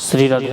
श्री राधे।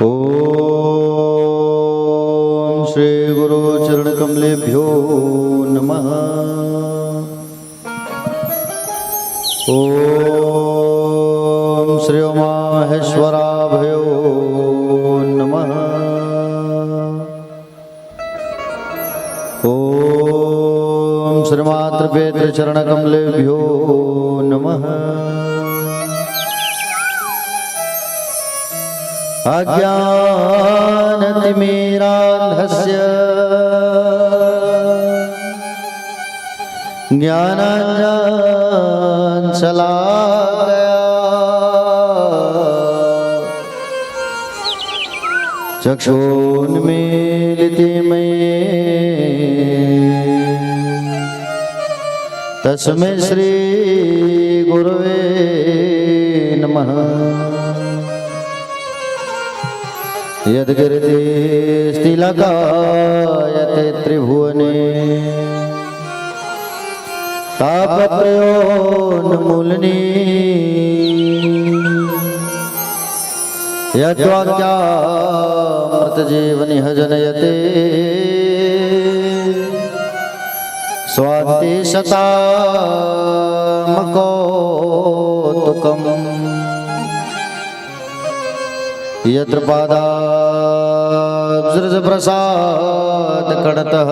ओम श्री गुरु चरण कमलेभ्यो नमः। ओम श्री उमाहेश्वराभ्यो नमः। ओम श्री मातृपेत्र चरण कमलेभ्यो नमः। अज्ञानतिमिरान्धस्य ज्ञानाञ्जनशलाकया चक्षुन्मीलितं तस्मै श्री गुरवे नमः। यद्गिरितिलकायते त्रिभुवने तापत्रयोन्मूलनी यद्वाक्यामृतजीवनिह जनयते स्वान्ति शतामकौतुकम् यत्र पादाब्जप्रसादकणतः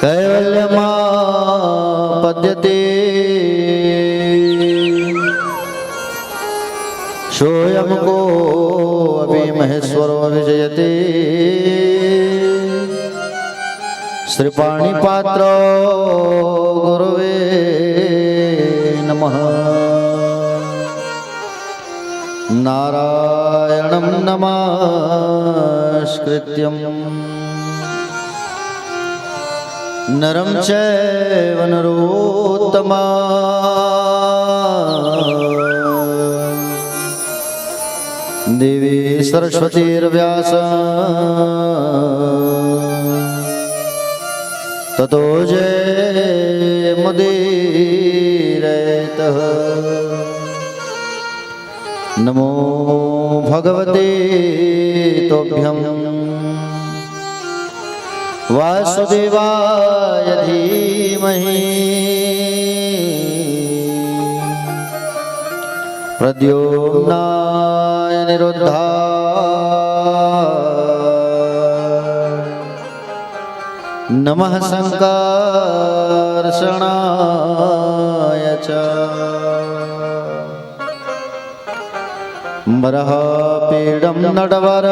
कैवल्यमापद्यते सोऽयं कोऽपि महेश्वरो विजयते श्रीपाणिपात्रो गुरुवे नमः। नारायणं नमस्कृत्यं नरं चैव नरोत्तमं देवी सरस्वतीर्व्यासं ततो जयमुदीरयेत्। नमो भगवते तोभ्यं वासुदेवाय धीमहि प्रद्युम्नाय निरुद्धाय नमः संकर्षणाय च बरहपीडं नटवर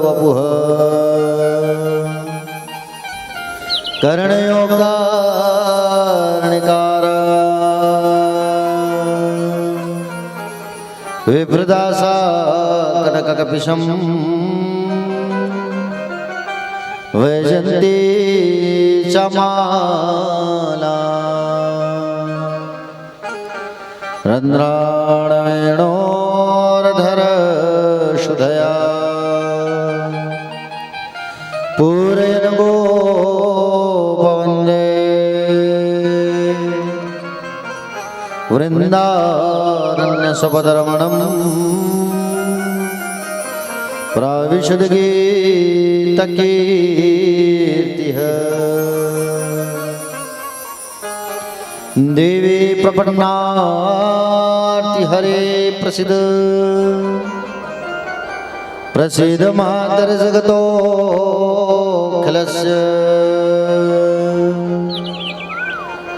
वपुः कर्णयोगार्णिकार विप्रदासा कनककपिशं वैजन्ती च माला रन्ध्राणवेणोर्धर शुधया पूरयन् गोपवन्दे वृन्दारण्यसपदरमणम् प्राविशद्गीतकीर्तिः देवी प्रपन्नार्ति हरे प्रसीद प्रसीद मातर्जगतोऽखिलस्य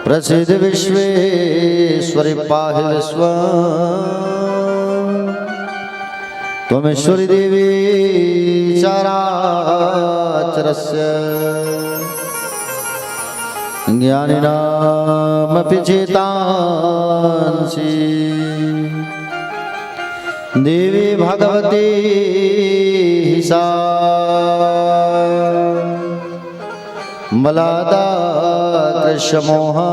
प्रसीद विश्वेश्वरि पाहि विश्वम् त्वमेश्वरी देवी चराचरस्य ज्ञानिनामपि चेतांसि देवी भगवती सा मलादा कृष्णमोहा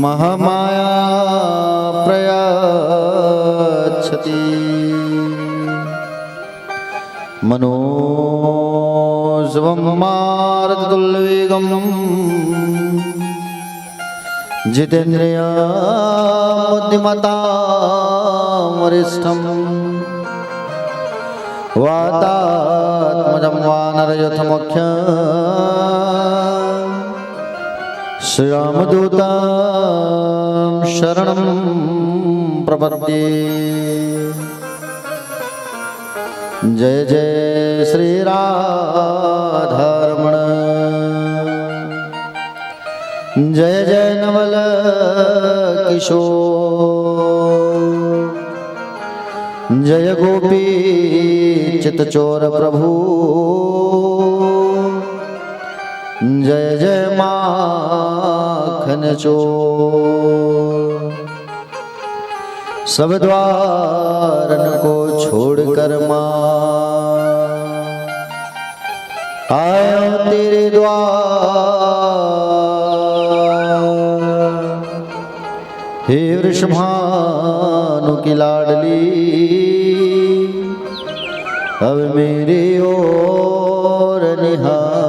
महामाया प्रयच्छति मनोजवं मारुततुल्यवेगं जितेन्द्रिया बुद्धिमतां वरिष्ठं वातात्मजं वानरयुथमुख्यं श्रीरामदूतं शरणं प्रपद्ये। जय जय श्री राधारमण जय जय नवल किशोर जय गोपी चितचोर प्रभु जय जय माखन चोर सब द्वारन को छोड़कर माँ आया तेरे द्वार। हे वृषभानु की लाडली अब मेरी ओर निहार।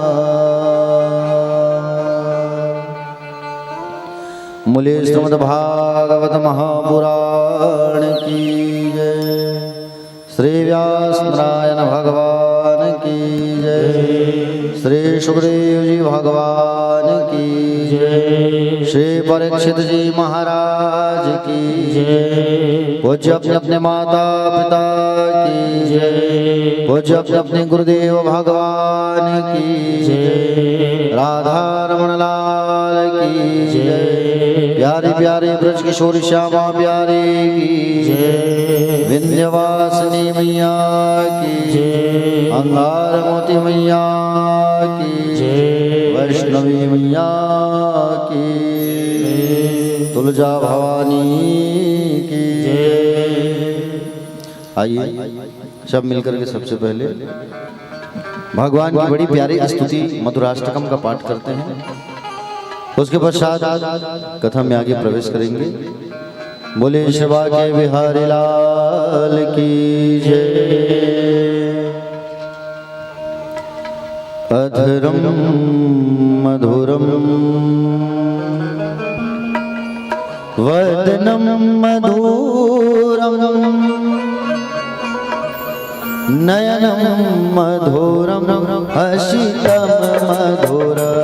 मूले श्रीमद्भागवत महापुराण की जय। श्री व्यास नारायण भगवान की जय। श्री सुखदेव जी भगवान की जय। श्री परीक्षित जी महाराज की जय। पूज्य अपने अपने माता पिता की जय। पूज्य अपने अपने गुरुदेव भगवान की जय। राधा रमण लाल की जय। प्यारे प्यारे ब्रज किशोरी श्यामा प्यारे की जय। विंध्यवासिनी मैया की जय। अंगार मोती मैया की जय। वैष्णवी मैया की जय। तुलजा भवानी की जय। आइए सब मिलकर के सबसे पहले भगवान की बड़ी प्यारी स्तुति मधुराष्टकम का पाठ करते हैं। उसके पश्चात कथा में आगे प्रवेश करेंगे। बोले शिवा के बिहारी लाल की जय। अधरम मधुरम वदनम मधुरम नयनम मधुरम हसितम मधुरम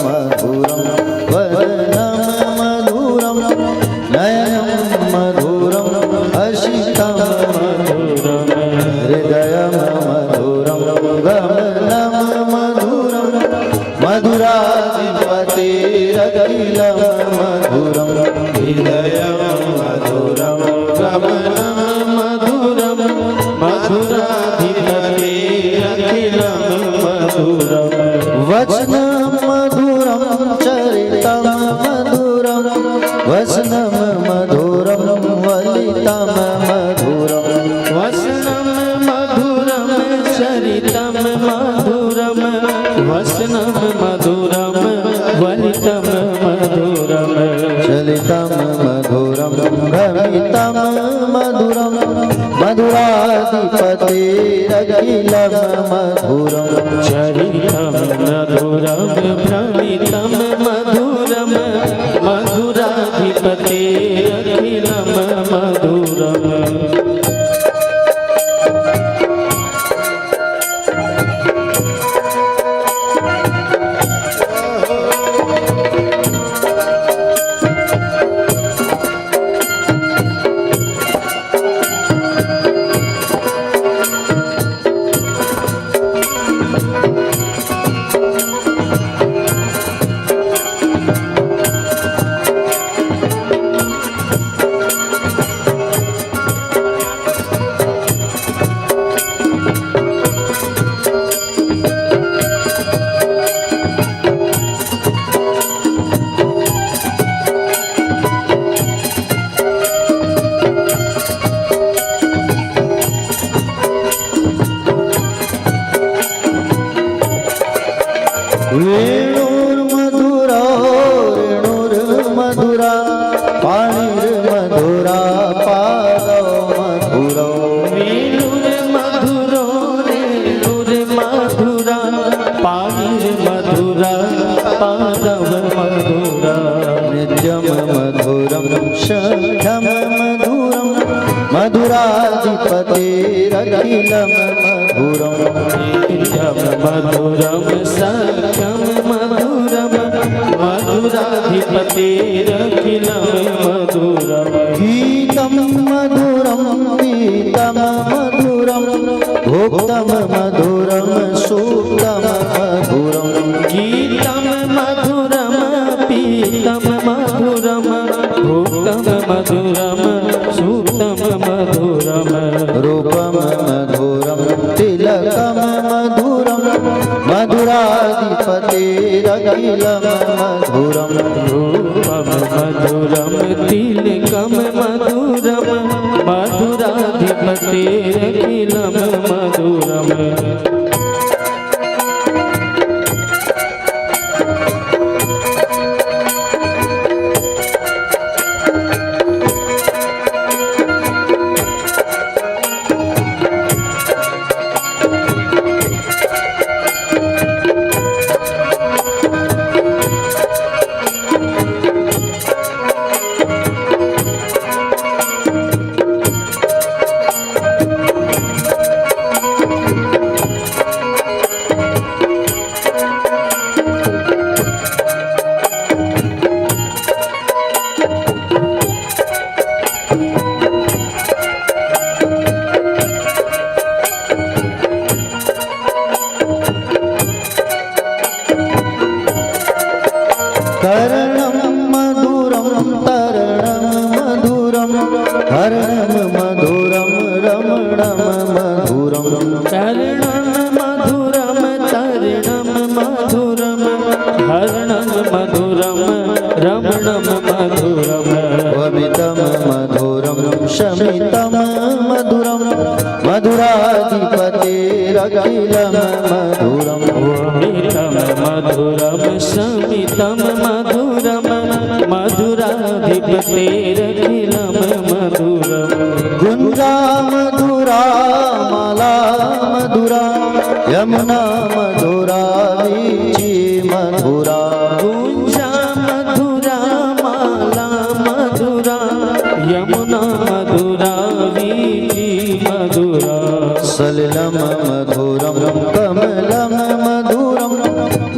मधुरम वदनम मधुरम नयनम मधुरम हसितम मधुरम हृदयम मधुरम गमनम मधुरम मधुराधिपतिरखिलम मधुरम हृदयम मधुरम गमनम मधुरम मधुराधिपतिरखिलम मधुरम चरितमधिपतेरखिलं मधुरम् चरितं मधुरं भ्रमितं मधुरं मधुराधिपतेरखिलं मधुरम् वेणुर्मधुरा वेणुर्मधुरा पाणिर्मधुरा पादौ मधुरौ वेणुर्मधुरो रेणुर्मधुरा पाणिर्मधुरा पादव मधुरा नित्यं मधुरं शङ्खं मधुरं मधुराधिपतेरखिलं मधुरम् मधुरं सख्यं मधुरं मधुराधिपतेरखिलं मधुरम् गीतं मधुरं पीतं मधुरं भोक्तं मधुरं सूक्तं मधुरं गीतं मधुरं पीतं मधुरं भोक्तं मधुरं सूक्तं मधुरम् रूपं मधुरं तिलकं मधुरं मधुराधिपतेरखिलं मधुरम् रूपं मधुरं तिलकं मधुरं मधुराधिपतेरखिलं मधुरम् कर्णं मधुरं तरणं मधुरं हरणं मधुरं रमणं मधुरं कर्णं मधुरं तरणं मधुरं हरणं मधुरं रमणं मधुरम् वमितं मधुरं शमितं मधुरं मधुराधिपतेरखिलं मधुरम् वमितं मधुरं शमितं मधुरं मधुराधिपतेरखिलं मधुरम् गुञ्जा मधुरा माला मधुरा यमुना मधुरा वीची मधुरा गुञ्जा मधुरा माला मधुरा यमुना मधुरा वीची मधुरा सलिलं मधुरं कमलं मधुरं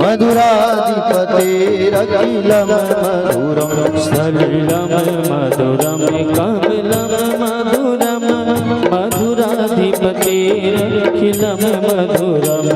मधुराधिपतेरखिलं मधुरम् सलिलं मधुरं कमलं मधुरं मधुराधिपतेरखिलं मधुरम्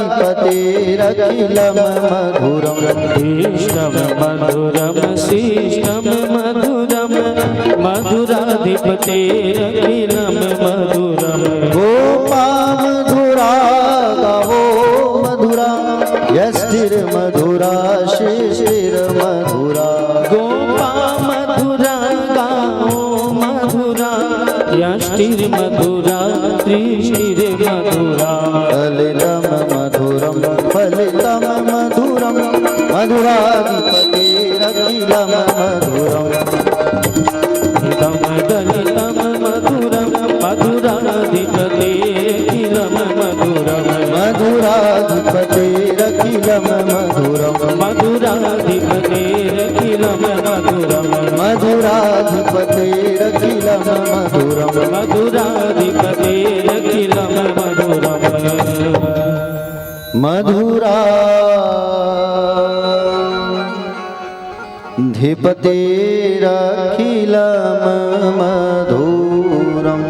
मधुराधिपतेरखिलं मधुरम् इष्टं मधुरं शिष्टं मधुरं मधुराधिपतेरखिलं मधुरम् गोपा मधुरा गावो मधुरा यष्टिर्मधुरा शिशिर्मधुरा गोपा मधुरा गाओ मधुरा यष्टिर्मधुरा त्रिशिर्मधुरा फलितं मधुरं फलितं मधुरं मधुराधिपतेरखिलं मधुरम् दलितं दलितं मधुरं मधुराधिपतेरखिलं मधुरम् मधुराधिपतेरखिलं मधुरम् मधुराधिपतेरखिलं मधुरम् मधुराधिपतेरखिलं मधुरम् मधुराधिपतेरखिलं मधुरम् मधुरा धिपतेरखिलं मधुरम्।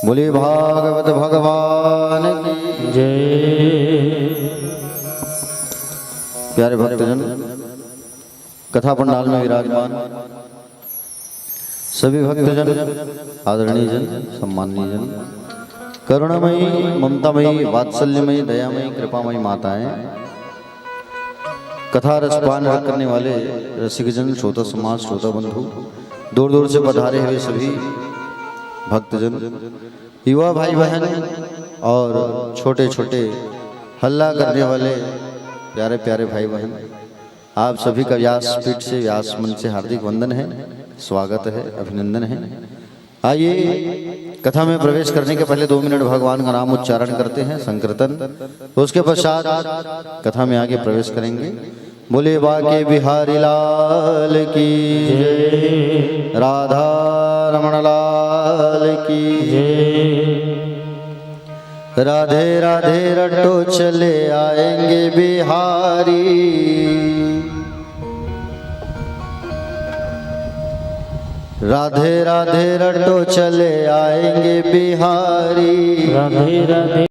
बोले भागवत भगवान की जय। प्यारे भक्तजन, कथा पंडाल में विराजमान सभी भक्तजन, आदरणीय जन, सम्माननीय जन, करुणामयी, ममतामयी, वात्सल्यमयी, दयामयी, कृपामयी माताएं, कथा रसपान करने वाले रसिकजन, श्रोता समाज, श्रोता बंधु, दूर दूर से पधारे हुए सभी भक्तजन, युवा भाई बहन और छोटे छोटे हल्ला करने वाले प्यारे प्यारे भाई बहन, आप सभी का व्यासपीठ से, व्यास मंच से हार्दिक वंदन है, स्वागत है, अभिनंदन है। आइए कथा में प्रवेश करने के पहले 2 मिनट भगवान का नाम उच्चारण करते हैं, संकीर्तन। उसके पश्चात कथा में आगे प्रवेश करेंगे। बोले बाके बिहारी लाल की जय, राधा रमण लाल की जय। राधे राधे रटो चले आएंगे बिहारी, राधे राधे रटो चले आएंगे बिहारी, राधे राधे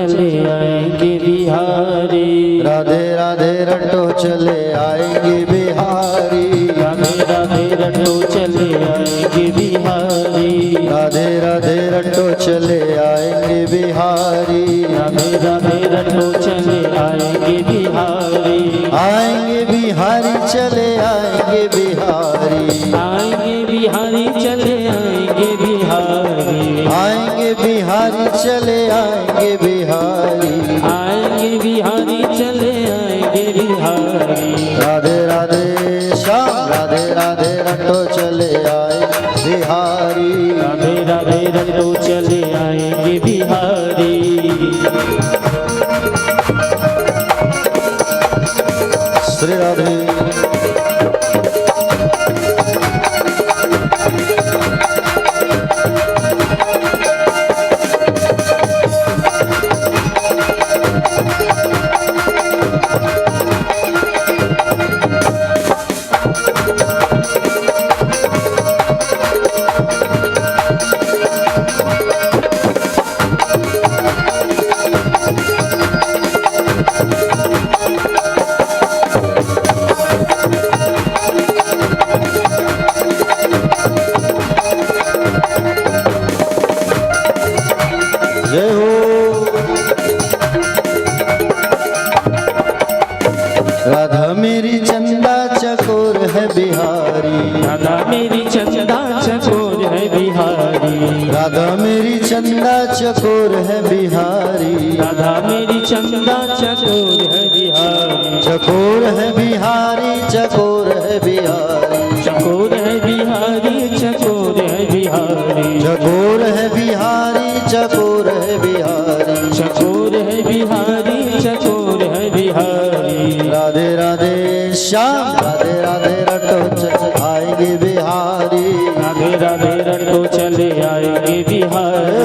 चले आएंगे बिहारी, राधे राधे रटो चले आएंगे बिहारी, राधे राधे रटो चले आएंगे बिहारी, राधे राधे रटो चले आएंगे बिहारी, राधे राधे रटो चले आएंगे बिहारी, आएंगे बिहारी चले आएंगे बिहारी, आएंगे बिहारी चले आएंगे बिहारी, आएंगे बिहारी चले आएंगे बिहारी, आएंगे बिहारी चले आएंगे बिहारी। राधे राधे श्याम, राधे राधे रटो चले आए बिहारी, राधे राधे रटो चले आएंगे बिहारी, श्री राधे। जय हो। राधा मेरी चंदा चकोर है बिहारी, राधा मेरी चंदा चकोर है बिहारी, राधा मेरी चंदा चकोर है बिहारी, राधा मेरी चंदा चकोर है बिहारी, चकोर है बिहारी, चकोर है बिहारी, चकोर है बिहारी, चकोर है बिहारी, चकोर है बिहारी, चकोर है बिहारी, चकोर है बिहारी, चकोर है बिहारी। राधे राधे श्याम, राधे राधे रटो आएंगे बिहारी, राधे राधे रटो चले आएंगे बिहारी।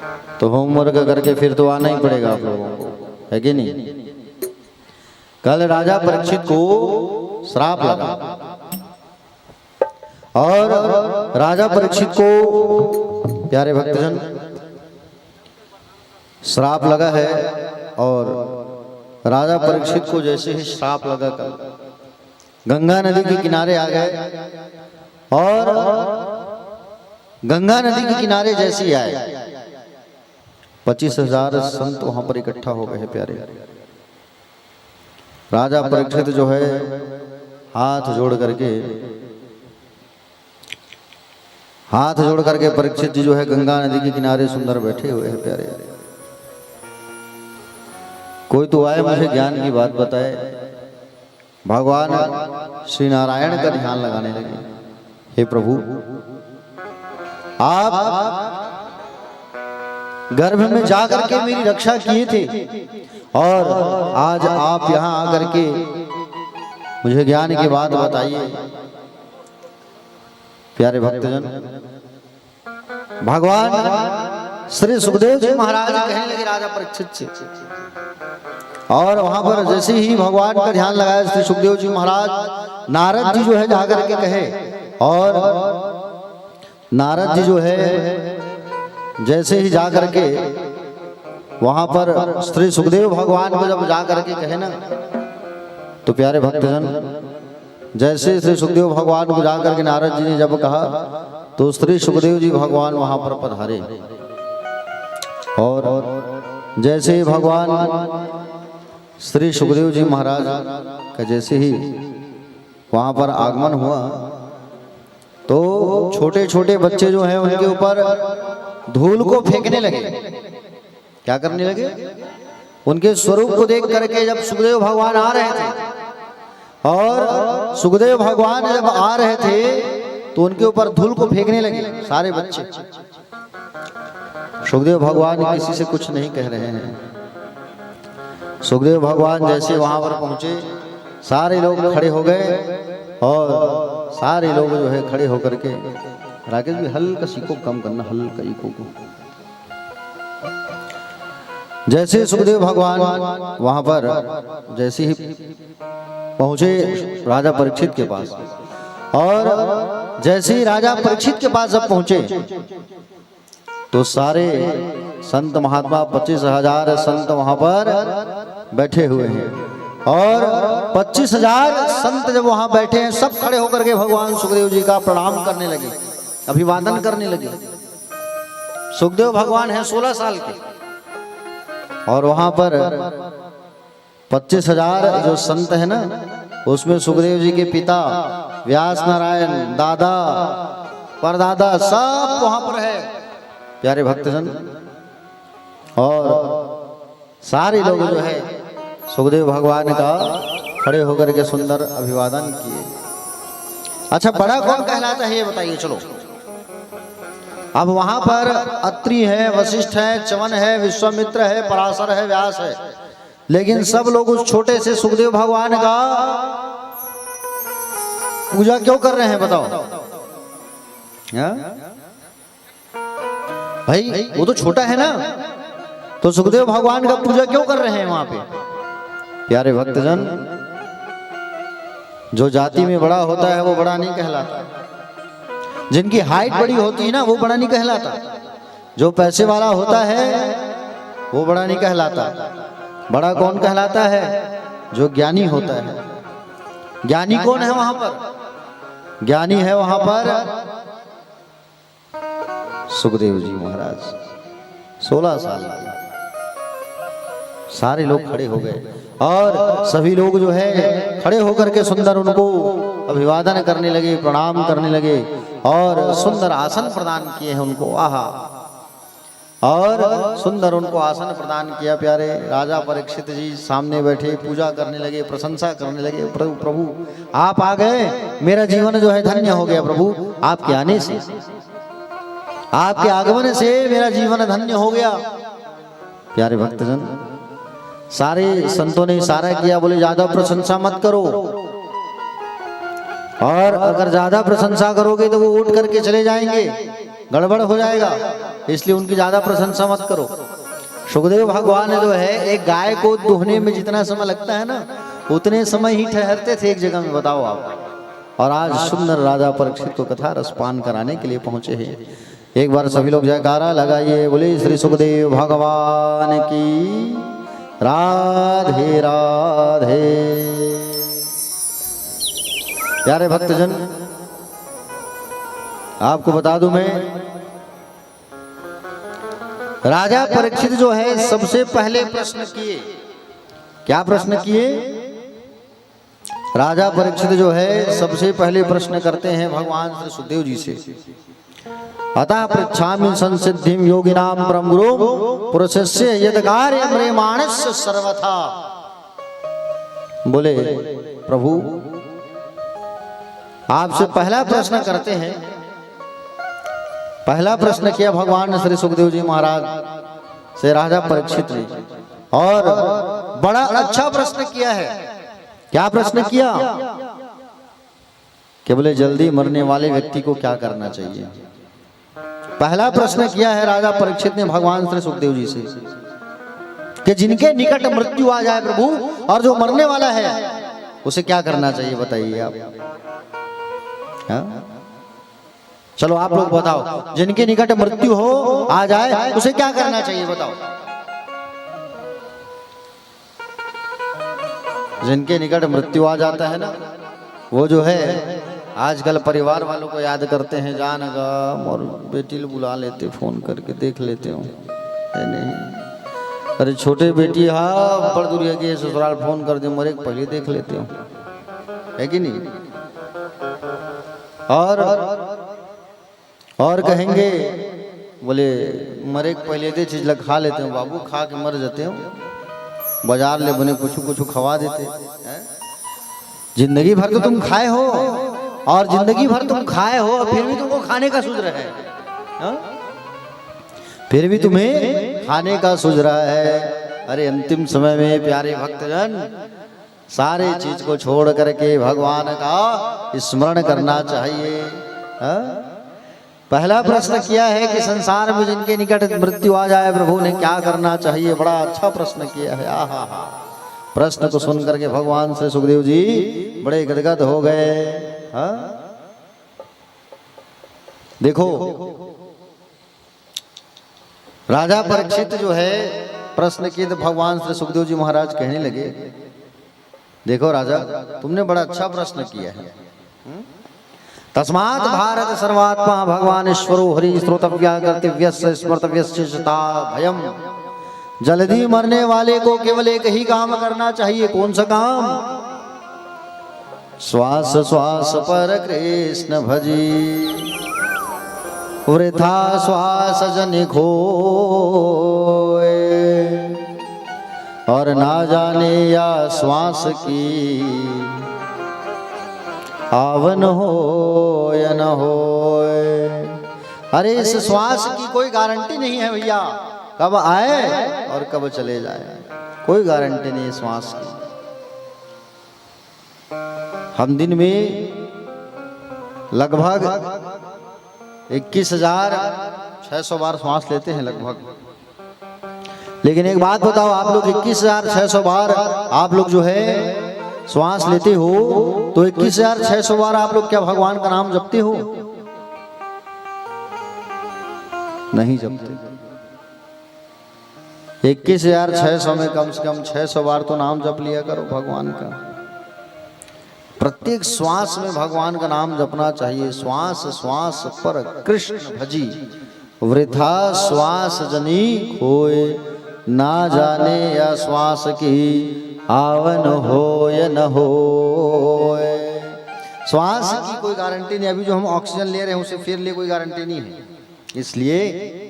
तो होमवर्क करके फिर तो आना ही पड़ेगा आप लोगों को, है कि नहीं। कल राजा परीक्षित को श्राप लगा और राजा परीक्षित को प्यारे भक्तजन श्राप लगा है। और राजा परीक्षित को जैसे ही श्राप लगा कल गंगा नदी के किनारे आ गए और गंगा नदी के किनारे जैसे ही आए 25,000 संत वहां पर इकट्ठा हो गए हैं प्यारे। राजा परीक्षित जो है हाथ जोड़ करके परीक्षित जी जो है गंगा नदी के किनारे सुंदर बैठे हुए हैं प्यारे। कोई तो आए मुझे ज्ञान की बात बताए। भगवान श्री नारायण का ध्यान लगाने लगे, हे प्रभु आप गर्भ में जाकर के मेरी रक्षा किए थे और आज आप यहाँ आकर के मुझे ज्ञान की बात बताइए। प्यारे भक्तजन भगवान श्री सुखदेव जी महाराज कहने लगे राजा परीक्षित से, और वहां पर जैसे ही भगवान का ध्यान लगाया श्री सुखदेव जी महाराज नारद जी जो है जाकर के कहे, और नारद जी जो है जैसे ही जाकर के वहां पर श्री सुखदेव भगवान को जब जाकर के कहे ना, तो प्यारे भक्तजन जैसे श्री सुखदेव भगवान को जाकर के नारद जी ने जब कहा तो श्री सुखदेव जी भगवान वहां पर पधारे। और जैसे ही भगवान श्री सुखदेव जी महाराज का जैसे ही वहां पर आगमन हुआ तो छोटे छोटे बच्चे जो हैं उनके ऊपर धूल को फेंकने लगे। क्या करने लगे? उनके स्वरूप को देख करके जब सुखदेव भगवान आ रहे थे और सुखदेव भगवान जब आ रहे थे तो उनके ऊपर धूल को फेंकने लगे सारे बच्चे। सुखदेव भगवान किसी से कुछ नहीं कह रहे हैं। सुखदेव भगवान जैसे वहां पर पहुंचे सारे लोग खड़े हो गए और सारे लोग जो है खड़े होकर के, राकेश भी हल्का सीको कम करना, हल्का इको को। जैसे सुखदेव भगवान वहां पर जैसे ही पहुंचे राजा परीक्षित के पास, और जैसे ही राजा परीक्षित के पास जब पहुंचे तो सारे संत महात्मा 25,000 संत वहां पर बैठे हुए हैं। और 25,000 संत जब वहां बैठे हैं सब खड़े होकर के भगवान सुखदेव जी का प्रणाम करने लगे, अभिवादन करने लगे। सुखदेव भगवान है 16 साल के और वहां पर 25,000 जो संत है ना उसमें सुखदेव जी के पिता व्यास नारायण, दादा, परदादा सब वहां पर है प्यारे भक्तजन। और सारे लोग जो है सुखदेव भगवान का खड़े होकर के सुंदर अभिवादन किए। अच्छा, बड़ा कौन कहलाता है ये बताइए चलो। अब वहां पर अत्रि है, वशिष्ठ है, च्यवन है, विश्वामित्र है, पराशर है, व्यास है, लेकिन सब लोग उस छोटे से सुखदेव भगवान का पूजा क्यों कर रहे हैं बताओ? भाई वो तो छोटा है ना, तो सुखदेव भगवान का पूजा क्यों कर रहे हैं वहां पे? प्यारे भक्तजन, जो जाति में बड़ा होता है वो बड़ा नहीं कहलाता, जिनकी हाइट बड़ी होती है ना वो बड़ा नहीं कहलाता, जो पैसे वाला होता है वो बड़ा नहीं कहलाता। बड़ा कौन कहलाता है? जो ज्ञानी होता है। ज्ञानी कौन है वहां पर? ज्ञानी है वहां पर सुखदेव जी महाराज। 16 साल सारे लोग खड़े हो गए और सभी लोग जो है खड़े होकर के सुंदर उनको अभिवादन करने लगे, प्रणाम करने लगे और सुंदर आसन प्रदान किए हैं उनको। आहा, और सुंदर उनको आसन प्रदान किया। प्यारे राजा परीक्षित जी सामने बैठे पूजा करने लगे, प्रशंसा करने लगे। प्रभु आप आ गए, मेरा जीवन जो है धन्य हो गया। प्रभु आपके आने से, आपके आगमन से मेरा जीवन धन्य हो गया। प्यारे भक्तजन, सारे संतों ने इशारा किया, बोले ज्यादा प्रशंसा मत करो, और अगर ज्यादा प्रशंसा करोगे तो वो उठ करके चले जाएंगे। गड़बड़ हो जाएगा, इसलिए उनकी ज्यादा प्रशंसा मत करो। सुखदेव भगवान जो है एक गाय को दुहने में जितना समय लगता है ना, उतने समय ही ठहरते थे एक जगह में, बताओ आप। और आज सुंदर राजा परीक्षित को कथा रसपान कराने के लिए पहुंचे हैं। एक बार सभी लोग जयकारा लगाइए, बोले श्री सुखदेव भगवान की राधे राधे। प्यारे भक्तजन, आपको बता दूं मैं, राजा परीक्षित जो है सबसे पहले प्रश्न किए। क्या प्रश्न किए? राजा परीक्षित जो है सबसे पहले प्रश्न करते हैं भगवान श्री सुखदेव जी से। अतः पृच्छामि संसिद्धिं योगिनां परम गुरुं पुरुषस्य यद कार्य म्रियमाणस्य सर्वथा। बोले प्रभु, आपसे पहला प्रश्न करते हैं। पहला प्रश्न किया भगवान श्री सुखदेव जी महाराज से राजा परीक्षित ने, और बड़ा अच्छा प्रश्न किया है। क्या प्रश्न किया? कि बोले जल्दी मरने वाले व्यक्ति को क्या करना चाहिए। पहला प्रश्न किया है राजा परीक्षित ने भगवान श्री सुखदेव जी से कि जिनके निकट मृत्यु आ जाए प्रभु, और जो मरने वाला है उसे क्या करना चाहिए, बताइए आप। हाँ? चलो आप लोग बताओ, जिनके निकट मृत्यु हो आ जाए उसे क्या करना चाहिए, बताओ। जिनके निकट मृत्यु आ जाता है ना, वो जो है आजकल परिवार वालों को याद करते हैं, जानगा और बेटी को बुला लेते, फोन करके देख लेते हो, है नहीं? अरे छोटे बेटी, हाँ बड़ दूरिया के ससुराल फोन कर दे, मरे पहले देख लेते हो, है कि नहीं? और कहेंगे बोले मरे पहले दे चीज लग खा लेते हो बाबू, खा के मर जाते हो, बाजार ले बने कुछ खवा देते हैं। जिंदगी भर तो तुम खाए हो, और जिंदगी भर तुम खाए हो, फिर भी तुमको खाने का सूझ रहा है, हा? फिर भी तुम्हें खाने का सूझ रहा है। अरे अंतिम समय में प्यारे भक्तजन, सारे चीज को छोड़ करके भगवान का स्मरण करना चाहिए। हा? पहला प्रश्न किया है कि संसार में जिनके निकट मृत्यु आ जाए प्रभु ने क्या करना चाहिए। बड़ा अच्छा प्रश्न किया है। आहा हा। प्रश्न को सुन करके भगवान श्री सुखदेव जी बड़े गदगद हो गए। हाँ? देखो राजा परीक्षित जो है प्रश्न किए तो भगवान श्री सुखदेव जी महाराज कहने लगे, देखो राजा तुमने बड़ा अच्छा प्रश्न किया है। तस्मात् भारत सर्वात्मा भगवान ईश्वरो हरि श्रोतव्या कर्तव्यस्य स्मर्तव्यस्य सता भयम। जल्दी मरने वाले को केवल एक ही काम करना चाहिए। कौन सा काम? श्वास श्वास पर कृष्ण भजी, वृथा श्वास जन खोए, और ना जाने या श्वास की आवन हो या न हो। अरे इस श्वास की कोई गारंटी नहीं है भैया, कब आए और कब चले जाए, कोई गारंटी नहीं है श्वास की। हम दिन में लगभग 21,600 बार श्वास लेते हैं लगभग। लेकिन एक बात बताओ, आप लोग 21,600 बार आप लोग जो है श्वास लेते हो, तो 21,600 बार आप लोग क्या भगवान का नाम जपते हो? नहीं जपते। 21,600 में कम से कम 600 बार तो नाम जप लिया करो भगवान का। प्रत्येक श्वास में भगवान का नाम जपना चाहिए। श्वास श्वास पर कृष्ण भजी, वृथा श्वास जनी खोए, ना जाने या श्वास की आवन हो या न हो। श्वास की कोई गारंटी नहीं। अभी जो हम ऑक्सीजन ले रहे हैं उसे फिर लिए कोई गारंटी नहीं है। इसलिए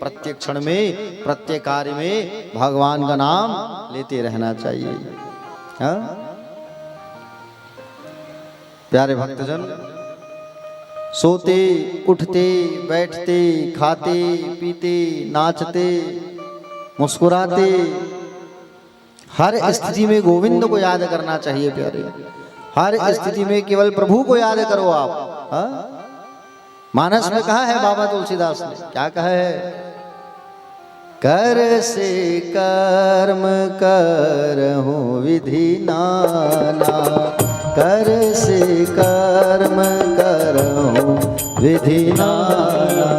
प्रत्येक क्षण में प्रत्येक कार्य में भगवान का नाम लेते रहना चाहिए। हाँ? प्यारे भक्तजन, सोते उठते बैठते खाते पीते नाचते मुस्कुराते हर स्थिति में गोविंद को याद करना चाहिए। प्यारे, हर स्थिति में केवल प्रभु को याद करो आप। हा? मानस में कहा है बाबा तुलसीदास ने, क्या कहा है? कर से कर्म करहूं विधि नाना, कर से कर्म करहूं विधि नाना,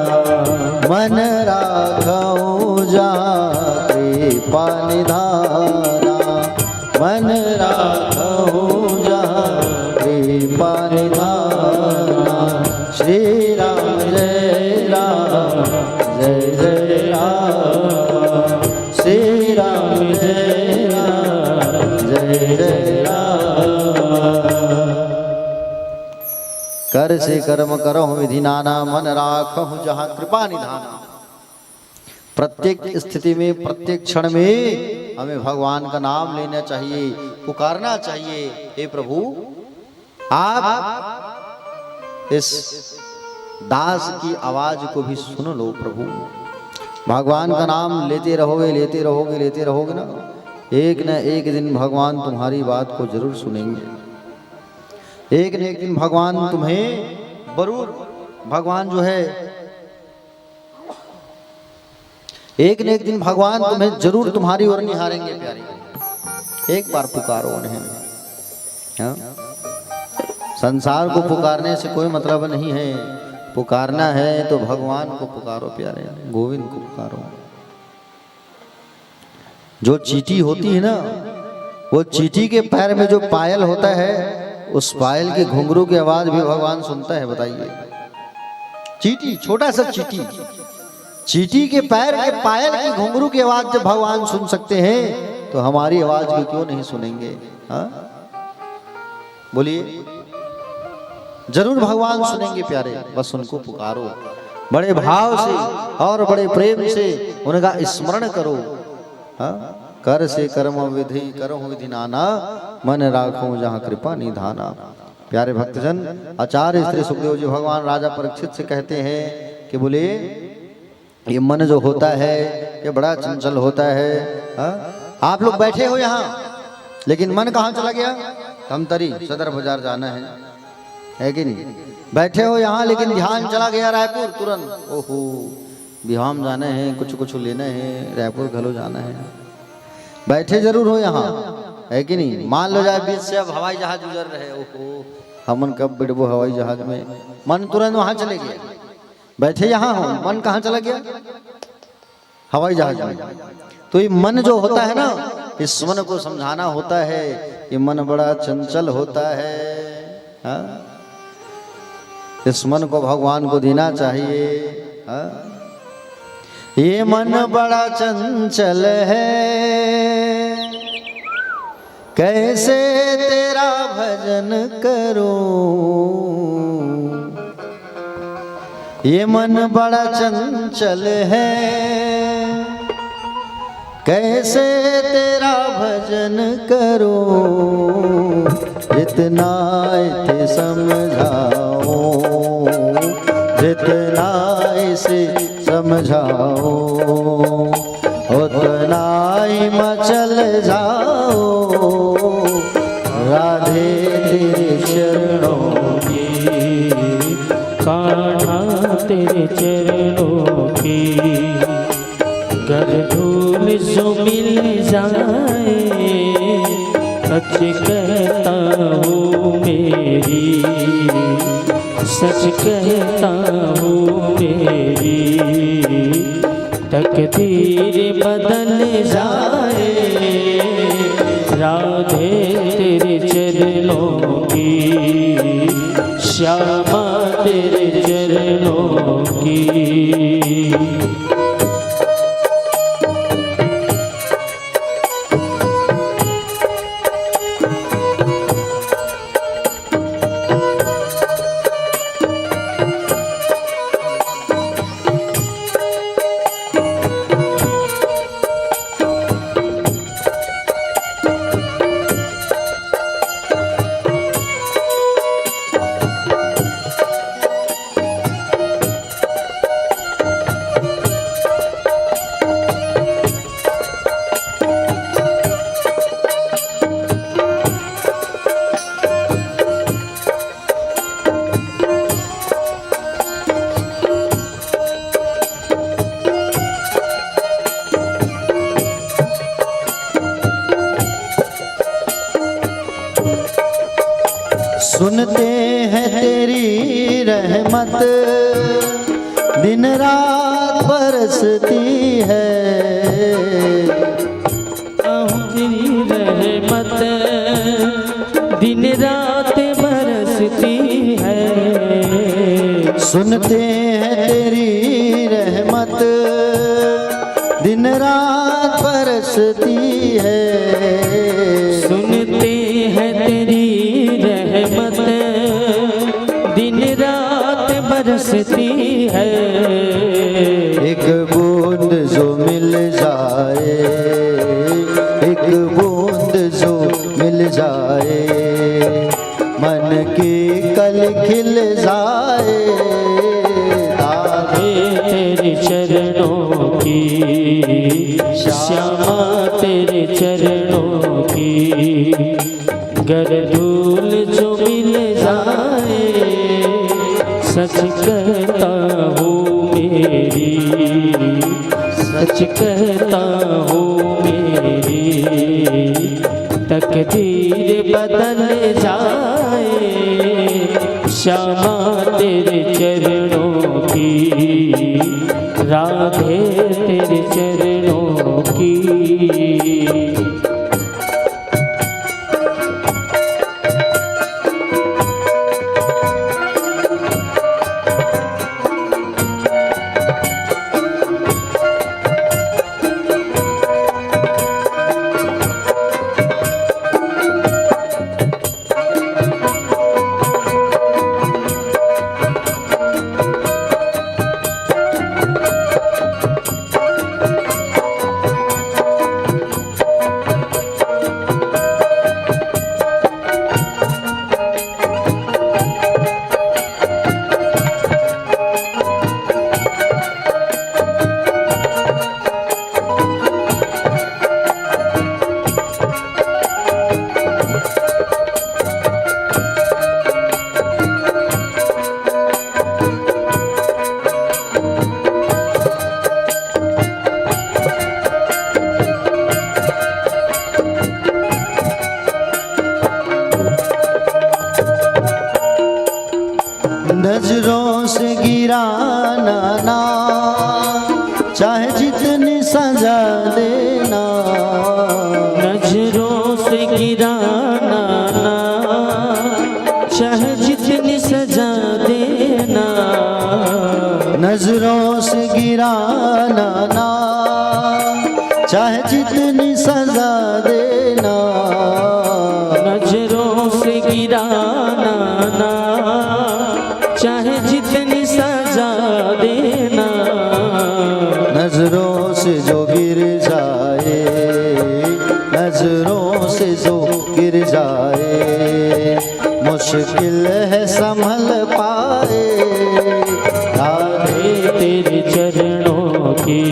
मन राखूं जहाँ कृपा निधाना, मन राखूं जहाँ कृपा निधाना। श्री राम जय राम जय जय राम, श्री राम जय राम जय जय राम। कर से कर्म करहूं विधि नाना, मन राखहूं जहाँ कृपा निधाना। प्रत्येक स्थिति में, प्रत्येक क्षण में हमें भगवान का नाम लेना चाहिए, पुकारना चाहिए। हे प्रभु, आप इस दास की आवाज को भी सुन लो प्रभु। भगवान का नाम लेते रहोगे, लेते रहोगे, लेते रहोगे ना, एक न एक दिन भगवान तुम्हारी बात को जरूर सुनेंगे। एक न एक दिन भगवान तुम्हें जरूर, भगवान जो है, एक न एक दिन भगवान तुम्हें जरूर तुम्हारी ओर निहारेंगे प्यारी। एक बार पुकारो उन्हें। हाँ? संसार को पुकारने से कोई मतलब नहीं है, पुकारना है तो भगवान को पुकारो प्यारे, गोविंद को पुकारो। जो चींटी होती है ना, वो चींटी के पैर में जो पायल होता है, उस पायल के घुंघरू की आवाज भी भगवान सुनता है। बताइए, चींटी, छोटा सा चींटी, चींटी के पैर के पायल की घुंघरू की आवाज जब भगवान सुन सकते हैं, तो हमारी आवाज भी क्यों नहीं सुनेंगे? हाँ, बोलिए, जरूर भगवान सुनेंगे प्यारे। बस उनको पुकारो बड़े भाव से और बड़े प्रेम से, उनका स्मरण करो। हाँ? कर से कर्म विधि करहूं विधि नाना, मन राखूं जहाँ कृपा निधाना। प्यारे भक्तजन, आचार्य श्री सुखदेव जी भगवान राजा परीक्षित से कहते हैं कि बोले, ये मन जो होता है ये बड़ा चंचल होता है। हाँ? आप लोग बैठे हो यहाँ, लेकिन मन कहाँ चला गया? धमतरी सदर बाजार जाना है कि नहीं? बैठे हो यहाँ, लेकिन ध्यान चला गया रायपुर तुरंत। ओहो, बिहाम जाना है, कुछ कुछ लेना है, रायपुर घलो जाना है। बैठे जरूर हो यहाँ, है कि नहीं? मान लो जाए बीच से अब हवाई जहाज गुजर रहे, ओहो हमन कब बिड़बो हवाई जहाज में, मन तुरंत वहां चले गए। बैठे यहाँ हो, मन कहाँ चला गया? हवाई जहाज में। तो ये मन जो होता है ना, इस मन को समझाना होता है, ये मन बड़ा चंचल होता है। हाँ? इस मन को भगवान को देना चाहिए। हाँ? ये मन बड़ा चंचल है, कैसे तेरा भजन करूं। ये मन बड़ा चंचल है, कैसे तेरा भजन करूं। जितना इसे समझाओ, जितना इसे समझाओ, उतना ही मचल जाओ। राधे तेरे चरणों की, कान्हा तेरे चरणों की, कर धूल जो मिल जाए, सच कहता हूँ मेरी, सच कहता हूँ मेरी, तकदीर बदल जाए। राधे तेरे चरणों की, श्यामा तेरे चरणों की। सुनते हैं तेरी रहमत दिन रात बरसती है। तेरी रहमत दिन रात बरसती है। सुनते हैं तेरी रहमत दिन रात बरसती है। सुनते हैं तेरी रहमत दिन रात बरसती है। एक बूंद जो मिल जाए, एक बूंद जो मिल जाए, मन की कल खिल जाए। तेरे चरणों की श्यामा तेरे चरणों की गर धूल जो मिल जाए। सच कहता हूँ मेरी, सच कहता हूँ मेरी तकदीर बदल जाए। श्यामा तेरे चरणों की, राधे तेरे चरणों की। नजरों से गिराना ना, चाहे जितनी सजा देना। नजरों से गिराना ना, चाहे जितनी सजा देना। नजरों से गिराना ना, चाहे जितनी सजा देना। नजरों से गिराना ना, चाहे जितनी सजा देना। नजरों से जो गिर जाए, नजरों से जो गिर जाए, मुश्किल है संभल पाए। राधे तेरे चरणों की,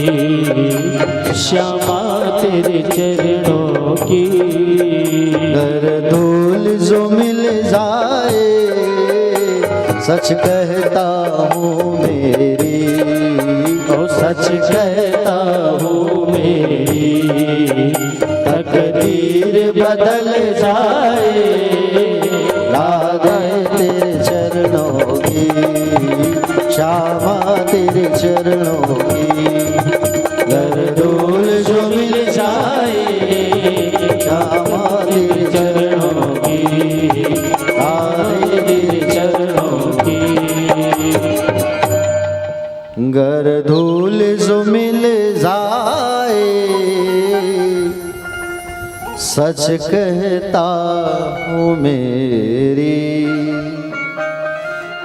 श्यामा तेरे चरणों की। कर धूल जो मिल जाए, सच कहता हूँ मेरी, ओ सच कहता हूँ मेरी तकदीर बदल जाए। राधे तेरे चरणों की, श्यामा तेरे चरणों की। कर धूल जो मिल जाए, श्यामा तेरे चरणों की, राधे तेरे चरणों की। गर धूल जो मिल जाए, सच कहता हूँ मेरी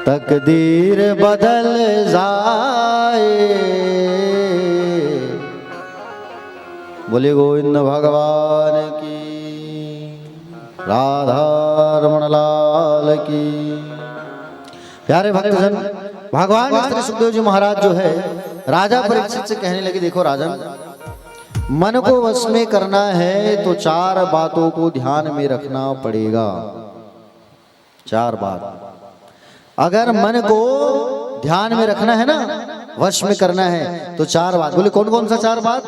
तकदीर बदल जाए। बोले गोविंद भगवान की, राधा रमण लाल की। प्यारे भक्तजन, भगवान श्री सुखदेव जी महाराज जो है राजा परीक्षित से कहने लगे, देखो राजन, मन को वश में करना है तो चार बातों को ध्यान में रखना पड़ेगा। चार बात, अगर मन को ध्यान में रखना है ना, वश में करना है तो चार बात। बोले कौन कौन सा चार बात?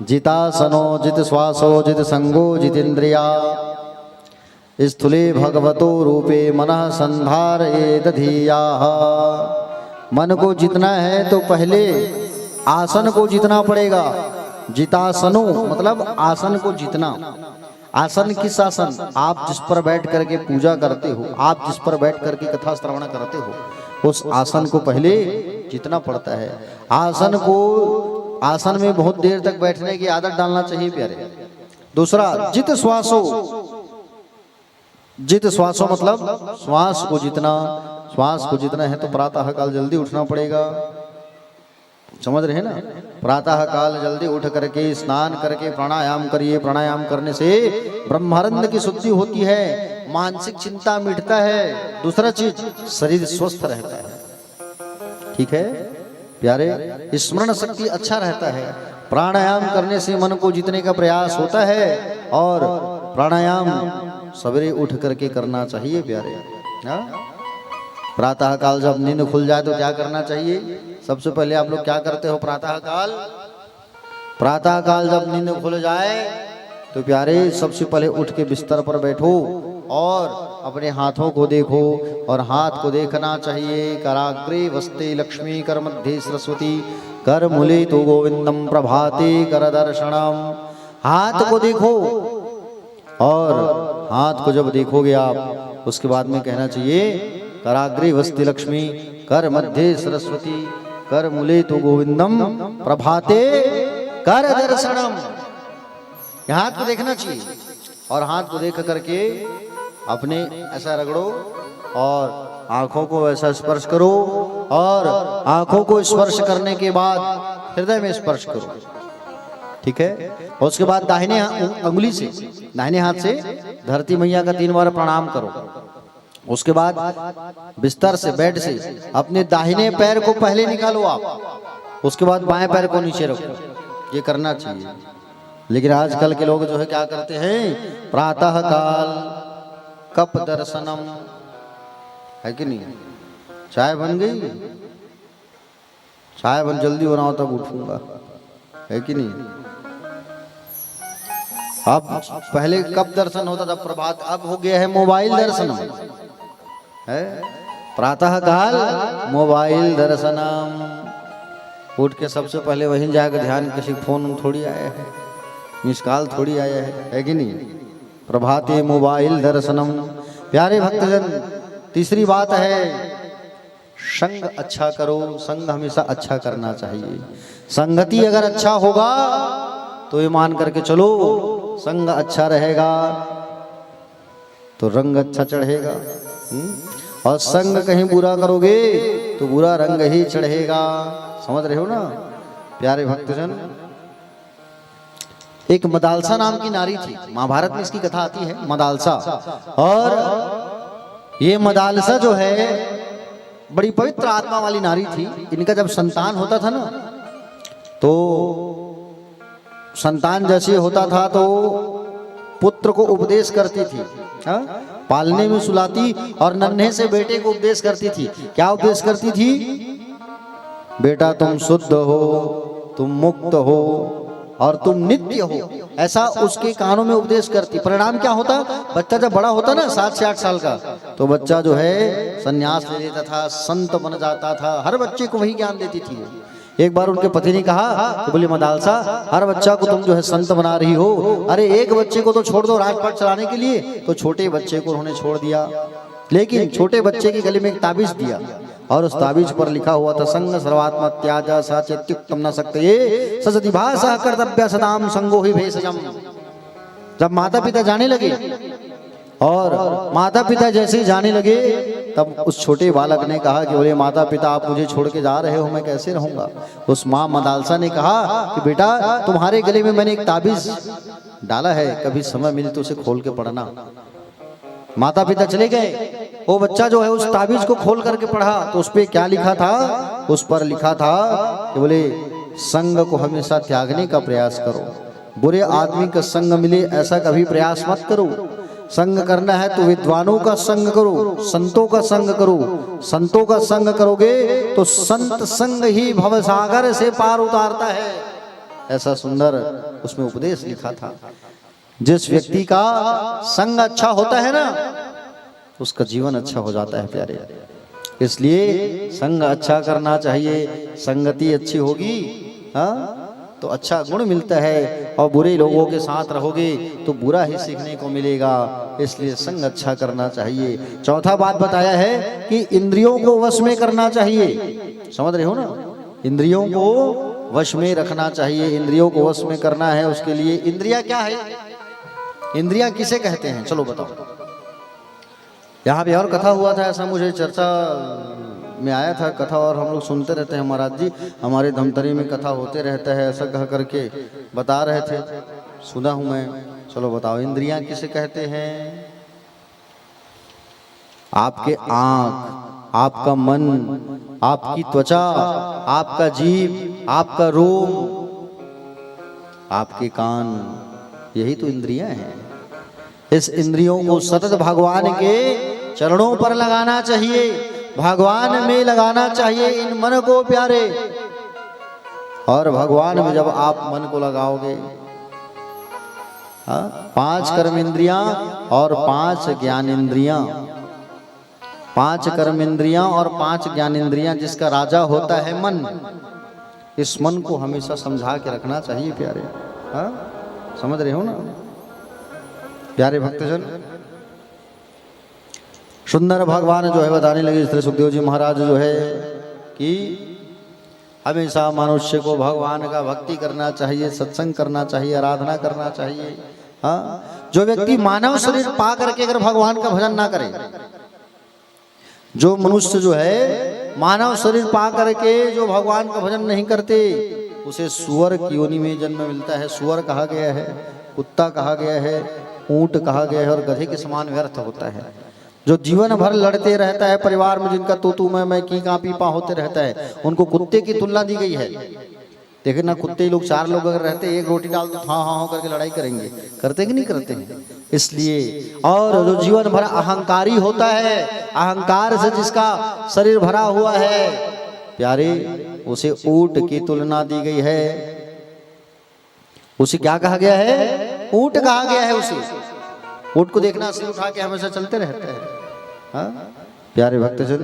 जितासनो, जित श्वासो, जित संगो, जितेंद्रिया। स्थूले भगवतो रूपे मनः संधारयेत धियाः। मन को जीतना है तो पहले आसन को जीतना पड़ेगा। जितासनो मतलब आसन को जीतना। आसन किस आसन? आप जिस पर बैठ करके पूजा करते हो, आप जिस पर बैठ करके कथा श्रवण करते हो, उस आसन को पहले जीतना पड़ता है। आसन में बहुत देर तक बैठने की आदत डालना चाहिए प्यारे। दूसरा, जित श्वासो। जित श्वासो मतलब श्वास को जितना। श्वास को जितना है तो प्रातः काल जल्दी उठना पड़ेगा। समझ रहे हैं ना? प्रातः काल जल्दी उठ करके स्नान करके प्राणायाम करिए। प्राणायाम करने से ब्रह्मानंद की शुद्धि होती है, मानसिक चिंता मिटता है। दूसरा चीज, शरीर स्वस्थ रहता है। ठीक है प्यारे, स्मरण शक्ति अच्छा रहता है। प्राणायाम करने से मन को जीतने का प्रयास होता है और प्राणायाम सवेरे उठ करके करना चाहिए प्यारे। प्रातः काल जब नींद खुल जाए तो क्या करना चाहिए? सबसे पहले आप लोग क्या करते हो प्रातः काल? प्रातः काल जब नींद खुल जाए तो प्यारे सबसे पहले उठ के बिस्तर पर बैठो और अपने हाथों को देखो। और हाथ को देखना चाहिए। कराग्रे वस्ते लक्ष्मी, कर मध्ये सरस्वती, कर मूले तो गोविंदम, प्रभाते कर दर्शनम। हाथ को देखो और हाथ को जब देखोगे आप, उसके बाद में कहना चाहिए कराग्रे वस्ति लक्ष्मी, कर मध्य सरस्वती, कर मूले तो गोविंदम, प्रभाते कर दर्शनम। हाथ को देखना चाहिए और हाथ को देख करके अपने ऐसा रगड़ो और आंखों को ऐसा स्पर्श करो और आंखों को स्पर्श करने के बाद हृदय में स्पर्श करो। ठीक है? और उसके बाद दाहिने अंगुली से, दाहिने हाथ से धरती मैया का 3 बार प्रणाम करो। उसके बाद बिस्तर से, बेड से अपने दाहिने पैर को पहले निकालो आप। उसके बाद बाएं पैर को नीचे रखो। ये करना चाहिए। लेकिन आजकल के लोग जो है क्या करते हैं? प्रातः काल कप दर्शनम, है कि नहीं? चाय बन गई, चाय बन जल्दी बनाओ तब उठूंगा, है कि नहीं? अब पहले कब दर्शन होता था? प्रभात। अब हो गया है मोबाइल दर्शनम, है प्रातः काल मोबाइल दर्शनम। उठ के सबसे पहले वहीं जाकर ध्यान, किसी फोन थोड़ी आया है, मिस कॉल थोड़ी आया है कि नहीं? प्रभाते मोबाइल दर्शनम। प्यारे भक्तजन, तीसरी बात है संग अच्छा करो। संग हमेशा अच्छा करना चाहिए। संगति अगर अच्छा होगा तो ये मान करके चलो, संग अच्छा रहेगा तो रंग अच्छा चढ़ेगा। और संग कहीं बुरा करोगे तो बुरा रंग ही चढ़ेगा। समझ रहे हो ना प्यारे भक्तजन? एक मदालसा नाम की नारी थी, महाभारत में इसकी कथा आती है, मदालसा। और ये मदालसा जो है बड़ी पवित्र आत्मा वाली नारी थी। इनका जब संतान होता था ना, तो संतान जैसे होता था तो पुत्र को उपदेश करती थी, पालने में सुलाती और नन्हे से बेटे को उपदेश करती थी। क्या उपदेश करती थी? बेटा तुम शुद्ध हो, तुम मुक्त हो और तुम नित्य हो, ऐसा उसके कानों में उपदेश करती। परिणाम क्या होता? बच्चा जब बड़ा होता ना 7 से 8 साल का, तो बच्चा जो है संन्यास ले लेता था, संत बन जाता था। हर बच्चे को वही ज्ञान देती थी वो। एक बार उनके पति ने कहा कि बोले मदालसा, हर बच्चा को तुम जो है संत बना रही हो। अरे एक बच्चे को तो छोड़ दो राजपाट चलाने के लिए, तो छोटे बच्चे को उन्होंने छोड़ दिया। लेकिन छोटे बच्चे के गले में एक ताबीज दिया और उस ताबीज पर लिखा हुआ था, संग सर्वात्मा त्याज साचेत्युक्तम न सक्तये ससति भाषा कर्तव्य सदाम संगो ही भेषजम। जब माता पिता जाने लगे और माता पिता जैसे जाने लगे, तब उस छोटे बालक ने कहा कि बोले माता पिता आप मुझे छोड़ के जा रहे हो, मैं कैसे रहूंगा? उस माँ मदालसा ने कहा कि बेटा तुम्हारे गले में मैंने एक ताबीज डाला है, कभी समय मिले तो उसे खोल के पढ़ना। माता पिता चले गए। वो बच्चा जो है उस ताबीज को खोल करके पढ़ा तो उस पे क्या लिखा था? उस पर लिखा था कि बोले संग को हमेशा त्यागने का प्रयास करो, बुरे आदमी का संग मिले ऐसा कभी प्रयास मत करो। संग करना है तो विद्वानों का संग करो, संतों का संग करो। संतों का संग करोगे तो संत संग ही भवसागर से पार उतारता है। ऐसा सुंदर उसमें उपदेश लिखा था। जिस व्यक्ति का संग अच्छा होता है ना, उसका जीवन अच्छा हो जाता है प्यारे। इसलिए संग अच्छा करना चाहिए, संगति अच्छी होगी हाँ तो अच्छा गुण मिलता है, और बुरे लोगों के साथ रहोगे तो बुरा ही सीखने को मिलेगा। इसलिए संग अच्छा करना चाहिए। चौथा बात बताया है कि इंद्रियों को वश में करना चाहिए। समझ रहे हो ना, इंद्रियों को वश में रखना चाहिए। इंद्रियों को वश में करना है, उसके लिए इंद्रिया क्या है, इंद्रिया किसे कहते हैं, चलो बताओ। यहाँ पे और कथा हुआ था, ऐसा मुझे चर्चा में आया था कथा, और हम लोग सुनते रहते हैं महाराज जी, हमारे धमतरी में कथा होते रहता है, ऐसा कह करके बता रहे थे, सुना हूं मैं। चलो बताओ, इंद्रियां किसे कहते हैं? आपके आंख, आपका मन, आपकी त्वचा, आपका जीभ, आपका रोम, आपके कान, यही तो इंद्रियां हैं। इस इंद्रियों को सतत भगवान के चरणों पर लगाना चाहिए, भगवान में लगाना चाहिए इन मन को प्यारे। और भगवान में जब आप मन को लगाओगे, 5 कर्म इंद्रियां और 5 ज्ञान इंद्रियां, 5 कर्म इंद्रियां और 5 ज्ञान इंद्रियां, जिसका राजा होता है मन। इस मन को हमेशा समझा के रखना चाहिए प्यारे। हाँ समझ रहे हो ना प्यारे भक्तजन। सुंदर भगवान जो है बताने लगे, श्री सुखदेव जी महाराज जो है कि हमेशा मनुष्य को भगवान का भक्ति करना चाहिए, सत्संग करना चाहिए, आराधना करना चाहिए। हाँ, जो व्यक्ति मानव शरीर पा करके अगर भगवान का भजन ना करे, जो मनुष्य जो है मानव शरीर पा करके जो भगवान का भजन नहीं करते, उसे सुअर की योनि में जन्म मिलता है। सुअर कहा गया है, कुत्ता कहा गया है, ऊंट कहा गया है, और गधे के समान व्यर्थ होता है। जो जीवन भर लड़ते रहता है परिवार में, जिनका तू मैं की का पीपा होते रहता है, उनको कुत्ते की तुलना दी गई है। देखे ना, कुत्ते लोग 4 लोग अगर रहते, एक रोटी डाल दो हाँ हाँ करके लड़ाई करेंगे, करते कि नहीं करते हैं। इसलिए और जो जीवन भर अहंकारी होता है, अहंकार से जिसका शरीर भरा हुआ है प्यारे, उसे ऊंट की तुलना दी गई है। उसे क्या कहा गया है? ऊंट कहा गया है उसे। ऊंट को देखना, सिर उठा के हमेशा चलते रहते हैं। हाँ प्यारे भक्तजन,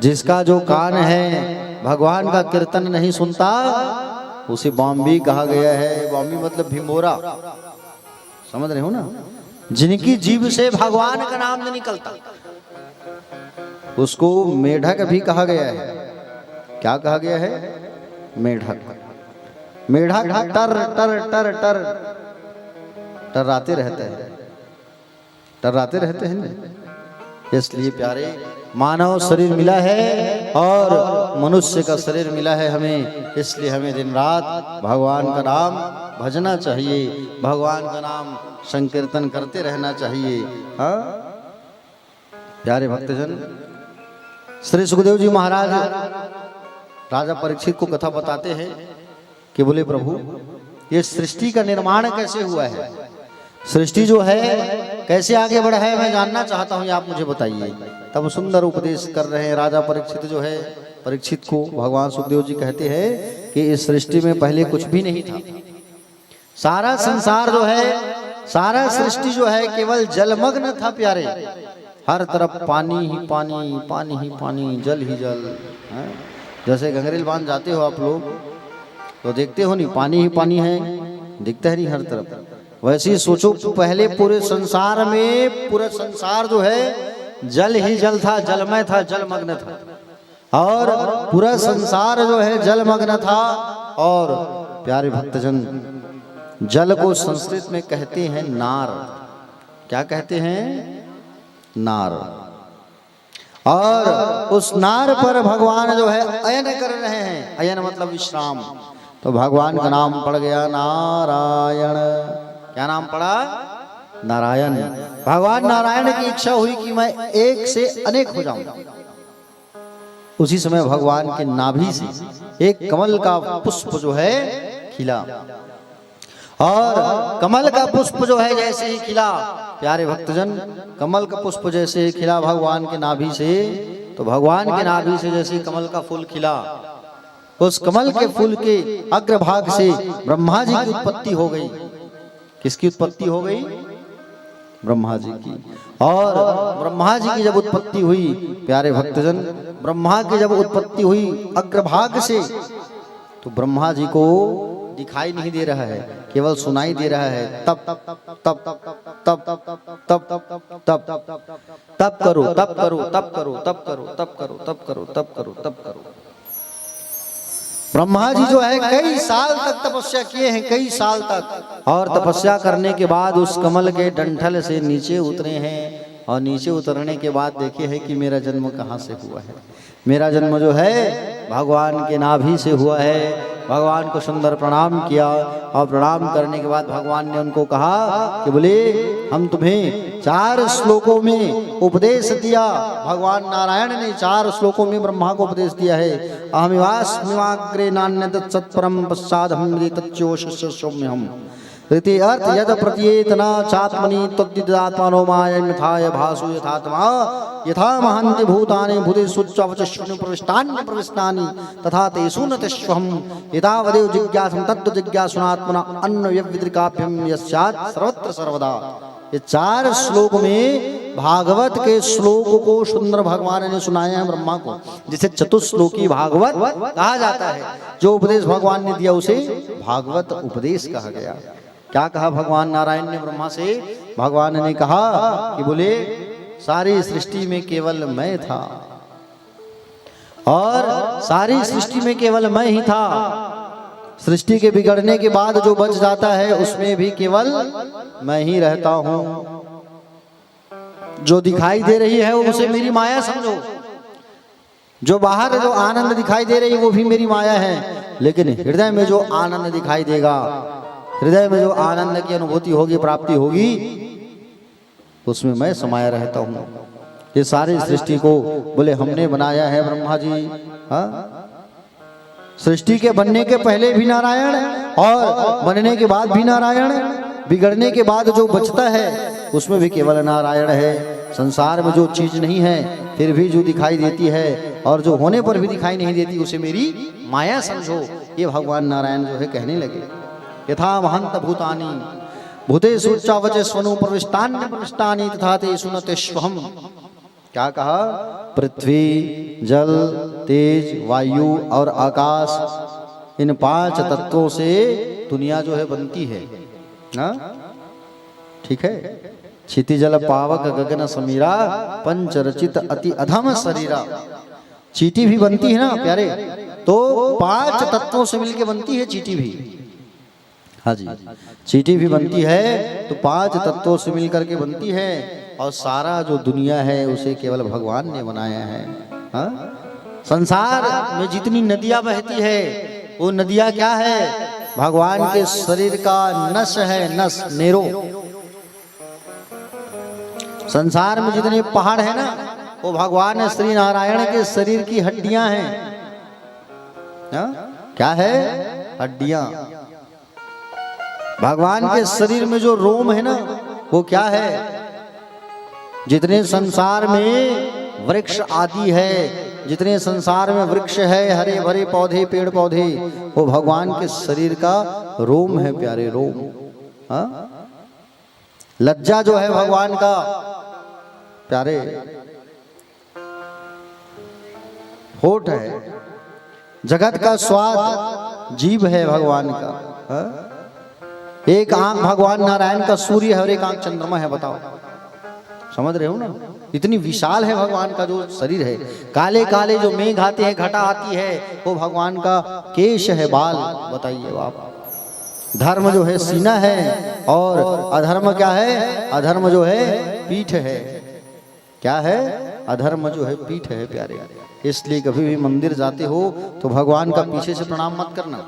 जिसका जो कान है भगवान का कीर्तन नहीं सुनता, उसे बॉम्बी कहा गया है। बॉम्बी मतलब भिंगोरा, समझ रहे हो ना। जिनकी जीभ से भगवान का नाम नहीं निकलता, उसको मेढक भी कहा गया है। क्या कहा गया है? मेढक। मेढक टर टर टर टर टर्राते रहते हैं, टर्राते रहते हैं। इसलिए प्यारे, मानव शरीर मिला है और मनुष्य का शरीर मिला है हमें, इसलिए हमें दिन रात भगवान का नाम भजना चाहिए, भगवान का नाम संकीर्तन करते रहना चाहिए। हाँ प्यारे भक्तजन, श्री सुखदेव जी महाराज राजा परीक्षित को कथा बताते हैं कि बोले प्रभु, ये सृष्टि का निर्माण कैसे हुआ है, सृष्टि जो है कैसे आगे बढ़ा है, मैं जानना चाहता हूँ, आप मुझे बताइए। तब सुंदर उपदेश कर रहे हैं राजा परीक्षित जो है, परीक्षित को भगवान सुखदेव जी कहते हैं कि इस सृष्टि में पहले कुछ भी नहीं था। सारा संसार जो है, सारा सृष्टि जो है केवल जलमग्न था प्यारे। हर तरफ पानी ही पानी, पानी ही पानी, जल ही जल। जैसे गंगरेल बांध जाते हो आप लोग तो देखते हो नहीं, पानी ही पानी है, दिखता है नहीं हर तरफ। वैसे ही सोचो, पहले पूरे संसार में, पूरा संसार जो है जल ही जल था, जलमय था, जलमग्न था, और पूरा संसार जो है जलमग्न था। और प्यारे भक्तजन, जल को संस्कृत में कहते हैं नार। क्या कहते हैं? नार। और उस नार पर भगवान जो है अयन कर रहे हैं। अयन मतलब विश्राम। तो भगवान का नाम पड़ गया नारायण। क्या नाम पड़ा? नारायण। भगवान नारायण की इच्छा हुई कि मैं एक से अनेक हो जाऊं। उसी समय भगवान के नाभि से एक कमल का पुष्प जो है खिला, और कमल का पुष्प जो है जैसे ही खिला, प्यारे भक्तजन, कमल का पुष्प जैसे ही खिला भगवान के नाभि से, तो भगवान के नाभि से जैसे कमल का फूल खिला, उस कमल के फूल के अग्रभाग से ब्रह्मा जी की उत्पत्ति हो गई। किसकी उत्पत्ति हो गई? ब्रह्मा जी की। और ब्रह्मा जी की जब उत्पत्ति हुई प्यारे भक्तजन, ब्रह्मा की जब उत्पत्ति हुई अग्रभाग से, तो ब्रह्मा जी को दिखाई नहीं दे रहा है, केवल सुनाई दे रहा है तप तप तप तप तप तप तप करो, तप करो, तप करो, तप करो, तप करो, तप करो, तप करो, तप करो। ब्रह्मा जी जो है कई साल तक तपस्या किए हैं, कई साल तक, और तपस्या करने के बाद उस कमल के डंठल से नीचे उतरे हैं, और नीचे उतरने के बाद देखे है कि मेरा जन्म कहाँ से हुआ है। मेरा जन्म जो है भगवान के नाभि से हुआ है। भगवान को सुंदर प्रणाम किया, और प्रणाम करने के बाद भगवान ने उनको कहा कि बोले हम तुम्हें 4 श्लोकों में उपदेश दिया। भगवान नारायण ने 4 श्लोकों में ब्रह्मा को उपदेश दिया है। अहमिवास्मिवाग्रे नान्यत् सत्परम पश्चादहं तच्चोषस्य सौम्यहम् इति अर्थ यद प्रत्येतना चात्मनि तद्दिदात्मनो मायमिथाय भासु यथात्मा यथा महन्ति भूतानि भूतेषु च प्रविष्टानि प्रविष्टानि तथा तेषु न तेष्वहम् एतावदेव जिज्ञासं तत्त्व जिज्ञासुनात्मना अन्वयविद्रिकाभ्यं यस्यात् सर्वत्र सर्वदा। ये 4 श्लोक में भागवत के श्लोक को सुंदर भगवान ने सुनाया है ब्रह्मा को, जिसे चतुश्लोकी भागवत कहा जाता है। जो उपदेश भगवान ने दिया उसे भागवत उपदेश कहा गया। क्या कहा भगवान नारायण ने ब्रह्मा से? भगवान ने कहा कि बोले सारी सृष्टि में केवल मैं था, और सारी सृष्टि में केवल मैं ही था। सृष्टि के बिगड़ने के बाद जो बच जाता है उसमें भी केवल मैं ही रहता हूं। जो दिखाई दे रही है वो उसे मेरी माया समझो, जो बाहर जो आनंद दिखाई दे रही है वो भी मेरी माया है, लेकिन हृदय में जो आनंद दिखाई देगा, हृदय में जो आनंद की अनुभूति होगी, प्राप्ति होगी, उसमें मैं समाया रहता हूं। ये सारी सृष्टि को बोले हमने बनाया है ब्रह्मा जी। हाँ, सृष्टि के बनने के पहले भी नारायण, और बनने के बाद भी नारायण, बिगड़ने के बाद जो बचता है उसमें भी केवल नारायण है। संसार में जो चीज नहीं है फिर भी जो दिखाई देती है, और जो होने पर भी दिखाई नहीं देती, उसे मेरी माया समझो। ये भगवान नारायण जो है कहने लगे। यथा महंत भूतानि भूतेषु चावचस्वनु प्रविष्टान्य प्रविष्टानि तथा तेषु न तेष्वहम्। क्या कहा? पृथ्वी, जल, तेज, वायु और आकाश, इन 5 तत्वों से दुनिया जो है बनती है। ना ठीक है। क्षिति जल पावक गगन समीरा पंच रचित अति अधम शरीरा। चींटी भी बनती है ना प्यारे, तो 5 तत्वों से मिलके बनती है चींटी भी। हाँ जी, चींटी भी बनती है तो 5 तत्वों से मिलकर के बनती है, और सारा जो दुनिया है उसे केवल भगवान ने बनाया है। हाँ? संसार में जितनी नदियां बहती है वो नदियां क्या है? भगवान के शरीर का नस है, नस, नेरो। संसार में जितने पहाड़ है ना वो भगवान श्री नारायण के शरीर की हड्डियां हैं। क्या है? हड्डियां। भगवान के शरीर में जो रोम है ना वो क्या है? जितने संसार में वृक्ष आदि है, जितने संसार में वृक्ष है, हरे भरे पौधे, पेड़ पौधे, वो भगवान के शरीर का रोम है प्यारे, रोम। हाँ? लज्जा जो है भगवान का प्यारे, होठ है। जगत का स्वाद जीभ है भगवान का। हाँ? एक आंख भगवान नारायण का सूर्य है और एक आंख चंद्रमा है। बताओ, समझ रहे हो ना? इतनी विशाल है भगवान का जो शरीर है। काले काले जो मेघ आते हैं, घटा आती है, वो भगवान का केश है, बाल। बताइए आप। धर्म जो है सीना है, और अधर्म क्या है? अधर्म जो है पीठ है। क्या है? अधर्म जो है पीठ है प्यारे। इसलिए कभी भी मंदिर जाते हो तो भगवान का पीछे से प्रणाम मत करना।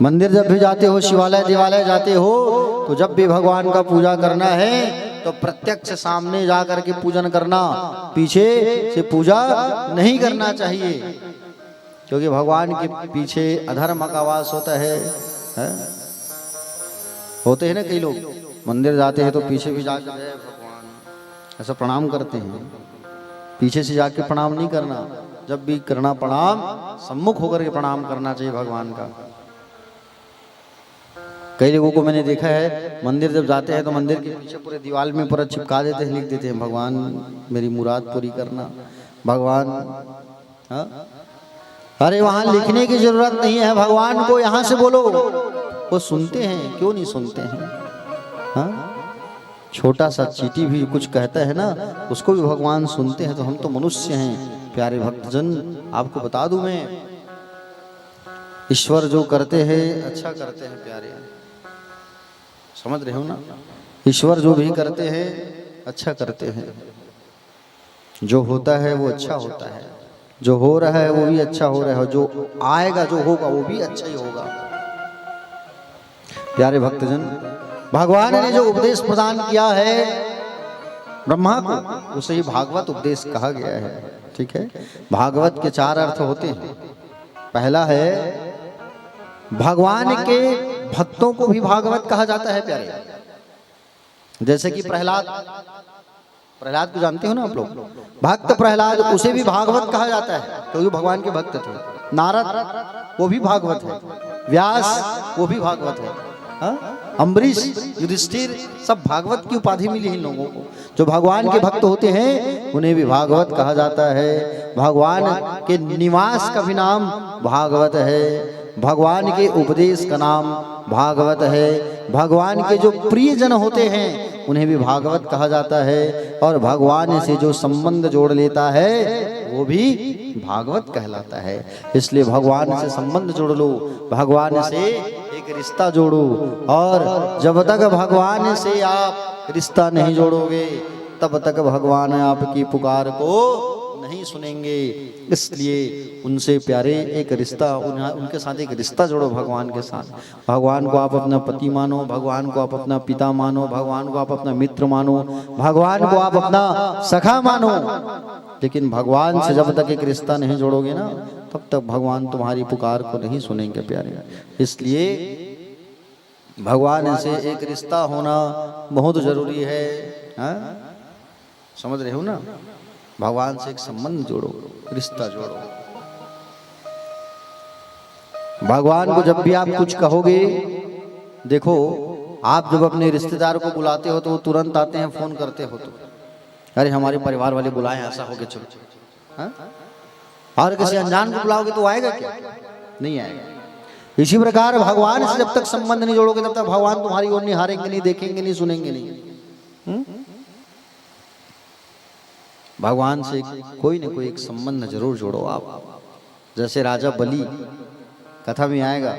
मंदिर जब भी जाते हो, शिवालय देवालय जाते हो, तो जब भी भगवान का पूजा करना है तो प्रत्यक्ष सामने जा करके पूजन करना, पीछे से पूजा नहीं करना चाहिए, क्योंकि भगवान के पीछे अधर्म का वास होता है। होते हैं ना कई लोग मंदिर जाते हैं तो पीछे भी जाकर भगवान ऐसा प्रणाम करते हैं। पीछे से जाके प्रणाम नहीं करना। जब भी करना प्रणाम सम्मुख होकर के प्रणाम करना चाहिए भगवान का। कई लोगों को मैंने देखा है, मंदिर जब जाते हैं तो मंदिर के पीछे पूरे दीवार में पूरा चिपका देते हैं, लिख देते हैं भगवान मेरी मुराद पूरी करना, भगवान। हाँ? अरे वहाँ लिखने की जरूरत नहीं है, भगवान को यहाँ से बोलो, वो सुनते हैं, क्यों नहीं सुनते हैं? हाँ? छोटा सा चींटी भी कुछ कहता है ना, उसको भी भगवान सुनते हैं। तो हम तो मनुष्य हैं प्यारे भक्तजन, आपको बता दूं मैं, ईश्वर जो करते हैं अच्छा करते हैं प्यारे, समझ रहे हो ना? ईश्वर जो भी करते हैं अच्छा करते हैं, जो होता है वो अच्छा होता है, जो हो रहा है वो भी अच्छा हो रहा है, जो आएगा जो होगा वो भी अच्छा ही होगा। प्यारे भक्तजन, भगवान ने जो उपदेश प्रदान किया है ब्रह्मा को, उसे ही भागवत उपदेश कहा गया है। ठीक है, भागवत के 4 अर्थ होते हैं। पहला है भगवान के भक्तों को भी भागवत कहा जाता है प्यारे, जैसे कि प्रहलाद को जानते हो ना आप लोग, भक्त प्रहलाद, उसे भी भागवत कहा जाता है क्योंकि भगवान के भक्त थे। नारद वो भी भागवत है, व्यास वो भी भागवत है, अम्बरीश, युधिष्ठिर, सब भागवत की उपाधि मिली इन लोगों को। जो भगवान के भक्त होते हैं उन्हें भी भागवत कहा जाता है। भगवान के निवास का भी नाम भागवत है, भगवान के उपदेश का नाम भागवत है, भगवान के जो प्रियजन होते हैं उन्हें भी भागवत कहा जाता है, और भगवान से जो संबंध जोड़ लेता है वो भी भागवत कहलाता है। इसलिए भगवान से संबंध जोड़ लो, भगवान से एक रिश्ता जोड़ो, और जब तक भगवान से आप रिश्ता नहीं जोड़ोगे तब तक भगवान आपकी पुकार को नहीं सुनेंगे। इसलिए उनसे प्यारे एक रिश्ता, उनके साथ एक रिश्ता जोड़ो भगवान के साथ। भगवान को आप अपना पति मानो, भगवान को आप अपना पिता मानो, भगवान को आप अपना मित्र मानो, भगवान को आप अपना सखा मानो, लेकिन भगवान से जब तक एक रिश्ता नहीं जोड़ोगे ना तब तक भगवान तुम्हारी पुकार को नहीं सुनेंगे प्यारे। इसलिए भगवान से एक रिश्ता होना बहुत जरूरी है। हाँ? समझ रहे हो ना? भगवान से एक संबंध जोड़ो, रिश्ता जोड़ो। भगवान को जब भी आप कुछ कहोगे, देखो आप जब अपने रिश्तेदार को बुलाते हो तो वो तुरंत आते हैं, फोन करते हो तो अरे हमारे परिवार वाले बुलाएं, ऐसा हो के चलो। हाँ? और किसी अनजान को बुलाओगे तो आएगा क्या? नहीं आएगा। इसी प्रकार भगवान से जब तक संबंध नहीं जोड़ोगे तब तक भगवान तुम्हारी ओर निहारेंगे नहीं, देखेंगे नहीं, सुनेंगे नहीं। भगवान से कोई न कोई एक संबंध जरूर जोड़ो आप। जैसे राजा बलि, कथा में आएगा,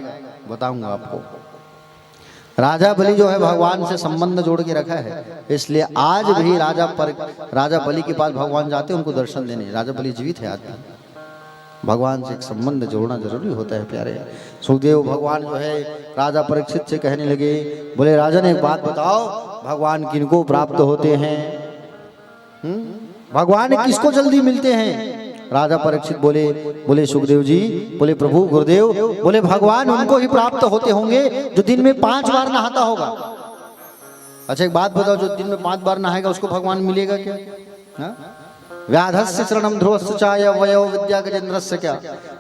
बताऊंगा आपको। राजा बलि जो है भगवान से संबंध जोड़ के रखा है, इसलिए आज भी राजा बलि के पास भगवान जाते हैं उनको दर्शन देने। राजा बलि जीवित है आज भी। भगवान से एक संबंध जोड़ना जरूरी होता है प्यारे। सुखदेव भगवान जो है राजा परीक्षित से कहने लगे, बोले राजन एक बात बताओ, भगवान किनको प्राप्त होते हैं? भगवान किसको जल्दी मिलते हैं? राजा परीक्षित बोले सुखदेव जी, बोले प्रभु गुरुदेव, बोले भगवान उनको ही प्राप्त होते होंगे जो दिन में 5 बार नहाता होगा। अच्छा एक बात बताओ, जो दिन में 5 बार नहाएगा उसको भगवान मिलेगा क्या? व्याधस्य शरणम ध्रुवस्य चाय वयो विद्या गजेन्द्रस्य क्या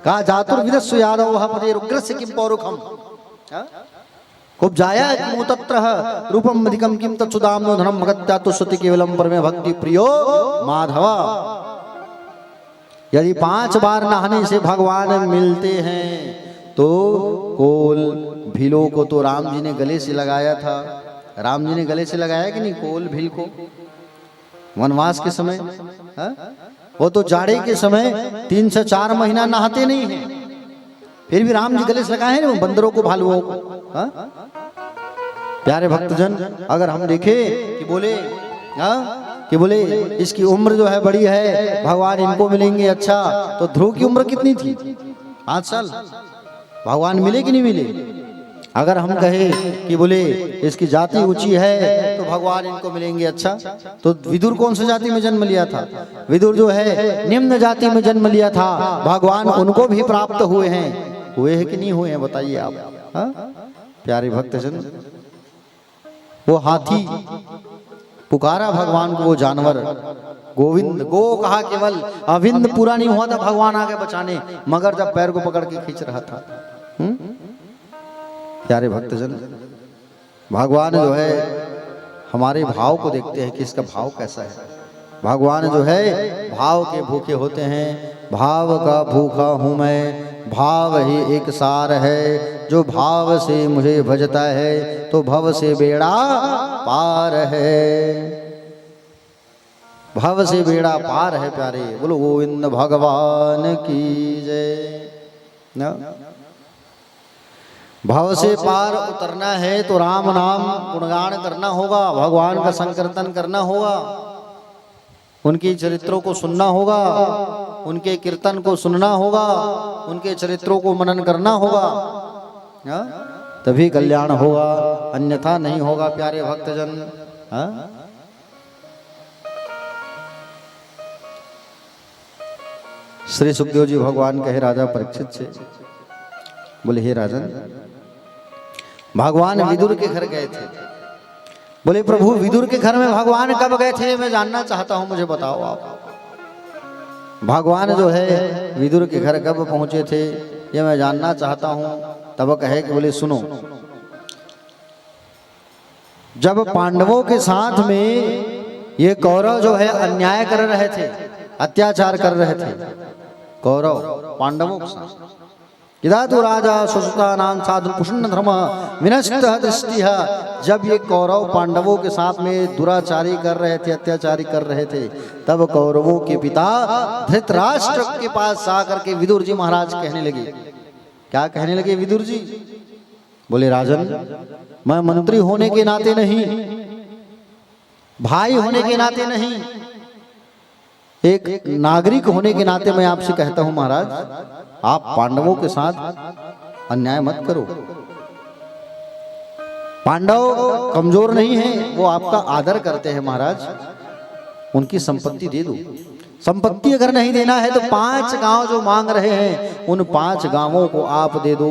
कहा जातुर्विदस्सु यादव वह पदे रुग्रस्य किम पौरुखम कुब्जाया किमु तत्र रूपम अधिकम किम तत्सुदाम्नो धनम भगत्या तो सति केवलम परमे भक्ति प्रियो माधवा। यदि 5 बार नहाने से भगवान मिलते हैं तो कोल भीलों को तो राम जी ने गले से लगाया था। राम जी ने गले से लगाया कि नहीं कोल भील को वनवास के समय? वो तो जाड़े के समय 3 से 4 महीना नहाते नहीं हैं, फिर भी राम जी गले से लगाए हैं बंदरों को, भालुओं को। प्यारे भक्तजन, अगर हम देखें कि बोले इसकी उम्र जो है बड़ी है, भगवान इनको मिलेंगे। अच्छा तो ध्रुव की उम्र कितनी थी? 5 साल। भगवान मिले कि नहीं मिले? अगर हम कहें कि बोले इसकी जाति ऊंची है तो भगवान इनको मिलेंगे। अच्छा तो विदुर कौन सी जाति में जन्म लिया था? विदुर जो है निम्न जाति में जन्म लिया था, भगवान उनको भी प्राप्त हुए हैं कि नहीं हुए हैं? बताइए आप। प्यारे भक्तजन, वो हाथी पुकारा भगवान को, वो जानवर गोविंद, गो कहा केवल, अविंद पूरा नहीं हुआ था भगवान आगे बचाने, मगर जब पैर को पकड़ के खींच रहा था। प्यारे भक्तजन, भगवान जो है हमारे भाव को देखते हैं कि इसका भाव कैसा है। भगवान जो है भाव के भूखे होते हैं। भाव का भूखा हूँ मैं, भाव ही एक सार है। जो भाव से मुझे भजता है तो भव से बेड़ा पार है। भव से बेड़ा पार है प्यारे। बोलो गोविंद भगवान की जय ना। भव से पार उतरना है तो राम नाम गुणगान करना होगा, भगवान का संकीर्तन करना होगा, उनकी चरित्रों को सुनना होगा, उनके कीर्तन को सुनना होगा, उनके चरित्रों को मनन करना होगा, तभी कल्याण होगा, अन्यथा नहीं होगा प्यारे भक्तजन। श्री सुखदेव जी भगवान कहे राजा परीक्षित से, बोले हे राजन, भगवान विदुर के घर गए थे। बोले प्रभु विदुर के घर में भगवान कब गए थे, मैं जानना चाहता हूं, मुझे बताओ आप। भगवान जो है विदुर के घर कब पहुंचे थे ये मैं जानना चाहता हूं। तब कहे कि बोले सुनो, जब पांडवों के साथ में ये कौरव जो है अन्याय कर रहे थे, अत्याचार कर रहे थे, कौरव पांडवों के साथ, यदा राजा सुसुता नाम साधु पुष्ण धर्म विनष्ट दृष्टि। जब ये कौरव पांडवों के साथ में दुराचारी कर रहे थे, अत्याचारी कर रहे थे, तब कौरवों के पिता धृतराष्ट्र के पास आकर के विदुर जी महाराज कहने लगे। क्या कहने लगे विदुर जी? बोले राजन, मैं मंत्री होने के नाते नहीं, भाई होने के नाते नहीं, एक नागरिक होने के नाते मैं आपसे कहता हूं महाराज, आप पांडवों के साथ अन्याय मत करो। पांडव कमजोर नहीं हैं, वो आपका आदर करते हैं महाराज, उनकी संपत्ति दे दो। संपत्ति अगर नहीं देना है तो 5 गांव जो मांग रहे हैं उन 5 गांवों को आप दे दो।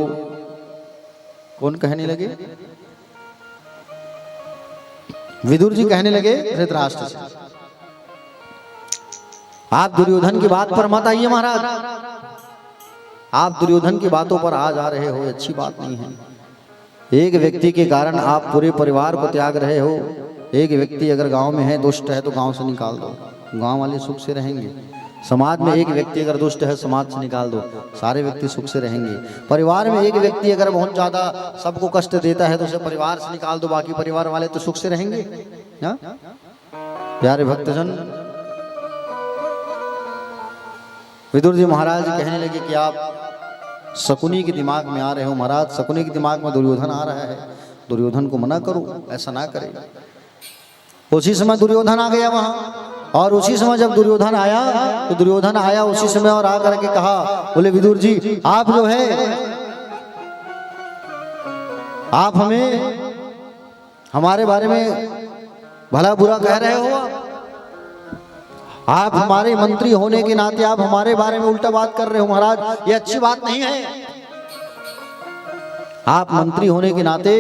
कौन कहने लगे? विदुर जी कहने लगे धृतराष्ट्र से। आप दुर्योधन की बात पर मत आइए महाराज, आप दुर्योधन की बातों पर आ जा रहे हो, अच्छी बात नहीं है। एक व्यक्ति के कारण आप पूरे परिवार को त्याग रहे हो। एक व्यक्ति अगर गांव में है, दुष्ट है, तो गांव से निकाल दो, गांव वाले सुख से रहेंगे। समाज में एक व्यक्ति अगर दुष्ट है, समाज से निकाल दो, सारे व्यक्ति सुख से रहेंगे। परिवार में एक व्यक्ति अगर बहुत ज्यादा सबको कष्ट देता है तो उसे परिवार से निकाल दो, बाकी परिवार वाले तो सुख से रहेंगे। प्यारे भक्तजन, विदुर जी महाराज कहने लगे कि आप शकुनी के दिमाग में आ रहे हो महाराज, शकुनी के दिमाग में दुर्योधन आ रहा है, दुर्योधन को मना करो, ऐसा ना करे। उसी समय दुर्योधन आ गया वहां, और उसी समय जब दुर्योधन आया तो दुर्योधन आया उसी समय और आकर के कहा, बोले विदुर जी आप जो है, आप हमें हमारे बारे में भला बुरा कह रहे हो, आप हमारे मंत्री होने के नाते आप हमारे बारे में उल्टा बात कर रहे हो महाराज, ये अच्छी बात नहीं है। आप मंत्री होने के नाते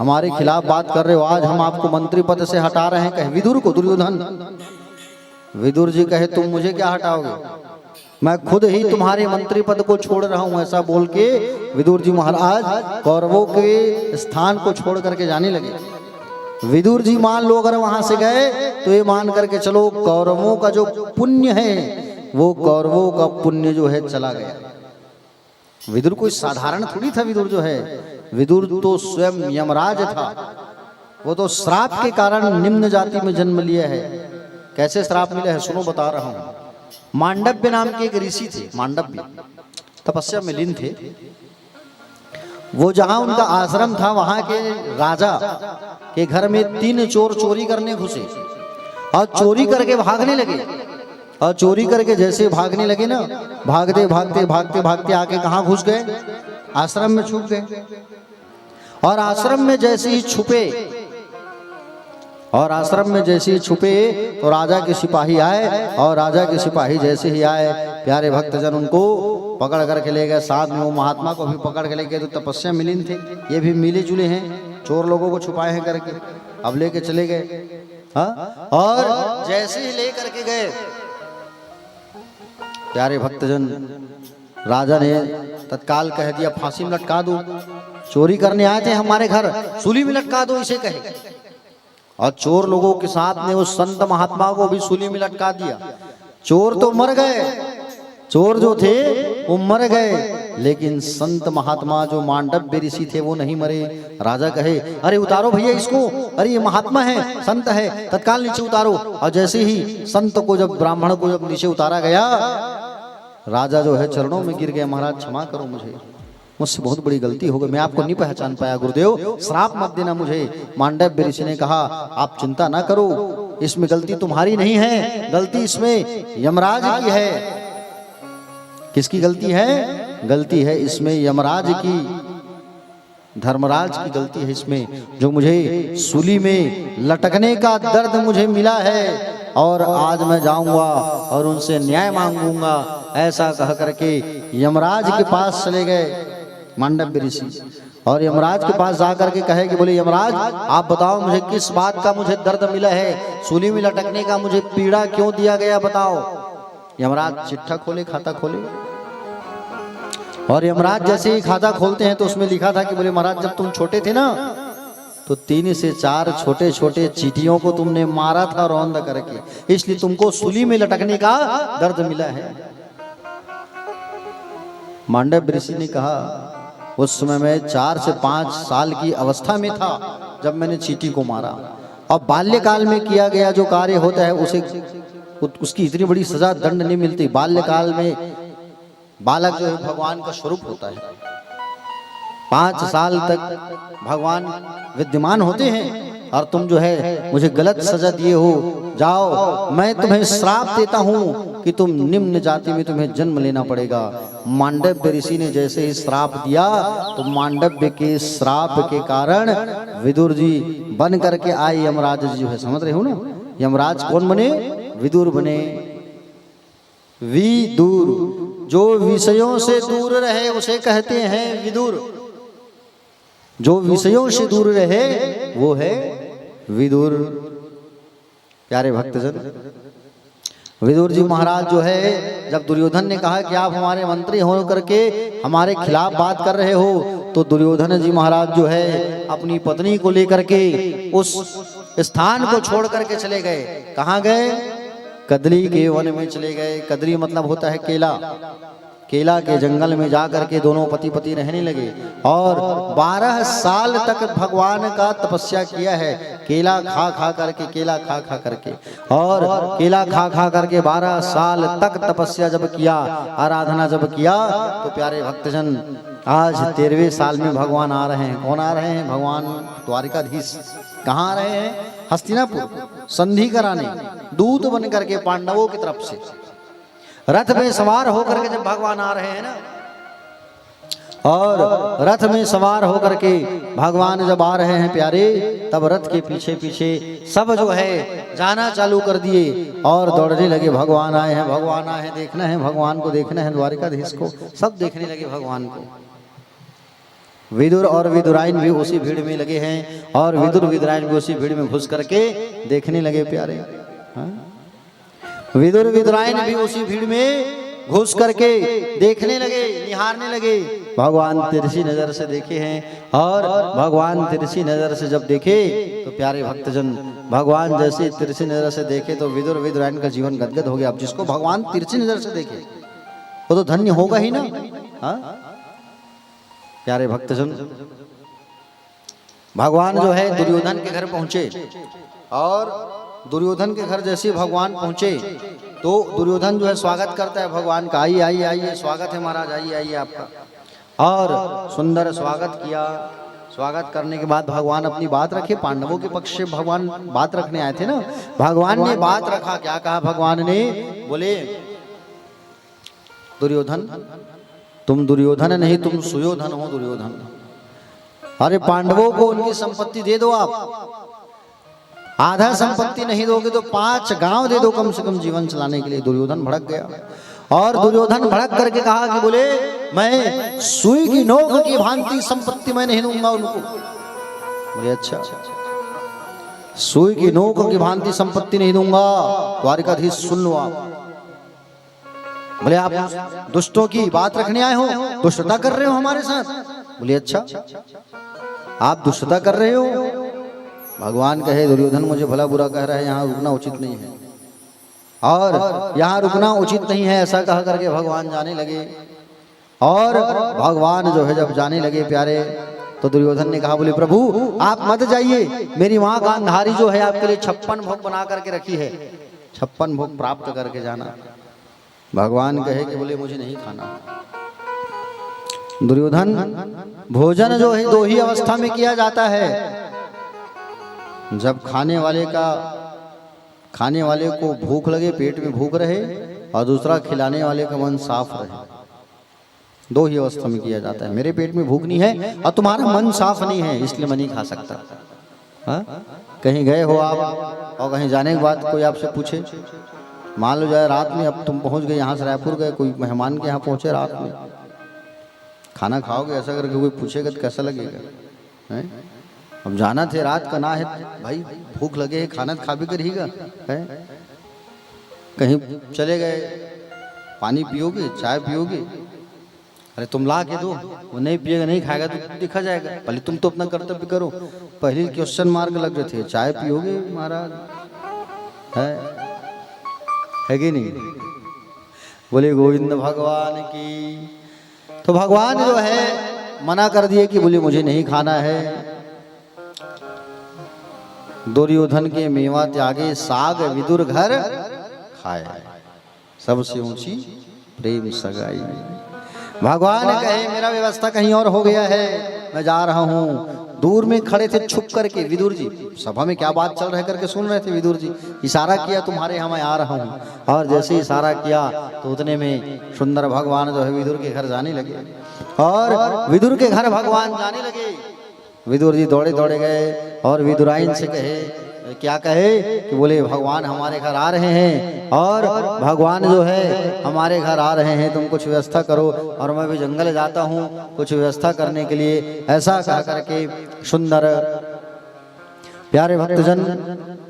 हमारे खिलाफ बात कर रहे हो, आज हम आपको मंत्री पद से हटा रहे हैं। कहे विदुर को, दुर्योधन। विदुर जी कहे तुम मुझे क्या हटाओगे, मैं खुद ही तुम्हारे मंत्री पद को छोड़ रहा हूं। ऐसा बोल के विदुर जी महाराज कौरवों के स्थान को छोड़ करके जाने लगे। विदुर जी मान लो अगर वहां से गए तो ये मान करके चलो कौरवों का जो पुण्य है वो कौरवों का पुण्य जो है चला गया। विदुर कोई साधारण थोड़ी था, विदुर जो है, विदुर तो स्वयं यमराज था। वो तो श्राप के कारण निम्न जाति में जन्म लिया है। कैसे श्राप मिला है सुनो, बता रहा हूं। मांडव्य नाम के एक ऋषि थे, मांडव्य तपस्या में लीन थे। वो जहां उनका आश्रम था वहां के राजा के घर में 3 चोर चोरी करने घुसे और चोरी करके भागने लगे। और चोरी करके जैसे भागने लगे ना, भागते भागते भागते भागते आके कहाँ घुस गए? आश्रम में छुप गए। और आश्रम में जैसे ही छुपे, और आश्रम में जैसे ही छुपे तो राजा के सिपाही आए, और राजा के सिपाही जैसे ही आए प्यारे भक्तजन उनको पकड़ करके ले गए। साथ में वो महात्मा को भी पकड़ के ले गए, तो तपस्या मिलीन थे, ये भी मिले जुले हैं, चोर लोगों को छुपाए हैं करके अब लेके चले गए। हाँ, और जैसे ही ले करके गए प्यारे भक्तजन, राजा ने तत्काल कह दिया फांसी में लटका दो। चोरी करने आए थे हमारे घर, सूली में लटका दो इसे कहे। और चोर लोगों के साथ ने उस संत महात्मा को भी सूली में लटका दिया। चोर तो मर गए, चोर जो थे वो मर गए, लेकिन संत महात्मा जो मांडव्य ऋषि थे वो नहीं मरे। राजा कहे अरे उतारो भैया इसको, अरे ये महात्मा है, संत है, तत्काल नीचे उतारो। और जैसे ही संत को जब ब्राह्मण को जब नीचे उतारा गया, राजा जो है चरणों में गिर गया, महाराज क्षमा करो मुझसे बहुत बड़ी गलती हो गई, मैं आपको नहीं पहचान पाया, गुरुदेव श्राप मत देना मुझे। मांडव्य ऋषि ने कहा आप चिंता ना करो, इसमें गलती तुम्हारी नहीं है, गलती इसमें यमराज की है। किसकी गलती है? गलती है इसमें यमराज की, धर्मराज की गलती है इसमें, जो मुझे सूली में लटकने का दर्द मुझे मिला है और आज मैं जाऊंगा और उनसे न्याय मांगूंगा। ऐसा कह करके यमराज के पास चले गए मांडव्य ऋषि। और यमराज के पास जाकर के कहे कि बोले यमराज आप बताओ मुझे किस बात का मुझे दर्द मिला है, सूली में लटकने का मुझे पीड़ा क्यों दिया गया बताओ। यमराज चिट्ठा खोले, खाता खोले, और यमराज जैसे ही खाता खोलते हैं तो उसमें लिखा था कि बोले महाराज जब तुम छोटे थे ना तो 3 से 4 छोटे छोटे चींटियों को तुमने मारा था रौंद करके, इसलिए तुमको सूली में लटकने का दर्द मिला है। मांडव्य ऋषि ने कहा उस समय मैं 4 से 5 साल की अवस्था में था जब मैंने चींटी को मारा, और बाल्यकाल में किया गया जो कार्य होता है उसे उसकी इतनी बड़ी सजा दंड नहीं मिलती। बाल्यकाल में बालक जो है भगवान का स्वरूप होता है, 5 साल तक भगवान विद्यमान होते हैं, और तुम जो है मुझे गलत सजा दिए हो, जाओ मैं तुम्हें श्राप देता हूं कि तुम निम्न जाति में तुम्हें जन्म लेना पड़ेगा। मांडव्य ऋषि ने जैसे ही श्राप दिया तो मांडव्य के श्राप के कारण विदुर जी बन करके आए यमराज जी, जो है समझ रहे हो ना, यमराज कौन बने? विदुर बने। विदुर, जो विषयों से दूर रहे उसे कहते हैं विदुर, जो विषयों से दूर रहे वो है विदुर। प्यारे भक्तजन, विदुर जी महाराज जो है जब दुर्योधन ने कहा कि आप हमारे मंत्री हो करके हमारे खिलाफ बात कर रहे हो, तो दुर्योधन जी महाराज जो है अपनी पत्नी को लेकर के उस स्थान को छोड़ करके चले गए। कहाँ गए? कदली के वन में चले गए। कदली मतलब होता है केला। केला के जंगल में जाकर के दोनों पति पत्नी रहने लगे और 12 साल तक भगवान का तपस्या किया है। केला खा खा करके, केला खा खा करके, और केला खा खा करके 12 साल तक तपस्या जब किया, आराधना जब किया, तो प्यारे भक्तजन आज 13वें साल में भगवान आ रहे हैं। कौन आ रहे हैं? भगवान द्वारिकाधीश। कहाँ आ रहे हैं? हस्तिनापुर संधि कराने, दूत बन करके पांडवों की तरफ से रथ में सवार होकर के जब भगवान आ रहे हैं ना, और रथ में सवार होकर के भगवान जब आ रहे हैं प्यारे, तब रथ के पीछे पीछे सब जो है जाना चालू कर दिए और दौड़ने लगे। भगवान आए हैं, भगवान आए हैं, देखना है भगवान को, देखना है द्वारिकाधीश को, सब देखने लगे भगवान को। विदुर और विदुराइन भी उसी भीड़ में लगे हैं, और विदुर विदुराइन भी उसी भीड़ में घुस करके देखने लगे प्यारे। हाँ? विदुर विदुराइन भी उसी भीड़ में घुस करके देखने लगे, निहारने लगे। भगवान तिरछी नजर से देखे हैं, और भगवान तिरछी नजर से जब देखे तो प्यारे भक्तजन भगवान जैसे तिरछी नजर से देखे तो विदुर विदुराइन का जीवन गदगद हो गया। अब जिसको भगवान तिरछी नजर से देखे वो तो धन्य होगा ही ना। हाँ? प्यारे भक्तजन, भगवान जो है दुर्योधन के घर पहुंचे, और दुर्योधन के घर जैसे भगवान पहुंचे तो दुर्योधन जो है स्वागत करता है भगवान का। आइए आइए आइए, स्वागत है महाराज, आइए आइए आपका। और सुंदर स्वागत किया। स्वागत करने के बाद भगवान अपनी बात रखे। पांडवों के पक्ष से भगवान बात रखने आए थे ना। भगवान ने बात रखा। क्या कहा भगवान ने? बोले दुर्योधन, तुम दुर्योधन नहीं, तुम सुयोधन हो। दुर्योधन, अरे पांडवों को उनकी संपत्ति दे दो, आप आधा संपत्ति नहीं दोगे तो 5 गांव दे दो कम से कम जीवन चलाने के लिए। दुर्योधन भड़क गया, और दुर्योधन भड़क करके कहा कि बोले मैं सुई की नोक की भांति संपत्ति मैं नहीं दूंगा उनको। बोले अच्छा, सुई की नोक की भांति संपत्ति नहीं दूंगा। द्वारिकाधीश सुन लो आप। बोले आप दुष्टों की बात रखने आए हो, दुष्टता कर रहे हो हमारे साथ। बोले नहीं, मैं सुई की नोक की भांति संपत्ति नहीं दूंगा। बोले अच्छा, सुई की नोक की भांति संपत्ति नहीं दूंगा। द्वारिकाधीश सुन लो आप। बोले आप दुष्टों की बात रखने आए हो, दुष्टता कर रहे हो हमारे साथ। बोले बोले अच्छा, आप दुष्टता कर रहे हो? भगवान कहे दुर्योधन मुझे भला बुरा कह रहा है, यहाँ रुकना उचित नहीं है, और यहाँ रुकना उचित नहीं है, ऐसा कह करके भगवान जाने लगे। और भगवान जो है जब जाने लगे प्यारे, तो दुर्योधन ने कहा बोले प्रभु आप मत जाइए, मेरी माँ गांधारी जो है आपके लिए 56 भोग बना करके रखी है, 56 भोग प्राप्त करके जाना। भगवान कहे कि बोले मुझे नहीं खाना। दुर्योधन भोजन जो है दो ही अवस्था में किया जाता है, जब खाने वाले को भूख लगे, पेट में भूख रहे, और दूसरा खिलाने वाले का मन साफ रहे। दो ही अवस्था में किया जाता है। मेरे पेट में भूख नहीं है और तुम्हारा मन साफ नहीं है, इसलिए मैं नहीं खा सकता। हा? कहीं गए हो आप और कहीं जाने के बाद कोई आपसे पूछे, मान लो जाए रात में, अब तुम पहुंच गए यहाँ से रायपुर गए, कोई मेहमान के यहाँ पहुंचे रात में, खाना खाओगे ऐसा करके कोई पूछेगा तो कैसा लगेगा? है? अब जाना थे, रात का ना है भाई, भूख लगे है, खाना खा भी करिएगा। कहीं चले गए, पानी पियोगे, चाय पियोगे, अरे तुम ला के दो, वो नहीं पिएगा, नहीं खाएगा तो देखा जाएगा। पहले तुम तो अपना कर्तव्य करो। पहले क्वेश्चन मार्क लग रहे थे, चाय पियोगे महाराज? है कि नहीं? बोले गोविंद भगवान की। तो भगवान जो है मना कर दिए कि बोले मुझे नहीं खाना है। दुर्योधन के मेवा त्यागे, साग विदुर घर खाए, सबसे ऊंची प्रेम सगाई। भगवान कहे मेरा व्यवस्था कहीं और हो गया है, मैं जा रहा हूँ। दूर में खड़े थे छुप करके विदुर जी, सभा में क्या बात चल रहा है करके सुन रहे थे। विदुर जी इशारा किया तुम्हारे यहाँ मैं आ रहा हूँ, और जैसे ही इशारा किया तो उतने में सुंदर भगवान जो है विदुर के घर जाने लगे, और विदुर के घर भगवान जाने लगे। विदुर जी दौड़े दौड़े गए और विदुराइन से कहे, क्या कहे कि बोले भगवान हमारे घर आ रहे हैं, और भगवान जो है हमारे घर आ रहे हैं, तुम कुछ व्यवस्था करो, और मैं भी जंगल जाता हूँ कुछ व्यवस्था करने के लिए। ऐसा कह करके सुंदर प्यारे भक्तजन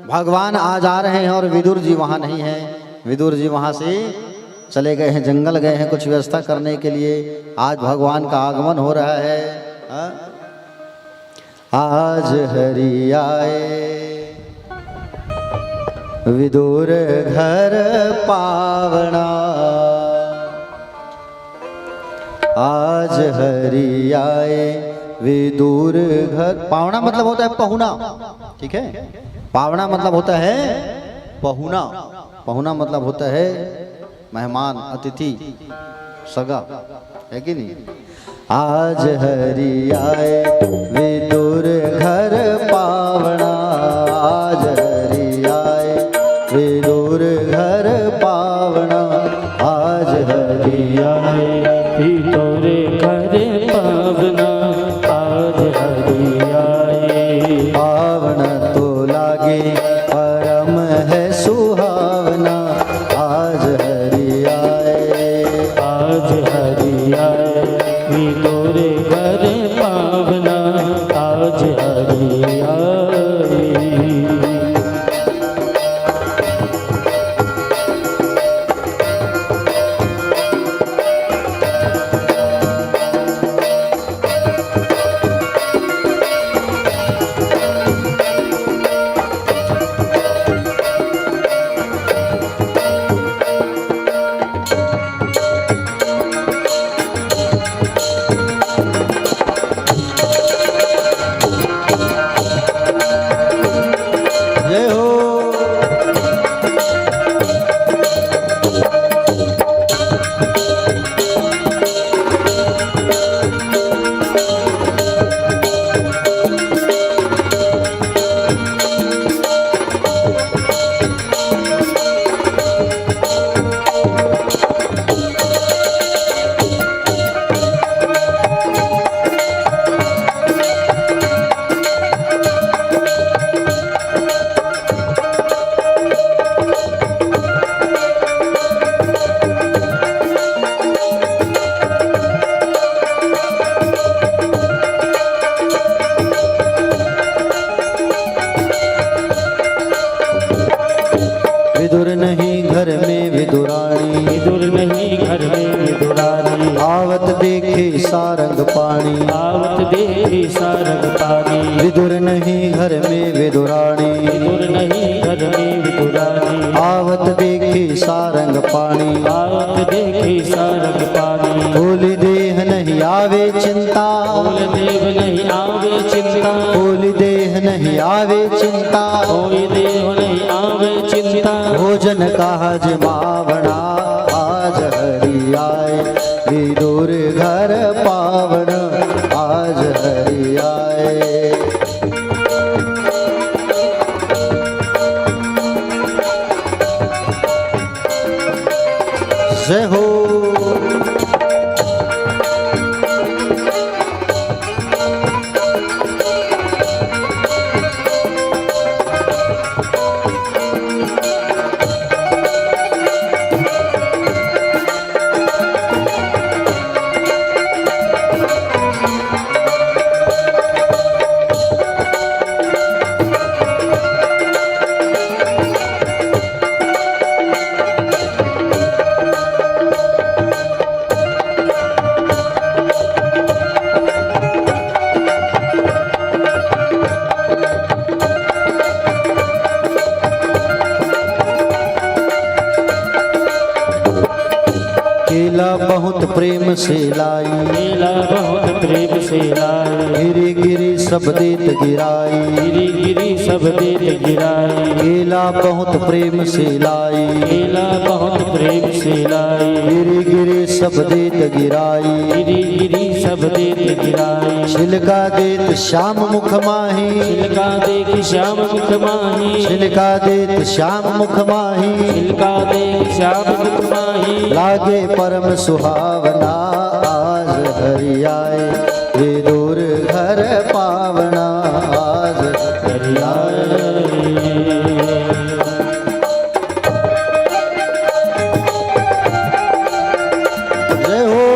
भगवान आज आ रहे हैं और विदुर जी वहाँ नहीं है। विदुर जी वहाँ से चले गए हैं, जंगल गए हैं कुछ व्यवस्था करने के लिए। आज भगवान का आगमन हो रहा है। आज हरि आए विदुर घर पावना, आज हरि आए विदुर घर। पावना मतलब होता है पहुना, ठीक है? पावना मतलब होता है पहुना, पहुना मतलब होता है मेहमान, अतिथि, सगा, है कि नहीं? आज हरि आए विदुर घर पावना, आज हरि आए विदुर घर पावना, आज हरि आए विदुर घर पावना, आज हरि आए। पावन तो लागे परम है सुहावना, आज हरि आए, आज हरि आए विदुर घर पावना, आज हरि आए। विदुर नहीं घर में विदुराणी, विदुर नहीं घर में विदुरानी, आवत देखी सारंग पानी, आवत देखी सारंग पानी, बोली देह नहीं आवे चिंता, बोल देव नहीं आवे चिंता, बोली देह नहीं आवे चिंता, कोई देव नहीं आवे चिंता, भोजन काज मावना, आज हरि आए विदुर घर पावन, आज हरि आए। जय हो। केला बहुत प्रेम से लाई, केला बहुत प्रेम से लाई, गिरी गिरी सब देत गिराई, गिरी गिरी सब देत गिराई, केला बहुत प्रेम से लाई, केला बहुत प्रेम से लाई, गिरी गिरी सब देत गिराई, गिरी गिरी सब देत गिराई, छिलका देत श्याम मुख माही, छिलका देख श्याम मुख माही, छिलका देत श्याम मुख माही, छिलका देख श्याम मुख माही, लागे परम सुहावना, आज हरि आए विदुर घर पावना, आज हरि आए। जय हो।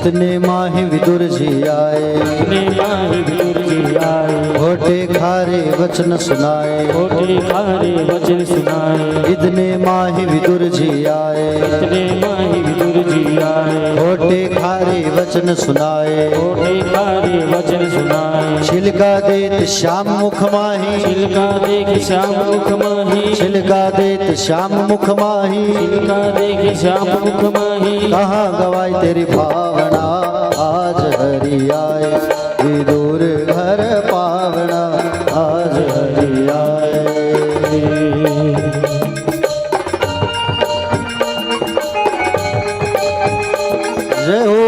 इतने माही विदुर जी आए, इतने माही विदुर जी आए, होठे खारे वचन सुनाए, होठे खारे वचन सुनाए, इतने माही विदुर जी आए, इतने माही विदुर जी आए, होठे खारे वचन सुनाए, होठे खारे वचन सुनाए, छिलका देत श्याम मुख माही, छिलका देख श्याम मुख माही, छिलका देत श्याम मुख माही, छिलका देख श्याम मुख माही, कहाँ गवाई तेरी भावना, आज हरि आए विदुर घर पावना, आज हरि आए। जय हो।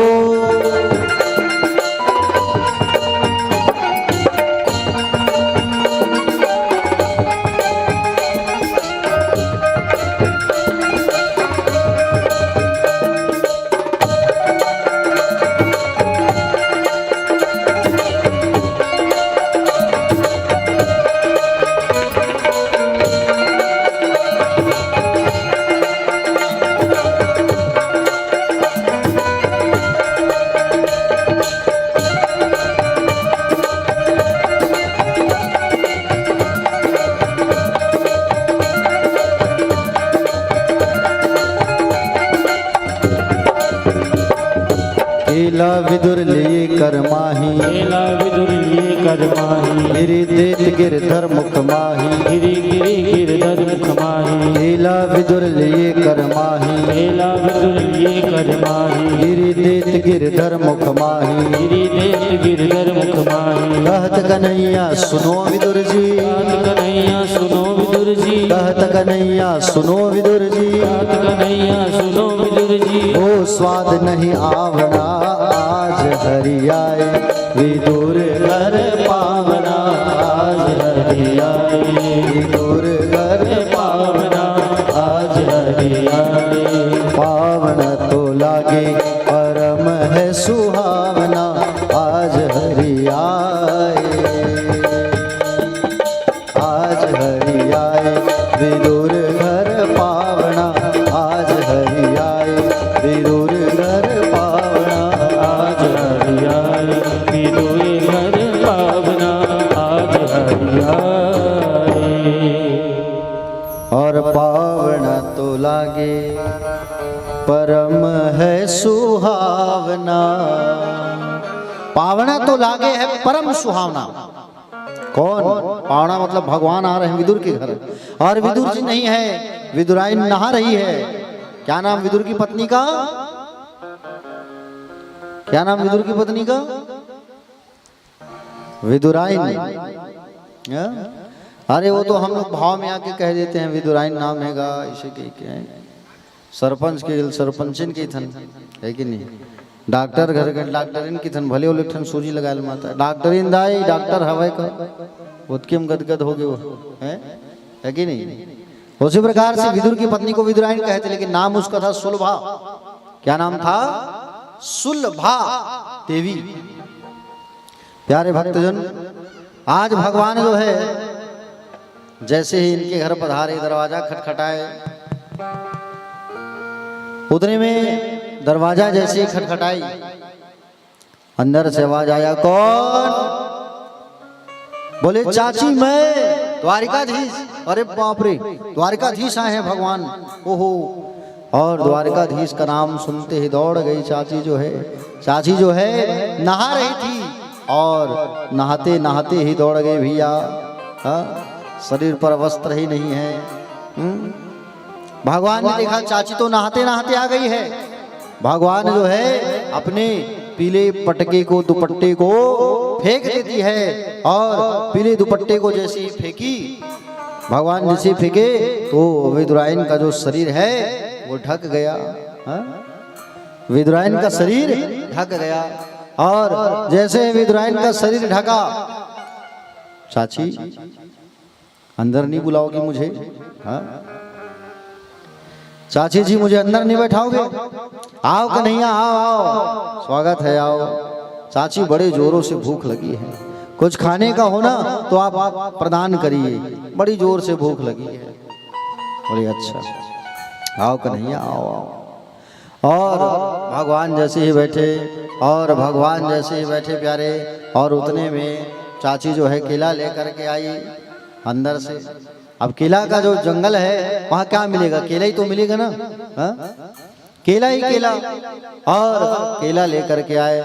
केला विदुर लिए कर माही, केला विदुर लिए कर माही, गिरि देत गिरधर मुख माही, गिरी गिरी गिरधर मुख माही, केला विदुर लिए कर माही, केला विदुर लिए कर माही, गिरि देत गिरधर मुख माही, गिरी देत गिरधर मुख माही, कहत कन्हैया सुनो विदुर जी, कहत कन्हैया सुनो विदुर विदुर जी, कहत कन्हैया सुनो विदुर जी, कहत कन्हैया सुनो विदुर जी, वो स्वाद नहीं आवना आज हरि आए, विदुर घर पावना आज हरि आए, विदुर घर पावना आज हरि आए। पावन तो लागे परम है सुहावना आज हरि आए, आज हरि आए, विदुर घर पावना आज हरि आए, विदुर घर पावना आज हरि आए, विदुर घर पावना आज हरि आए। और पावना तो लागे परम है सुहावना, पावना तो लागे है परम सुहावना। कौन पावना? मतलब भगवान आ रहे हैं विदुर के घर, और विदुर जी नहीं है, विदुराइन नहा रही है। क्या नाम विदुर की पत्नी का? क्या नाम विदुर की पत्नी का? विदुराइन। अरे वो तो हम लोग भाव में आके कह देते हैं विदुराइन नाम हैगा, इसे के सरपंच के सरपंचिन की थन है कि नहीं, डॉक्टर घर के डॉक्टरिन की थन भले वो लिखन सूजी लगाए माता डॉक्टरिन दाई डॉक्टर हवे का उत्किम गदगद हो गए वो है कि नहीं। उसी प्रकार से विदुर की पत्नी को विदुराइन कहते, लेकिन नाम उसका था सुलभा। क्या नाम था? सुलभा देवी। प्यारे भक्तजन, आज भगवान जो है जैसे ही इनके घर पधारे, दरवाजा खटखटाए, उतने में दरवाजा जैसे ही खटखटाई, अंदर से आवाज आया, कौन? बोले चाची मैं द्वारिकाधीश। अरे बाप रे, द्वारिकाधीश आए हैं भगवान। ओहो। और द्वारिकाधीश का नाम सुनते ही दौड़ गई चाची जो है। चाची जो है नहा रही थी और नहाते नहाते ही दौड़ गए भैया। शरीर पर वस्त्र ही नहीं है। भगवान ने देखा चाची तो नहाते नहाते आ गई है। भगवान जो है अपने पीले पटके को, दुपट्टे को फेंक देती है, और पीले दुपट्टे को जैसे ही फेंकी, भगवान जैसे फेंके तो विदुराइन का जो शरीर है वो ढक गया। विदुराइन का शरीर ढक गया, और जैसे विदुराइन का शरीर ढका, चाची अंदर नहीं बुलाओगी मुझे? चाची जी मुझे अंदर नहीं बैठाओगे? आओ कन्हैया, आओ आओ, स्वागत है, आओ। चाची बड़े जोरों से भूख लगी है, कुछ खाने का हो ना तो आप प्रदान करिए, बड़ी जोर से भूख लगी है। बोले अच्छा, आओ कन्हैया, आओ आओ। और भगवान जैसे ही बैठे, और भगवान जैसे ही बैठे प्यारे, और उतने में चाची जो है केला लेकर के आई अंदर से। अब केला का जो जंगल है वहाँ क्या मिलेगा? केला ही तो मिलेगा ना। केला ही केला। और केला लेकर के आए,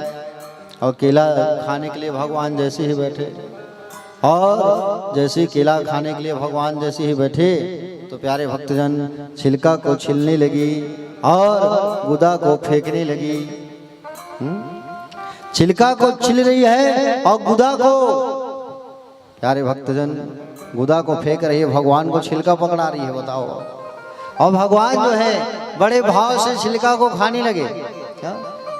और केला खाने के लिए भगवान जैसे ही बैठे, और जैसे केला खाने के लिए भगवान जैसे ही बैठे तो प्यारे भक्तजन छिलका को छीलने लगी और गुदा को फेंकने लगी। छिलका को छील रही है और गुदा को, प्यारे भक्तजन गुदा को फेंक रही है, भगवान को छिलका पकड़ा रही है। बताओ। और भगवान जो है बड़े भाव से छिलका को खाने लगे। क्या?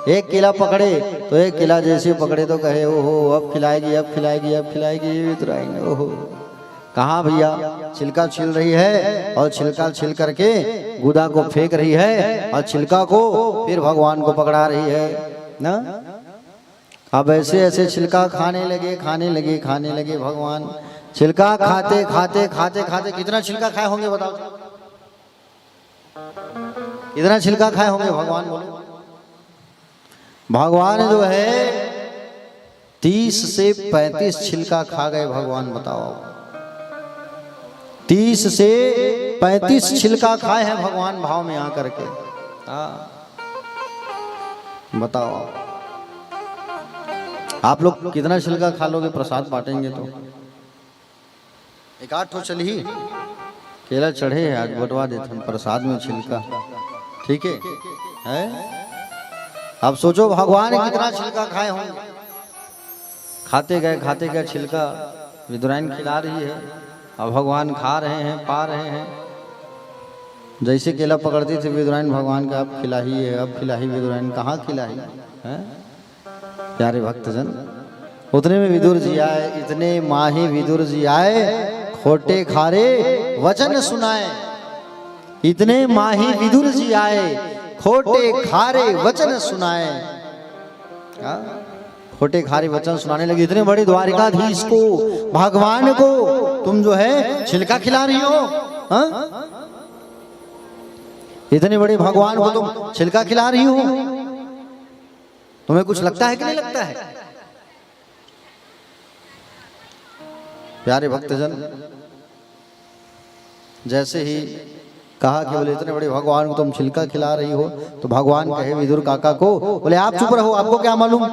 एक केला पकड़े तो एक केला जैसे पकड़े तो कहे ओहो अब खिलाएगी, अब खिलाएगी, अब खिलाएगी। विदुराइन ओहो कहाँ भैया, छिलका छील रही है, और छिलका छील करके गुदा को फेंक रही है, और छिलका को फिर भगवान को पकड़ा रही है ना। अब ऐसे ऐसे छिलका खाने लगे, खाने लगे, खाने लगे। भगवान छिलका खाते खाते खाते खाते कितना छिलका खाए होंगे बताओ? कितना छिलका खाए होंगे भगवान? बोलो। भगवान जो है 30 से 35 छिलका खा गए भगवान। बताओ, 30 से 35 छिलका खाए हैं भगवान भाव में आकर के। बताओ आप लोग कितना छिलका खा लोगे? प्रसाद बांटेंगे तो एक आठ ठो चल ही केला चढ़े है, आज बटवा देते हैं प्रसाद में छिलका। ठीक है? अब सोचो भगवान कितना छिलका खाए होंगे। खाते गए छिलका, विदुराइन खिला रही है, अब भगवान खा रहे हैं, पा रहे हैं। जैसे केला पकड़ती थी विदुराइन भगवान का, अब खिलाही है, अब खिलाही विदुराइन, कहाँ खिलाही है प्यारे भक्तजन। उतने में विदुर जी आए, इतने माही विदुर जी आए, खोटे खारे वचन सुनाए। इतने माही विदुर जी आए, खोटे खारे वचन सुनाए। खोटे खारे वचन सुनाने लगे। इतने बड़े द्वारिकाधीश को, भगवान को तुम जो है छिलका खिला रही हो, हा? इतने बड़े भगवान को तुम छिलका खिला रही हो, तुम्हें कुछ लगता है कि नहीं लगता है? प्यारे भक्तजन, जैसे ही कहा कि बोले इतने बड़े भगवान को तुम छिलका खिला रही हो, तो भगवान कहे विदुर काका को, बोले आप चुप रहो, आपको क्या मालूम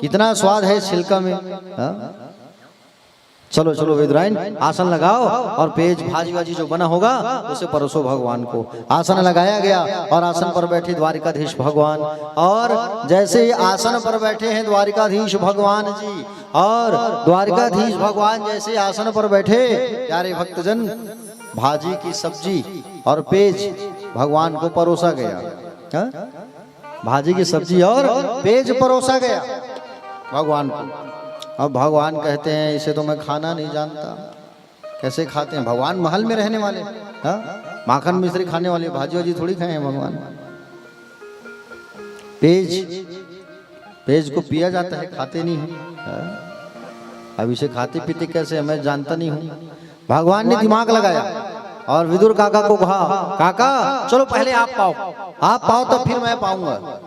कितना स्वाद है इस छिलका में, हा? चलो चलो विदुराइन, आसन लगाओ और पेज भाजी वाजी जो बना होगा उसे परोसो भगवान को। आसन लगाया गया और आसन पर बैठे द्वारिकाधीश भगवान। और जैसे ही आसन पर बैठे हैं द्वारिकाधीश भगवान जी, और द्वारिकाधीश भगवान जैसे आसन पर बैठे, प्यारे भक्तजन, भाजी की सब्जी और पेज भगवान को परोसा गया। हा? भाजी की सब्जी और पेज परोसा गया भगवान को। अब भगवान कहते हैं इसे तो मैं खाना नहीं जानता, कैसे खाते हैं? भगवान महल में रहने वाले, हाँ, माखन मिश्री खाने वाले, भाजी वाजी थोड़ी खाए हैं भगवान। पेज को पिया जाता है, खाते नहीं है। अब इसे खाते पीते कैसे मैं जानता नहीं हूँ। भगवान ने दिमाग लगाया और विदुर काका को कहा, काका चलो पहले आप पाओ तो फिर मैं पाऊंगा।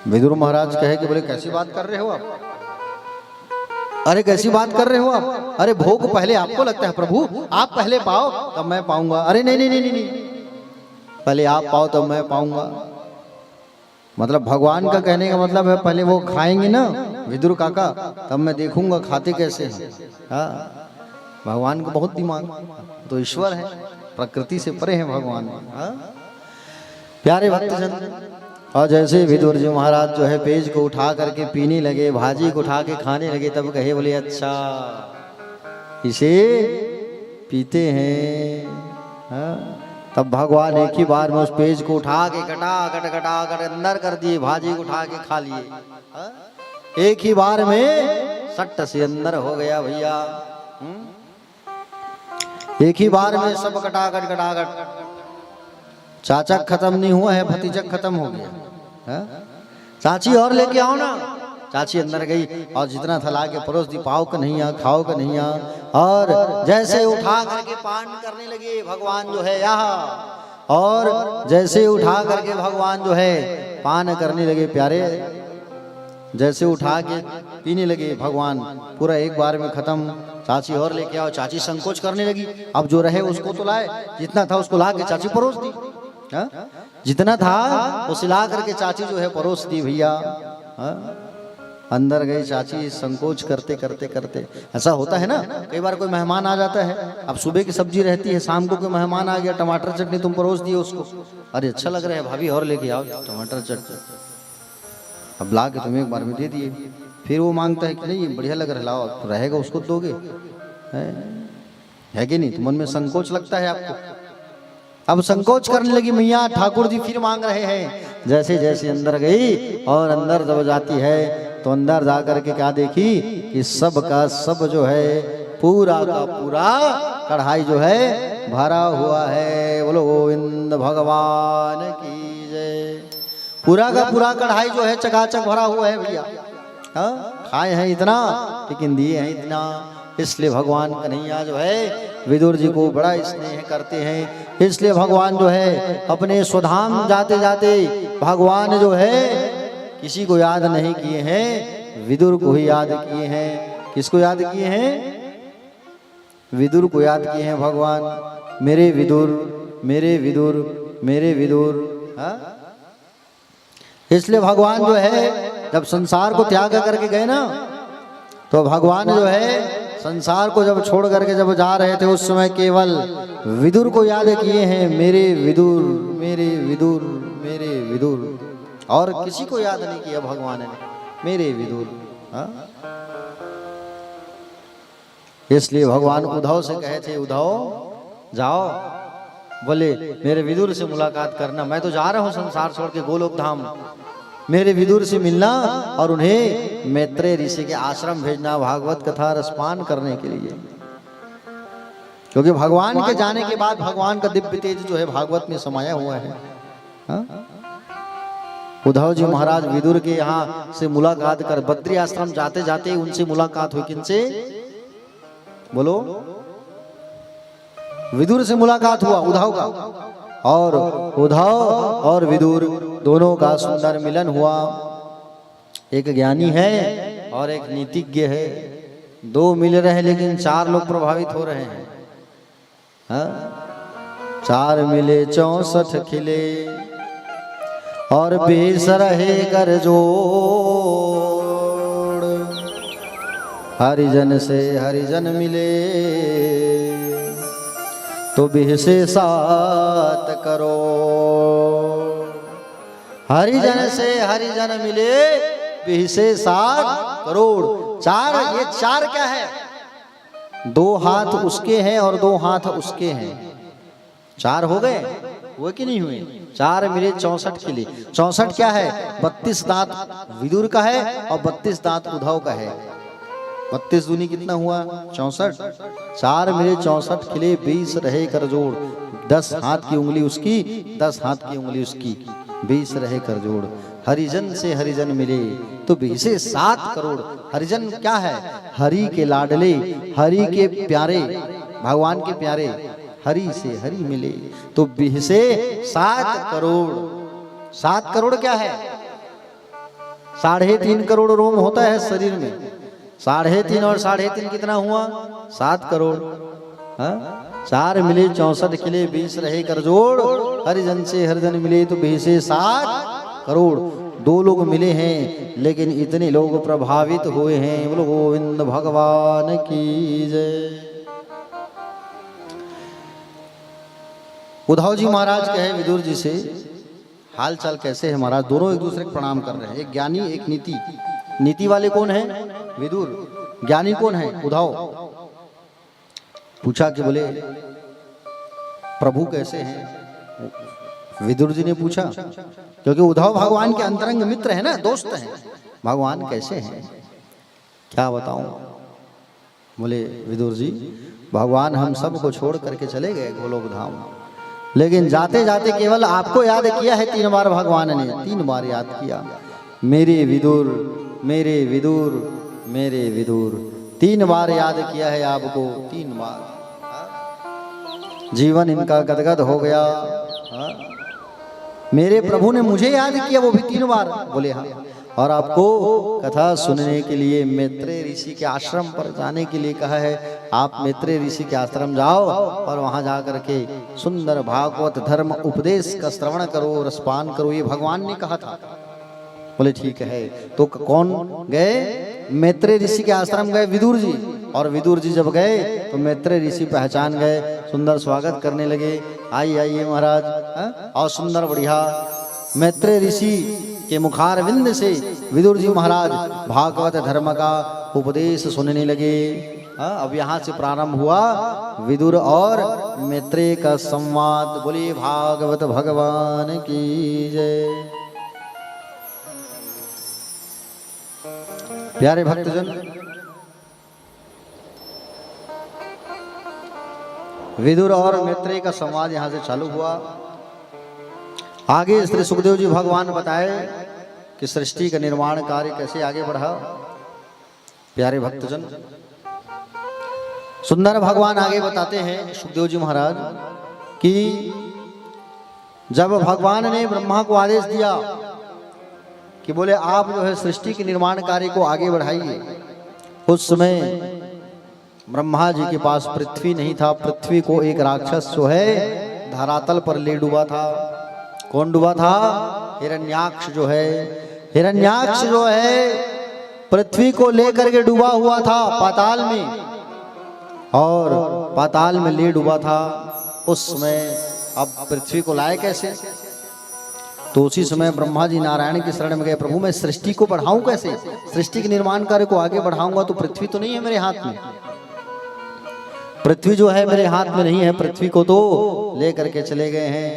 विदुर महाराज कहे कि बोले कैसी बात कर रहे हो आप? अरे कैसी बात कर रहे हो आप? अरे भोग पहले आपको लगता है प्रभु, आप पहले पाओ तब मैं पाऊंगा। अरे नहीं नहीं नहीं नहीं, पहले आप पाओ तब मैं पाऊंगा। मतलब भगवान का कहने का मतलब है पहले वो खाएंगे ना विदुर काका, तब मैं देखूंगा खाते कैसे हैं। हाँ, भगवान को बहुत दिमाग, तो ईश्वर है, प्रकृति से परे है भगवान। हाँ? प्यारे भक्तजन, और जैसे विदुर जी महाराज जो है पेज को उठा करके पीने लगे, भाजी को उठा के खाने लगे, तब कहे बोले अच्छा इसे पीते हैं। हाँ? तब भगवान एक ही बार में उस पेज को उठा के कटा अंदर कर दिए, भाजी को उठा के खा लिए। हाँ? एक ही बार में सट्ट से अंदर हो गया भैया। एक ही बार में सब कटाकट। चाचा खत्म नहीं हुआ है, भतीजा खत्म हो गया। है? चाची और लेके आओ ना। चाची अंदर गई और जितना था ला के परोस दी, पाओ का नहीं आ, खाओ का नहीं आ। और जैसे उठा करके पान करने लगे भगवान जो है यहाँ, और जैसे उठा करके भगवान जो है पान करने लगे, प्यारे जैसे उठा के पीने लगे भगवान, पूरा एक बार में खत्म। चाची और लेके आओ। चाची संकोच करने लगी, अब जो रहे उसको तो लाए, जितना था उसको ला के चाची परोस दी। हा? जितना था उसे ला करके चाची जो है परोस दी भैया। अंदर गई चाची, संकोच करते करते करते। ऐसा होता है ना, कई बार कोई मेहमान आ जाता है, अब सुबह की सब्जी रहती है, शाम को कोई मेहमान आ गया, टमाटर चटनी तुम परोस दिए उसको, अरे अच्छा लग रहा है भाभी और लेके आओ टमाटर चटनी, अब ला के तुम्हें एक बार में दे दिए। फिर वो मांगता है कि नहीं बढ़िया लग रहा है, लाओ, तो रहेगा उसको दोगे, है कि नहीं? तो मन में संकोच लगता है आपको। अब संकोच करने लगी मैया, ठाकुर जी फिर मांग रहे हैं। जैसे जैसे अंदर गई और अंदर जब जाती है तो अंदर जा करके क्या देखी कि सब का सब जो है पूरा का पूरा कढ़ाई जो है भरा हुआ है। बोलो गोविंद भगवान की जय। पूरा का पूरा कढ़ाई जो है चकाचक भरा हुआ है भैया। खाए हैं इतना लेकिन दिए हैं इतना। इसलिए भगवान कन्हैया जो है विदुर जी को बड़ा स्नेह करते हैं। इसलिए भगवान जो है अपने स्वधाम जाते जाते भगवान जो है किसी को याद नहीं किए हैं, विदुर को ही याद किए हैं। किसको याद किए हैं? विदुर को याद किए हैं भगवान। मेरे विदुर, मेरे विदुर, मेरे विदुर। इसलिए भगवान जो है जब संसार को त्याग करके गए ना, तो भगवान जो है संसार को जब छोड़ करके जब जा रहे थे उस समय केवल विदुर को याद किए हैं। मेरे विदुर, मेरे विदुर, मेरे विदुर, और किसी को याद नहीं किया भगवान ने। मेरे विदुर। इसलिए भगवान उद्धव से कहे थे, उद्धव जाओ, बोले मेरे विदुर से मुलाकात करना, मैं तो जा रहा हूँ संसार छोड़ के गोलोक धाम, मेरे विदुर से मिलना और उन्हें मैत्रेय ऋषि के आश्रम भेजना भागवत कथा रसपान करने के लिए। क्योंकि भगवान के जाने के बाद भगवान का दिव्य तेज जो है भागवत में समाया हुआ है। उद्धव जी महाराज विदुर के यहाँ से मुलाकात कर बद्री आश्रम जाते जाते उनसे मुलाकात हुई। किनसे? बोलो। विदुर से मुलाकात हुआ उद्धव का, और उद्धव और विदुर दोनों का सुंदर मिलन हुआ। एक ज्ञानी है और एक नीतिज्ञ है, दो मिल रहे हैं लेकिन चार लोग प्रभावित हो रहे हैं। चार मिले 64 खिले और बेस रहे कर जोड़, हरिजन से हरिजन मिले तो बिहसे 7 करोड़। हरिजन से हरिजन मिले बिहसे 7 करोड़। चार, ये चार क्या है? 2 हाथ उसके हैं और 2 हाथ उसके हैं, 4 हो गए, वो कि नहीं हुए? 4 मिले 64 के लिए। 64 क्या है? 32 दांत विदुर का है और 32 दांत उद्धव का है। 32 दूनी कितना हुआ? 64। 4 मिले 64 खिले 20 रहे कर जोड़। 10 हाथ की उंगली उसकी, 10 हाथ की उंगली उसकी, 20 रहे कर जोड़। हरिजन से हरिजन मिले तो 20 7 करोड़। हरिजन क्या है? हरि के लाडले, हरि के प्यारे, भगवान के प्यारे। हरि से हरि मिले तो 20 7 करोड़। 7 करोड़ क्या है? 3.5 करोड़ रोम होता है शरीर में। 3.5 और 3.5 कितना हुआ? 7 करोड़। 4 मिले 64 खिले 20 रहे कर जोड़। हरिजन से हरिजन मिले तो 20 7 करोड़। 2 लोग मिले हैं लेकिन इतने लोग प्रभावित हुए हैं। बोलो गोविंद भगवान की जय। उद्धव जी महाराज कहे विदुर जी से, हाल चाल कैसे है महाराज? दोनों एक दूसरे को प्रणाम कर रहे हैं, एक ज्ञानी एक नीति। नीति वाले कौन है? विदुर। ज्ञानी कौन है? उद्धव। पूछा कि बोले प्रभु कैसे हैं? विदुर जी ने पूछा, क्योंकि उद्धव भगवान के अंतरंग मित्र है ना, दोस्त हैं। भगवान कैसे हैं? क्या बताऊं? बोले विदुर जी, भगवान हम सब को छोड़ करके चले गए गोलोक धाम, लेकिन जाते जाते केवल आपको याद किया है 3 बार। भगवान ने 3 बार याद किया, मेरे विदुर, मेरे विदुर, मेरे विदुर। 3 बार याद किया है आपको, 3 बार। जीवन इनका गदगद हो गया। मेरे प्रभु ने मुझे याद किया, वो भी 3 बार। बोले हाँ, और आपको कथा सुनने के लिए मैत्रेय ऋषि के आश्रम पर जाने के लिए कहा है। आप मैत्रेय ऋषि के आश्रम जाओ और वहां जाकर के सुंदर भागवत धर्म उपदेश का श्रवण करो, रसपान करो, ये भगवान ने कहा था। बोले ठीक है। तो कौन गए? मैत्रेय ऋषि के आश्रम गए विदुर जी। और विदुर जी जब गए तो मैत्रेय ऋषि पहचान गए, सुंदर स्वागत करने लगे। आइए आइए महाराज। और सुंदर बढ़िया मैत्रेय ऋषि के मुखारविंद से विदुर जी महाराज भागवत धर्म का उपदेश सुनने लगे। अब यहाँ से प्रारंभ हुआ विदुर और मैत्रेय का संवाद। बोलिए भागवत भगवान की जय। प्यारे भक्तजन, विदुर और मैत्रेय का संवाद यहाँ से चालू हुआ। आगे श्री सुखदेव जी भगवान बताए कि सृष्टि का निर्माण कार्य कैसे आगे बढ़ा। प्यारे भक्तजन, सुंदर भगवान आगे बताते हैं सुखदेव जी महाराज कि जब भगवान ने ब्रह्मा को आदेश दिया कि बोले आप जो है सृष्टि के निर्माण कार्य को आगे बढ़ाइए, उस समय ब्रह्मा जी के पास पृथ्वी नहीं था। पृथ्वी को एक राक्षस जो है धरातल पर ले डूबा था। कौन डूबा था? हिरण्याक्ष जो है। हिरण्याक्ष जो है पृथ्वी को लेकर के डूबा हुआ था पाताल में, और पाताल में ले डूबा था। उस समय अब पृथ्वी को लाए कैसे? तो उसी समय ब्रह्मा जी नारायण की शरण में गए। प्रभु मैं सृष्टि को बढ़ाऊं कैसे? सृष्टि के निर्माण कार्य को आगे बढ़ाऊंगा तो पृथ्वी तो नहीं है मेरे हाथ में। पृथ्वी जो है मेरे हाथ में नहीं है, पृथ्वी को तो लेकर के चले गए हैं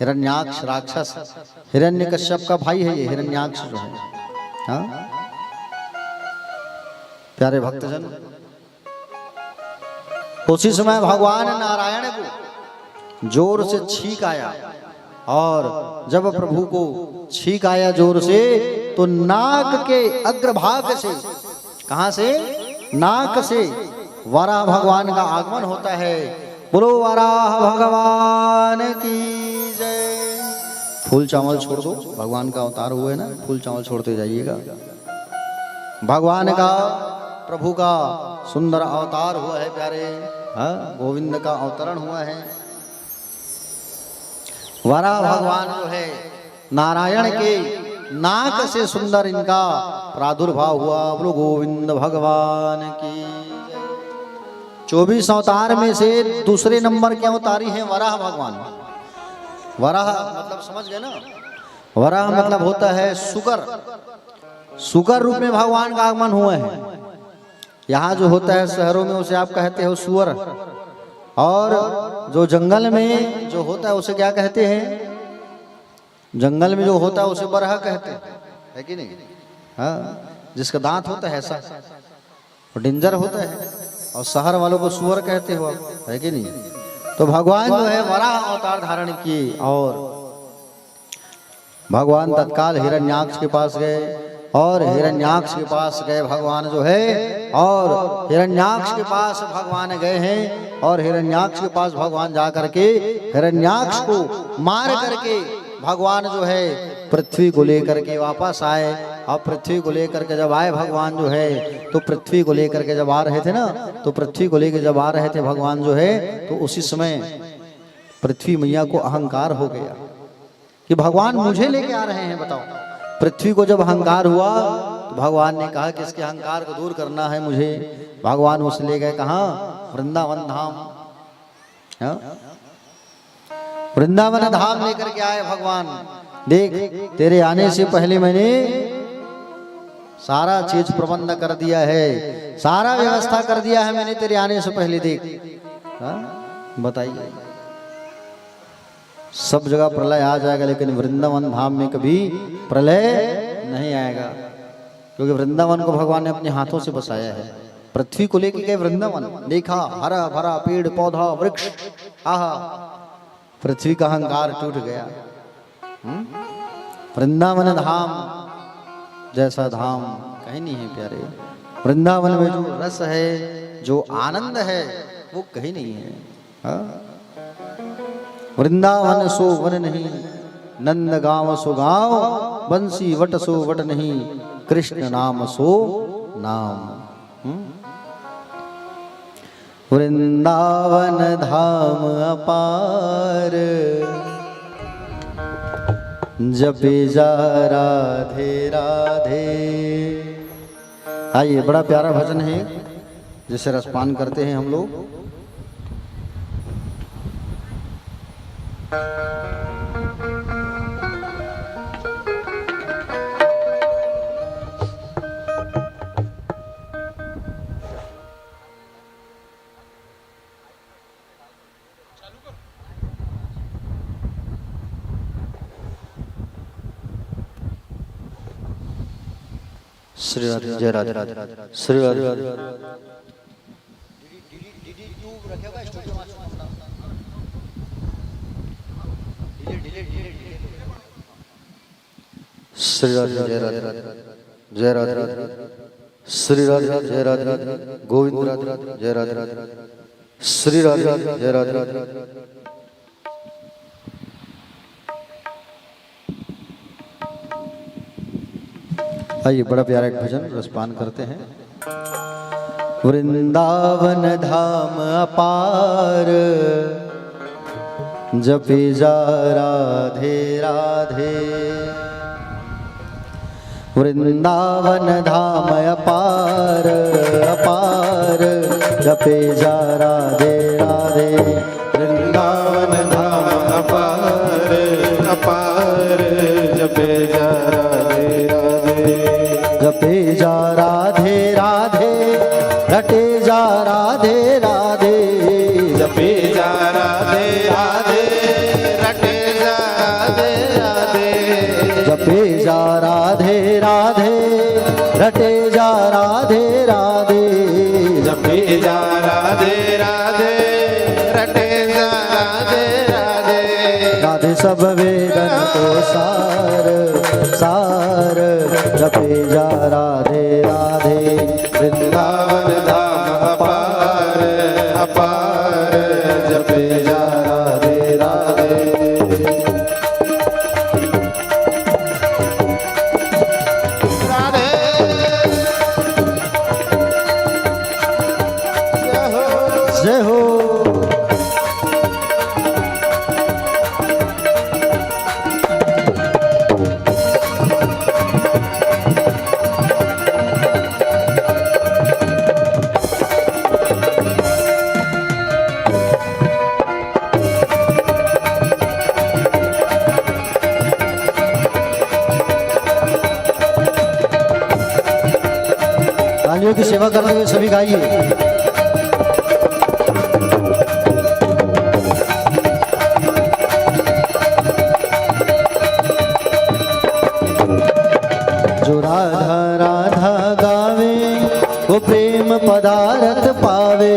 हिरण्याक्ष राक्षस। हिरण्यकश्यप का भाई है ये हिरण्याक्ष जो है। हाँ प्यारे भक्तजन, उसी समय भगवान नारायण को जोर से छींक आया, और जब प्रभु को छींक आया जोर से तो नाक के अग्रभाग से, कहां से? नाक से वराह भगवान का आगमन होता है। बोलो वराह भगवान की जय। फूल चावल छोड़ दो, भगवान का अवतार हुआ है ना, फूल चावल छोड़ते जाइएगा। भगवान का, प्रभु का सुंदर अवतार हुआ है प्यारे। हाँ, गोविंद का अवतरण हुआ है। वराह भगवान जो है नारायण के नाक से सुंदर इनका प्रादुर्भाव हुआ। बोलो गोविंद भगवान की। 24 अवतार में से दूसरे नंबर के अवतारी हैं वराह भगवान। वराह मतलब समझ गए ना? वराह मतलब होता है सुकर। सुकर रूप में भगवान का आगमन हुआ है। यहाँ जो होता है शहरों में उसे आप कहते हो सुअर, और जो जंगल में जो होता है उसे क्या कहते हैं? जंगल में जो होता है उसे बरहा कहते हैं, है कि नहीं? हाँ, जिसका दांत होता है ऐसा और डेंजर होता है, और शहर वालों को सुअर कहते हो आप, है कि नहीं? तो भगवान जो है वराह अवतार धारण किए, और भगवान तत्काल हिरण्याक्ष के पास गए, और हिरण्याक्ष के पास गए भगवान जो है, और हिरण्याक्ष के पास भगवान गए हैं, और हिरण्याक्ष के पास भगवान जा करके हिरण्याक्ष को मार करके भगवान जो है पृथ्वी को लेकर के वापस आए। और पृथ्वी को लेकर के जब आए भगवान जो है, तो पृथ्वी को लेकर के जब आ रहे थे ना, तो पृथ्वी को लेकर जब आ रहे थे भगवान जो है, तो उसी समय पृथ्वी मैया को अहंकार हो गया कि भगवान मुझे लेके आ रहे हैं। बताओ, पृथ्वी को जब अहंकार हुआ तो भगवान ने कहा कि इसके अहंकार को दूर करना है मुझे। भगवान उसे ले गए कहाँ? वृंदावन धाम। हाँ? वृंदावन धाम लेकर के आए भगवान। देख, तेरे आने से पहले मैंने सारा चीज प्रबंध कर दिया है, सारा व्यवस्था कर दिया है मैंने तेरे आने से पहले। देख, बताइए, सब जगह प्रलय आ जाएगा, लेकिन वृंदावन धाम में कभी प्रलय नहीं आएगा, क्योंकि वृंदावन को भगवान ने अपने हाथों से बसाया है। पृथ्वी को लेके गए वृंदावन, देखा हरा भरा पेड़ पौधा वृक्ष, आहा, पृथ्वी का अहंकार टूट गया। वृंदावन धाम जैसा धाम कहीं नहीं है प्यारे। वृंदावन में जो रस है, जो आनंद है, वो कहीं नहीं है। हाँ? वृंदावन सो वन नहीं, नंद गांव सो गांव, बंसी वट सो वट नहीं, कृष्ण नाम सो नाम। वृंदावन धाम अपार, जपे जा राधे राधे। आइए, बड़ा प्यारा भजन है जिसे रसपान करते हैं हम लोग। श्री राधे, जय राधे राधे, श्री राधे राधे। श्री राधे, जय राधे राधे, जय राधे राधे, श्री राधे, जय राधे राधे, गोविंद राधे राधे, जय राधे राधे, श्री राधे, जय राधे राधे। आइए, बड़ा प्यारा एक भजन रसपान करते हैं। वृंदावन धाम अपार, जपे जा राधे राधे। वृंदावन धाम अपार अपार, जपे जा राधे राधे। वृंदावन धाम अपार अपार, जपे जा राधे राधे। जपे जा राधे राधे, रटे जा राधे राधे। रटे जा राधे राधे जपे जा राधे राधे रटे जा राधे राधे राधे सब वेदन को सार सार जपे जा राधे राधे वृंदावन धाम अपार अपार जपे जा राधे राधे राधे जय हो तालियों की सेवा करते हुए सभी गाइए। जो राधा राधा गावे वो प्रेम पदार्थ पावे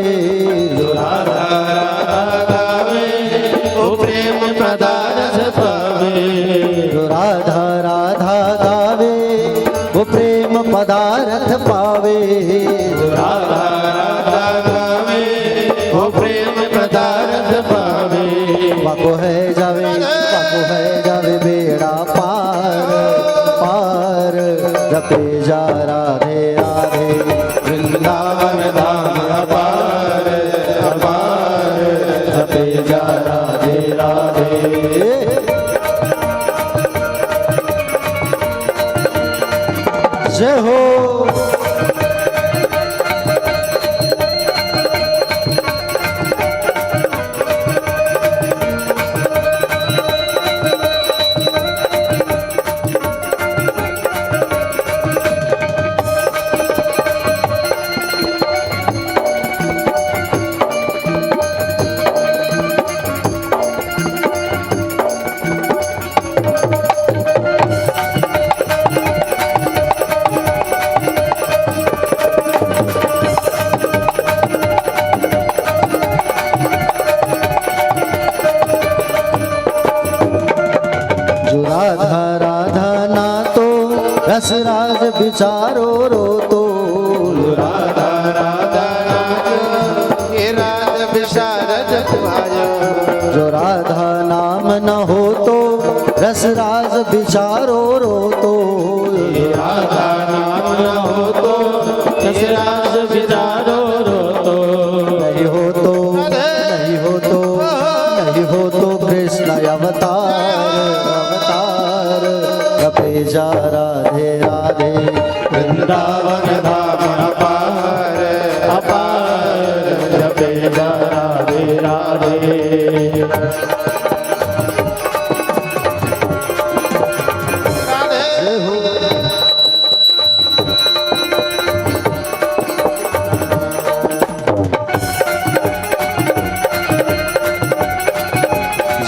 जो राधा राधा गावे वो प्रेम पदार्थ पावे जो राधा राधा गावे वो प्रेम पदार्थ पावे जो राधा राधा गावे वो प्रेम पदार्थ पावे बाको है जावे बेड़ा पार पार जपे जा राधे राधे वृंदावन धाम अपार अपार जपे जा राधे राधे जय हो जो राधा राधा ना तो रस राज विचारो रो तो राधा राधा नाम ये राज विशारद भायो जो राधा नाम न हो तो रस राज विचारो रो तो राधा नाम न हो तो राज विचारो रो तो नहीं हो तो नहीं हो तो नहीं हो तो कृष्ण अवतार अवतार जपे जा राधे राधे वृंदावन धाम अपार अपार जपे जा राधे राधे जय हो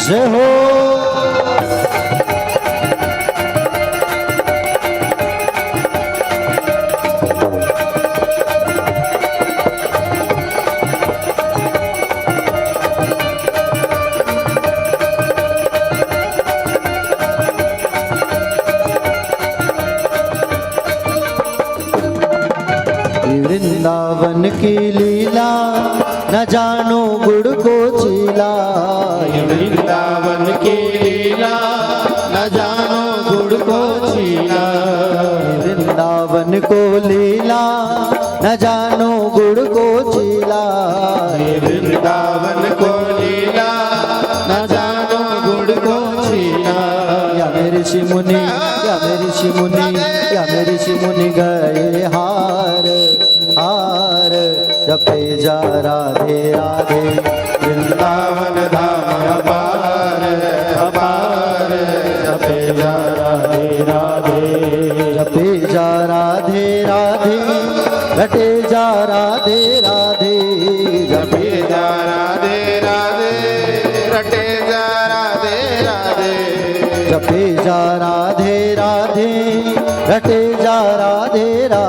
जय हो वृंदावन की लीला न जानो गुड़ को चीला वृंदावन की लीला न जानो गुड़ को छीला वृंदावन को लीला न जानो गुड़ को चीला वृंदावन को लीला न जानो गुड़ को छीला या मेरे ऋषि मुनि या मेरे ऋषि मुनि या मेरे ऋषि मुनि गए हार हार जपे जा राधे राधे वृंदावन धाम अपार अपार जपे जा राधे राधे जपे जा राधे राधे रटे जा राधे राधे जपे जा राधे राधे रटे जा राधे राधे जपे जा राधे राधे रटे जा राधे राधे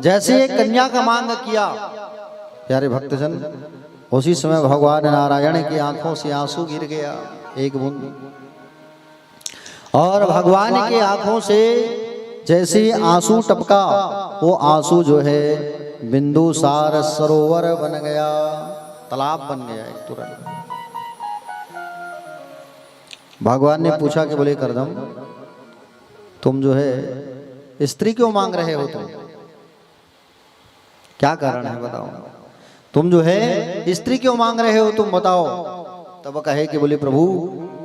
जैसे एक कन्या का मांग किया प्यारे भक्तजन, उसी समय भगवान नारायण की आंखों से आंसू गिर गया एक बूंद, और भगवान की आंखों से जैसे आंसू टपका, वो आंसू जो है बिंदुसार सरोवर बन गया, तालाब बन गया एक तुरंत। भगवान ने पूछा कि बोले करदम, तुम जो है स्त्री क्यों मांग रहे हो? तुम क्या कारण है बताओ? तुम जो है स्त्री क्यों मांग रहे हो, तुम बताओ। तब कहे कि बोले प्रभु,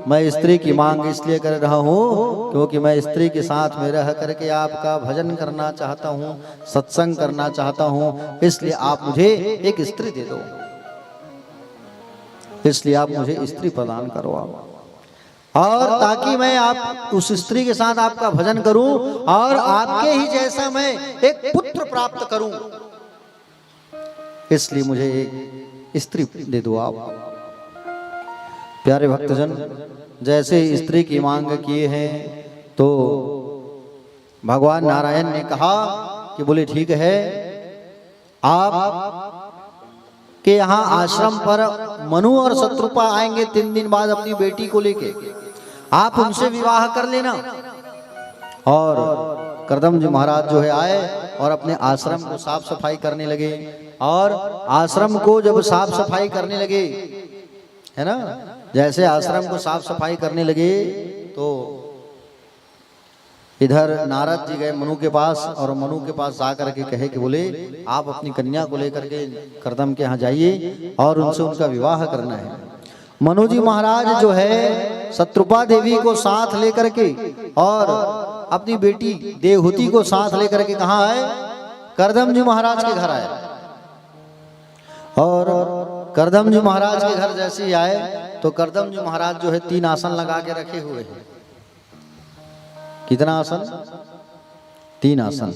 मैं स्त्री की मांग इसलिए कर रहा हूँ क्योंकि मैं स्त्री के साथ में रह करके आपका भजन करना चाहता हूँ, सत्संग करना चाहता हूँ, इसलिए आप मुझे एक स्त्री दे दो, इसलिए आप मुझे स्त्री प्रदान करो आप, और ताकि मैं आप उस स्त्री के साथ आपका भजन करूं और आपके ही जैसा मैं एक पुत्र प्राप्त करूं, इसलिए मुझे एक स्त्री दे दो आप। प्यारे भक्तजन, जैसे स्त्री की मांग किए हैं तो भगवान नारायण ने कहा कि बोले ठीक है, आप के यहाँ आश्रम पर मनु और शत्रुपा आएंगे 3 दिन बाद अपनी बेटी को लेके, आप उनसे विवाह कर लेना। और करदम जी महाराज जो है आए और अपने आश्रम को साफ सफाई करने लगे, और आश्रम को जब साफ सफाई करने लगे, है ना, जैसे आश्रम को साफ सफाई करने लगे तो इधर नारद जी गए मनु के पास, और मनु के पास जाकर के कहे कि बोले आप अपनी कन्या को लेकर के करदम के यहाँ जाइए और उनसे उनका विवाह करना है। मनु जी महाराज जो है शत्रुपा देवी को साथ लेकर के और अपनी बेटी देवहूति को साथ लेकर के कहाँ आए? करदम जी महाराज के घर आए। और करदम जी महाराज के घर जैसे ही आए तो करदम जी महाराज जो है 3 आसन लगा के रखे हुए हैं। कितना आसन? 3 आसन,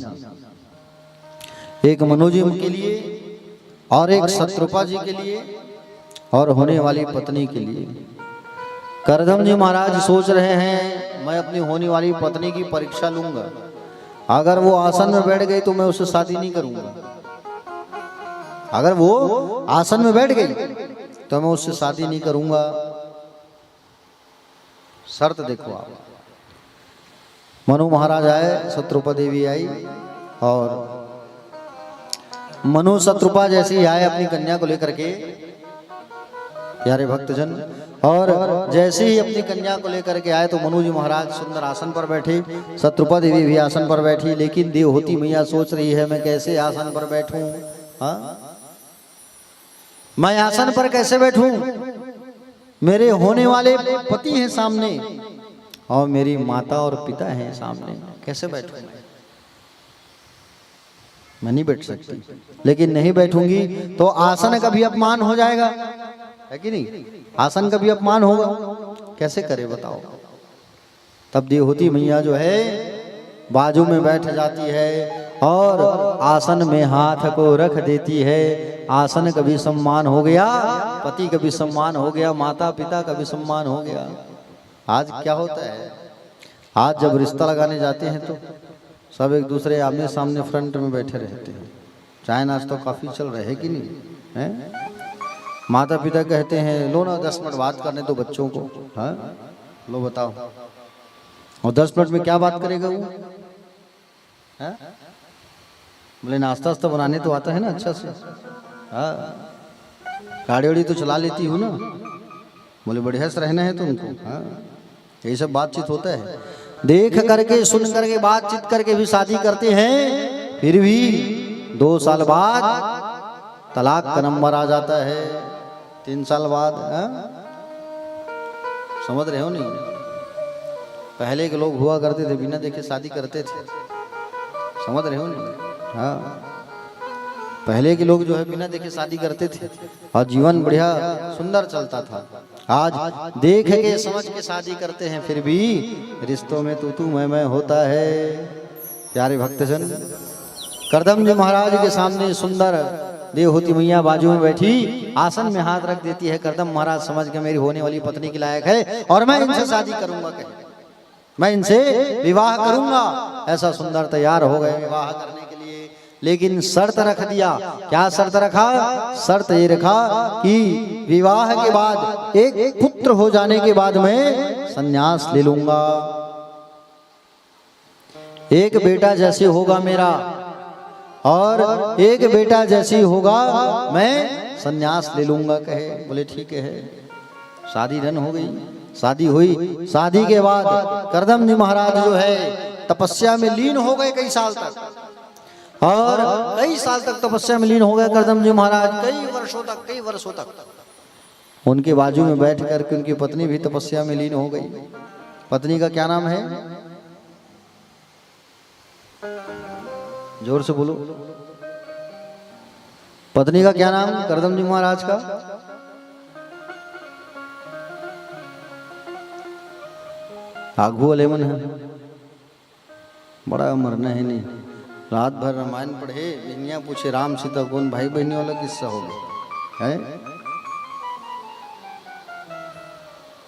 एक मनु जी के लिए और एक शत्रुपा जी के लिए और होने वाली पत्नी के लिए। करदम जी महाराज सोच रहे हैं मैं अपनी होने वाली पत्नी की परीक्षा लूंगा, अगर वो आसन में बैठ गई तो मैं उससे शादी नहीं करूंगा, अगर वो आसन में बैठ गई तो मैं उससे शादी नहीं करूंगा। शर्त देखो आप। मनु महाराज आए, शत्रुपा देवी आई, और मनु शत्रुपा जैसे ही आए अपनी कन्या को लेकर के, प्यारे भक्तजन, और जैसे ही अपनी कन्या को लेकर के आए तो मनु जी महाराज सुंदर आसन पर बैठे, शत्रुपा देवी भी आसन पर बैठी, लेकिन देवहूति मैया सोच रही है मैं कैसे आसन पर बैठूं, हाँ मैं आसन पर कैसे बैठूं, मेरे होने वाले पति हैं सामने और मेरी माता और पिता हैं सामने, कैसे बैठूं मैं नहीं बैठ सकती, लेकिन नहीं बैठूंगी तो आसन का भी अपमान हो जाएगा, है कि नहीं? आसन का भी अपमान होगा, कैसे करे बताओ। तब देवहूति मैया जो है बाजू में बैठ जाती है और आसन में हाथ को रख देती है। आसन का भी सम्मान हो गया, पति का भी सम्मान हो गया, माता पिता का भी सम्मान हो गया। आज क्या होता है, आज जब रिश्ता लगाने जाते हैं तो सब एक दूसरे आमने सामने फ्रंट में बैठे रहते हैं। चाय नाश्ता तो काफ़ी चल रहे है कि नहीं है? माता पिता कहते हैं लो ना 10 मिनट बात करने तो बच्चों को, हाँ लो बताओ, और 10 मिनट में क्या बात करेगा वो? बोले नाश्ता वास्ता बनाने तो आता है ना अच्छा से, हाँ गाड़ी वाड़ी तो चला लेती हूँ ना। बोले बढ़िया से रहना है तुमको, हाँ यही सब बातचीत होता है। देख करके सुन करके बातचीत करके भी शादी करते हैं, फिर भी 2 साल बाद तलाक का नंबर आ जाता है, 3 साल बाद, समझ रहे हो नहीं? पहले के लोग हुआ करते थे बिना देखे शादी करते थे, समझ रहे हो नहीं? हाँ पहले के लोग जो है बिना देखे शादी करते थे और जीवन बढ़िया सुंदर चलता था। आज देख के समझ के शादी करते हैं, फिर भी रिश्तों में तू मैं होता है। प्यारे भक्तजन, करदम जी महाराज के सामने सुंदर देवहूति मैया बाजू में बैठी, आसन में हाथ रख देती है। करदम महाराज समझ के मेरी होने वाली पत्नी के लायक है और मैं इनसे शादी करूंगा, मैं इनसे विवाह करूंगा। ऐसा सुंदर तैयार हो गए विवाह करने के लिए। लेकिन शर्त रख दिया। क्या शर्त रखा? शर्त ये रखा कि विवाह के बाद एक पुत्र हो जाने के बाद मैं संन्यास ले लूंगा। एक बेटा जैसे होगा मेरा और एक बेटा जैसी होगा मैं संन्यास ले लूंगा। कहे बोले ठीक है। शादी रन हो गई, शादी हुई। शादी के बाद करदम जी महाराज जो है तपस्या में लीन हो गए कई साल तक, और कई साल तक तपस्या में लीन हो गए करदम जी महाराज, कई वर्षों तक। उनके बाजू में बैठ करके उनकी पत्नी भी तपस्या में लीन हो गई। पत्नी का क्या नाम है? जोर से बोलो। पत्नी का क्या नाम करदम जी महाराज का? आगू अलेमन है, बड़ा मरना है नहीं। रात भर रामायण पढ़े, बहनियां पूछे राम सीता कौन, भाई बहनी वाला किस्सा हो गया है।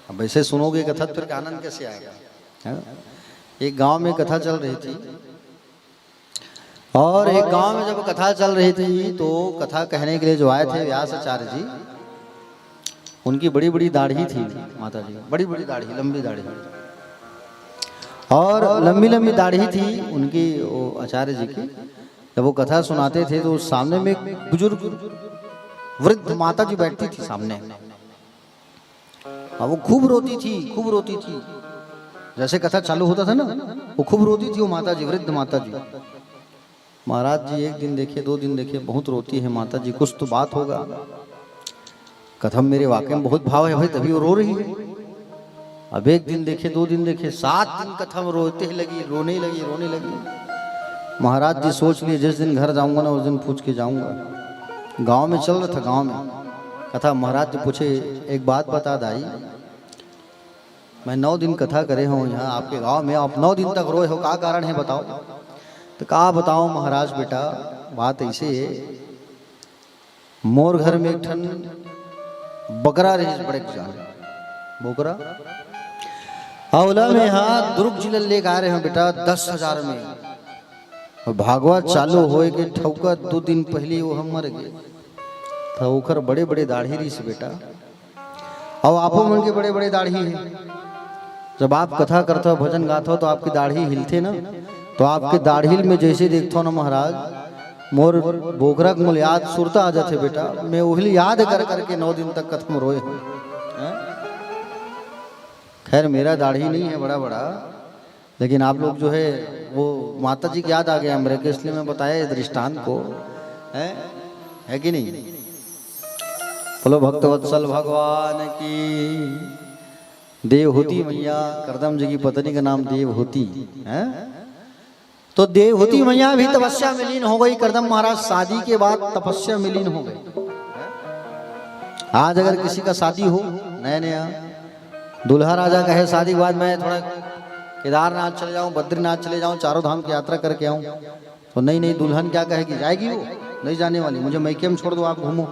अब ऐसे सुनोगे कथा फिर आनंद कैसे आएगा? है? एक गांव में कथा चल रही थी, और एक गांव में जब कथा चल रही थी तो कथा कहने के लिए जो आए थे व्यास आचार्य जी, उनकी बड़ी बड़ी दाढ़ी थी माता जी, बड़ी बड़ी दाढ़ी, लंबी दाढ़ी, और लंबी लंबी दाढ़ी थी उनकी वो आचार्य जी की। जब वो कथा सुनाते थे तो सामने में एक बुजुर्ग वृद्ध माता जी बैठती थी सामने, और वो खूब रोती थी। जैसे कथा चालू होता था ना, वो खूब रोती थी वो माता जी, वृद्ध माता जी। महाराज जी एक दिन देखे, 2 दिन देखे, बहुत रोती है माता जी, कुछ तो बात होगा। कथा मेरे वाकई में बहुत भाव है भाई, तभी वो रो रही है। अब 1 दिन देखे, 2 दिन देखे, 7 दिन कथा में रोने लगी। महाराज जी सोच लिए जिस दिन घर जाऊंगा ना उस दिन पूछ के जाऊंगा। गांव में चल रहा था, गांव में कथा। महाराज जी पूछे एक बात बता दाई, मैं 9 दिन कथा करे हूँ यहाँ आपके गांव में, आप 9 दिन तक रोए हो, क्या कारण है बताओ? तो कहा बताओ महाराज बेटा, बात ऐसे है, मोर घर में एक ठन बकरा रही, बड़े बोकरा औला में हाथ दुर्ग जिले लेके आ रहे हैं बेटा 10,000 में, और भागवत चालू होए के ठौका 2 दिन पहले वो हम मर गए था। ओकर बड़े बड़े दाढ़ी रही से बेटा, और आपो मन के बड़े बड़े दाढ़ी है। जब आप कथा करते हो, भजन गाते हो, तो आपकी दाढ़ी हिलते ना, तो आपके दाढ़ी में जैसे देखते हो ना महाराज, मोर बोकरा के मूल याद सुरता आ जाते बेटा। मैं वही याद कर करके 9 दिन तक कथा में रोए। खैर मेरा दाढ़ी नहीं है बड़ा बड़ा, लेकिन आप लोग जो है वो माता जी की याद आ गया मेरे को, इसलिए मैं बताया दृष्टांत को, है कि नहीं? बोलो भक्तवत्सल भगवान की। देवहूति मैया, करदम जी की पत्नी का नाम देवहूति है। तो देवहूति मैया भी तपस्या में लीन हो गई। करदम महाराज शादी के बाद तपस्या में लीन हो गए। आज अगर किसी का शादी हो नया नया, दूल्हा राजा कहे शादी के बाद मैं थोड़ा केदारनाथ चले जाऊं, बद्रीनाथ चले जाऊं, 4 धाम की यात्रा करके आऊं, तो नहीं दुल्हन क्या कहेगी? जाएगी वो? नहीं जाने वाली, मुझे मैके में छोड़ दो, आप घूमो,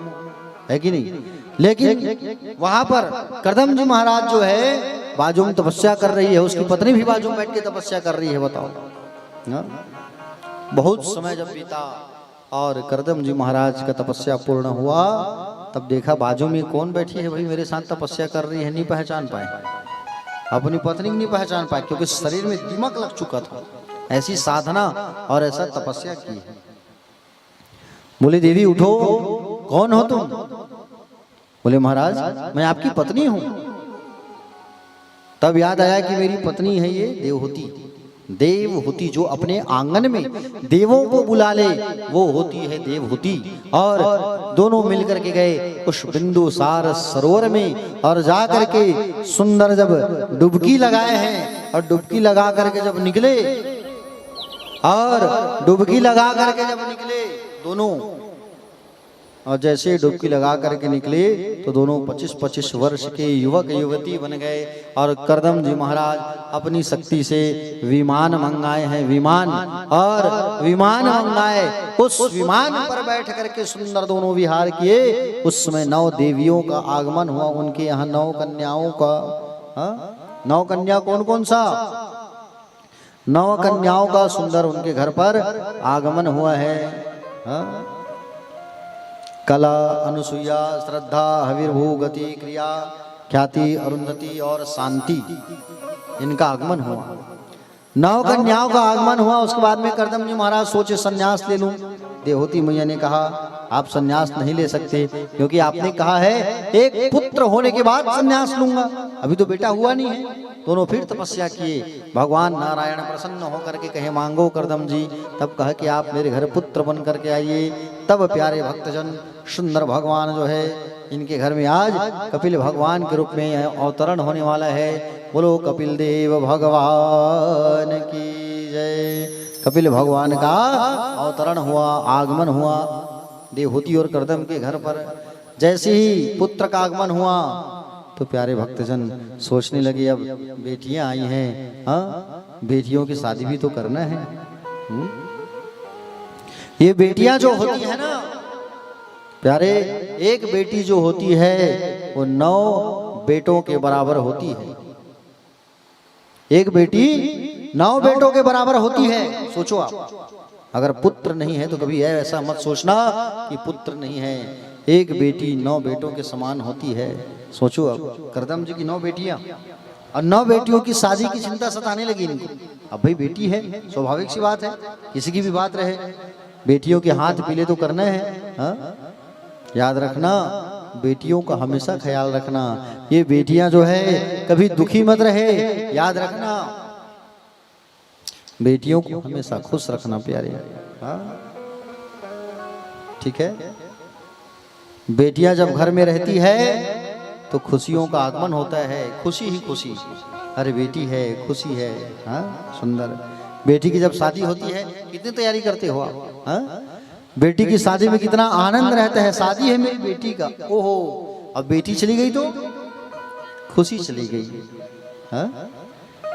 है कि नहीं? लेकिन वहां पर करदम जी महाराज जो है बाजू में तपस्या कर रही है, उसकी पत्नी भी बाजू में बैठ के तपस्या कर रही है। बताओ ना? बहुत समय जब बीता और करदम जी महाराज का तपस्या पूर्ण हुआ, तब देखा बाजू में कौन बैठी है भाई मेरे साथ तपस्या कर रही है। नहीं पहचान पाए, अपनी पत्नी नहीं पहचान पाए, क्योंकि शरीर में दिमक लग चुका था। ऐसी साधना और ऐसा तपस्या की है। बोले देवी उठो, कौन हो तुम? बोले महाराज मैं आपकी पत्नी हूं। तब याद आया कि मेरी पत्नी है ये देवहूति। देवहूति जो अपने आंगन में देवों को बुला ले, वो होती है देवहूति। और दोनों मिलकर के गए उस बिंदु सार सरोवर में, और जा करके सुंदर जब डुबकी लगाए हैं, और डुबकी लगा करके जब निकले, और डुबकी लगा करके जब निकले दोनों, और जैसे डुबकी लगा करके निकले तो दोनों 25-25 वर्ष के युवक युवती बन गए। और करदम जी महाराज अपनी शक्ति से विमान मंगाए हैं, विमान, और विमान मंगाए, उस विमान पर बैठ करके सुंदर दोनों विहार किए। उस समय 9 देवियों का आगमन हुआ उनके यहाँ, 9 कन्याओं का। 9 कन्या कौन कौन सा? 9 कन्याओं का सुंदर उनके घर पर आगमन हुआ है। हाँ? कला, अनुसुईया, श्रद्धा, हविर्भू, गति, क्रिया, ख्याति, अरुंधति और शांति, इनका आगमन हुआ। 9 कन्याओं का आगमन हुआ। उसके बाद में करदम जी महाराज सोचे संन्यास ले लूं। देवहूति मैया ने कहा आप संन्यास नहीं ले सकते, क्योंकि आपने कहा है एक पुत्र होने के बाद संन्यास लूंगा। अभी तो बेटा हुआ नहीं है। दोनों फिर तपस्या किए। भगवान नारायण प्रसन्न होकर के कहे मांगो करदम जी। तब कहा कि आप मेरे घर पुत्र बन करके आइए। तब प्यारे भक्तजन सुंदर भगवान जो है इनके घर में आज कपिल भगवान के रूप में अवतरण होने वाला है। बोलो कपिल देव भगवान की जय। कपिल भगवान का अवतरण हुआ, आगमन हुआ देवहूति और करदम के घर पर। जैसे ही पुत्र का आगमन हुआ तो प्यारे भक्तजन सोचने लगे अब बेटियां आई हैं, हाँ बेटियों की शादी भी तो करना है। ये बेटियां जो होती है ना प्यारे, एक बेटी जो होती है वो 9 बेटों के बराबर होती है। एक बेटी 9 बेटों के बराबर होती है। सोचो आप, अगर पुत्र नहीं है तो कभी ऐसा मत सोचना कि पुत्र नहीं है। एक बेटी 9 बेटों के समान होती है। सोचो अब करदम जी की 9 बेटियां और 9 बेटियों की शादी की चिंता सताने लगी इनको। अब भाई बेटी है, स्वाभाविक सी बात है, किसी की भी बात रहे, बेटियों के हाथ पीले तो करना है। हाँ? याद रखना, बेटियों का हमेशा ख्याल रखना। ये बेटियां जो है कभी दुखी मत रहे, याद रखना। बेटियों को हमेशा खुश रखना प्यारे। हाँ? ठीक है। बेटियां जब घर में रहती है तो खुशियों का आगमन होता है। खुशी ही खुशी, अरे बेटी है, खुशी है। हाँ? सुंदर। बेटी की जब शादी होती है कितनी तैयारी करते हो आप? हाँ? बेटी की शादी में कितना आनंद रहता है। शादी है मेरी बेटी का, ओहो, अब बेटी चली गई तो खुशी चली गई। हाँ?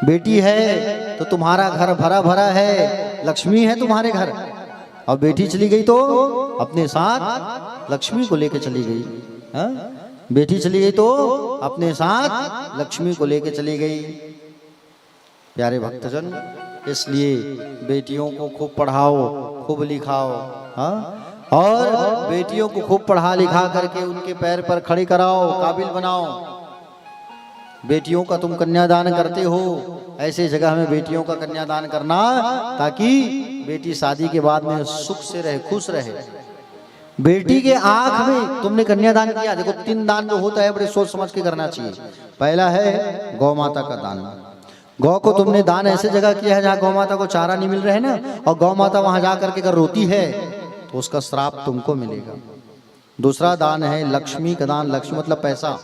बेटी है तो तुम्हारा घर भरा भरा है, लक्ष्मी है तुम्हारे घर। और बेटी चली गई तो अपने साथ लक्ष्मी को लेकर चली गई। हाँ? बेटी चली गई तो अपने साथ लक्ष्मी को लेकर चली गई। प्यारे भक्तजन, इसलिए बेटियों को खूब पढ़ाओ, खूब लिखाओ। हाँ? और बेटियों को खूब पढ़ा लिखा करके उनके पैर पर खड़ी कराओ, काबिल बनाओ। बेटियों का तुम कन्यादान करते हो, ऐसे जगह में बेटियों का कन्यादान करना ताकि बेटी शादी के बाद में सुख से रहे, खुश रहे। बेटी के आंख में तुमने कन्यादान किया। देखो 3 दान जो होता है बड़े सोच समझ के करना चाहिए। पहला है गौ माता का दान। गौ को तुमने दान ऐसे जगह किया है जहाँ गौ माता को चारा नहीं मिल रहा है ना, और गौ माता वहां जा करके अगर रोती है तो उसका श्राप तुमको मिलेगा। दूसरा दान है लक्ष्मी का दान। लक्ष्मी मतलब पैसा।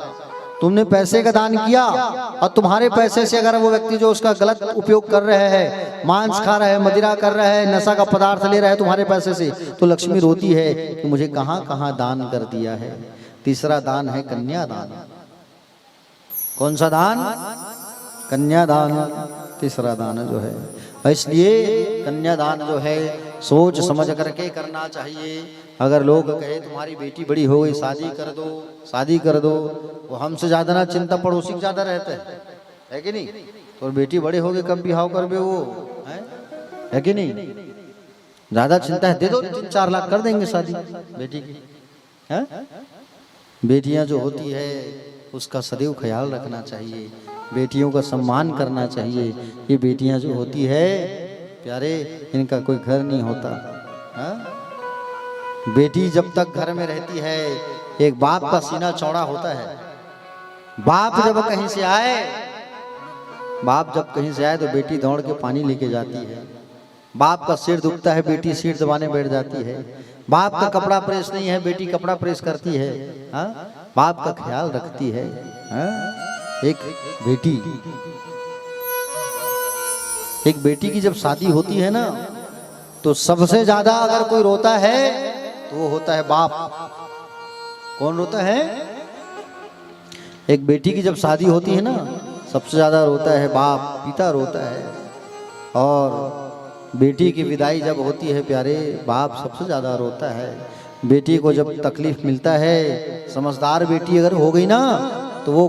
तुमने पैसे का दान किया और तुम्हारे पैसे से अगर वो व्यक्ति जो उसका गलत उपयोग कर रहे हैं, मांस खा रहा है, मदिरा कर रहा है, नशा का पदार्थ ले रहा है तुम्हारे पैसे से, तो लक्ष्मी रोती है कि मुझे कहां कहां दान कर दिया है। तीसरा दान है कन्यादान। कौन सा दान? कन्यादान। तीसरा दान जो है, इसलिए कन्यादान जो है सोच समझ करके करना चाहिए। अगर लोग कहे तुम्हारी बेटी बड़ी हो गई, शादी कर दो, शादी कर दो, वो हमसे ज्यादा ना चिंता पड़ोसी को ज्यादा रहता है कि नहीं? तो बेटी बड़े हो गए कब बिहाव कर बे वो है कि नहीं? ज्यादा चिंता है, दे दो 3-4 लाख कर देंगे शादी बेटी की। है? बेटियां जो होती है उसका सदैव ख्याल रखना चाहिए, बेटियों का सम्मान करना चाहिए। ये बेटियां जो होती है प्यारे, इनका कोई घर नहीं होता। हा? बेटी जब तक घर में रहती है, एक बाप का सीना चौड़ा होता है। बाप जब कहीं से आए तो बेटी दौड़ के पानी लेके जाती है। बाप का सिर दुखता है, बेटी सिर दबाने बैठ जाती है। बाप का कपड़ा प्रेस नहीं है, बेटी कपड़ा प्रेस करती है। हा? बाप का ख्याल रखती है। हा? एक बेटी की जब शादी होती है ना, तो सबसे ज्यादा अगर कोई रोता है तो वो होता है बाप। कौन रोता है? एक बेटी की जब शादी होती है ना, सबसे ज्यादा रोता है बाप, पिता रोता है। और बेटी की विदाई जब होती है प्यारे, बाप सबसे ज्यादा रोता है। बेटी को जब तकलीफ मिलता है, समझदार बेटी अगर हो गई ना तो वो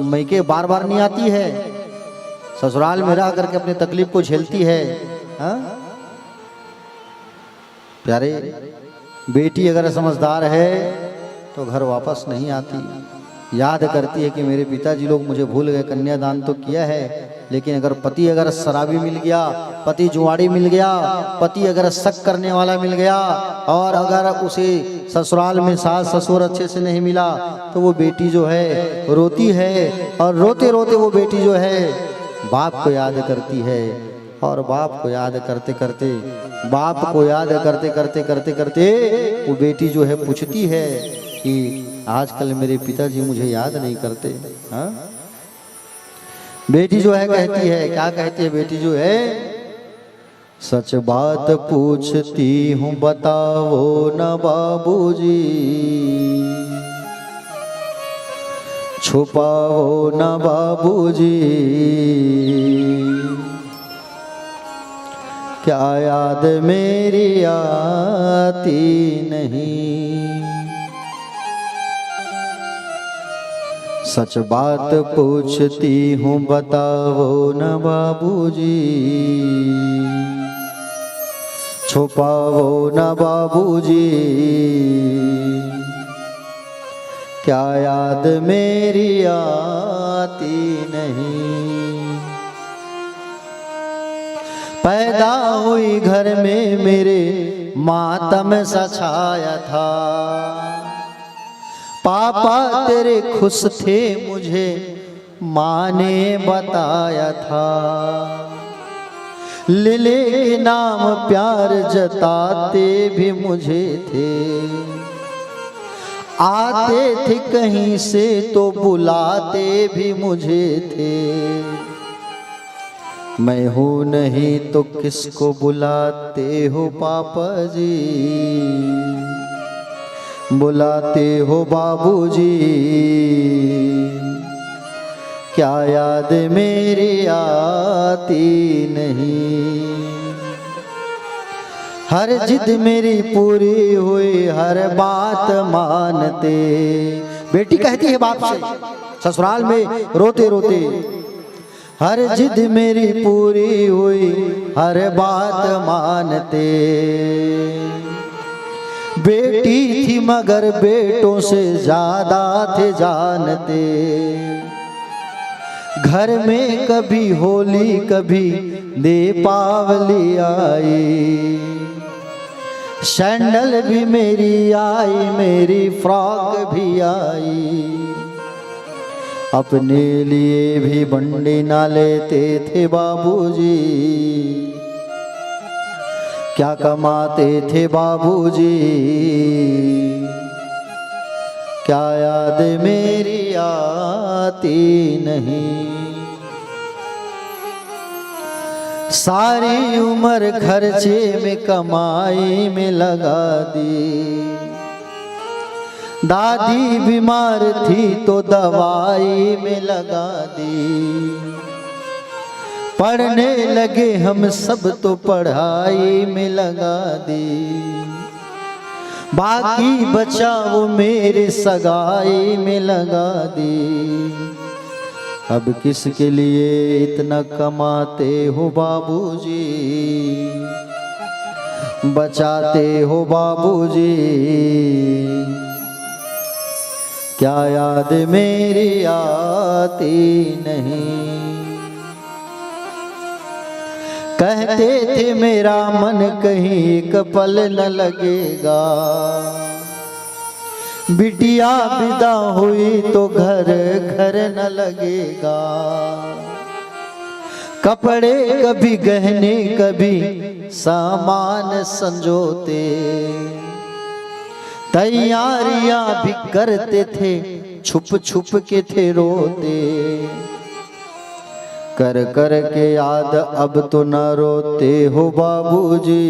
मैके बार बार नहीं आती है, ससुराल में रह करके अपनी तकलीफ को झेलती है। हा? प्यारे, बेटी अगर समझदार है तो घर वापस नहीं आती, याद करती है कि मेरे पिताजी लोग मुझे भूल गए, कन्यादान तो किया है। लेकिन अगर पति अगर शराबी मिल गया, पति जुआड़ी मिल गया, पति अगर शक करने वाला मिल गया, और अगर उसे ससुराल में सास ससुर अच्छे से नहीं मिला, तो वो बेटी जो है रोती है, और रोते रोते वो बेटी जो है बाप को याद करती है। और बाप को याद करते करते, बाप को याद करते करते करते करते वो बेटी जो है पूछती है कि आजकल मेरे पिताजी मुझे याद नहीं करते। हाँ, बेटी जो है कहती है, क्या कहती है बेटी जो है, सच बात पूछती हूँ बताओ न बाबूजी, छुपाओ न बाबूजी, क्या याद मेरी आती नहीं। सच बात पूछती हूँ बताओ न बाबूजी, छुपाओ न बाबूजी, क्या याद मेरी आती नहीं। पैदा हुई घर में मेरे मातम सा छाया था, पापा तेरे खुश थे मुझे माँ ने बताया था, लिले के नाम प्यार जताते भी मुझे थे, आते थे कहीं से तो बुलाते भी मुझे थे, मैं हूँ नहीं तो किसको बुलाते हो पापा जी, बुलाते हो बाबूजी, क्या याद मेरी आती नहीं। हर जिद मेरी पूरी हुई, हर बात मानते, बेटी कहती है बाप से ससुराल में रोते रोते, हर जिद मेरी पूरी हुई, हर बात मानते, बेटी थी मगर बेटों से ज्यादा थे जानते, घर में कभी होली कभी दीपावली आई, सैंडल भी मेरी आई, मेरी फ्रॉक भी आई, अपने लिए भी बंडी ना लेते थे बाबूजी, क्या कमाते थे बाबूजी, क्या याद मेरी आती नहीं। सारी उम्र खर्चे में कमाई में लगा दी, दादी बीमार थी तो दवाई में लगा दी, पढ़ने लगे हम सब तो पढ़ाई में लगा दी, बाकी बचा वो मेरे सगाई में लगा दी। अब किसके लिए इतना कमाते हो बाबूजी, बचाते हो बाबूजी, क्या याद मेरी आती नहीं। कहते थे मेरा मन कहीं एक पल न लगेगा, बिटिया विदा हुई तो घर घर न लगेगा, कपड़े कभी गहने कभी सामान संजोते, तैयारियां भी करते थे छुप छुप के थे रोते, कर कर के याद अब तो न रोते हो बाबूजी,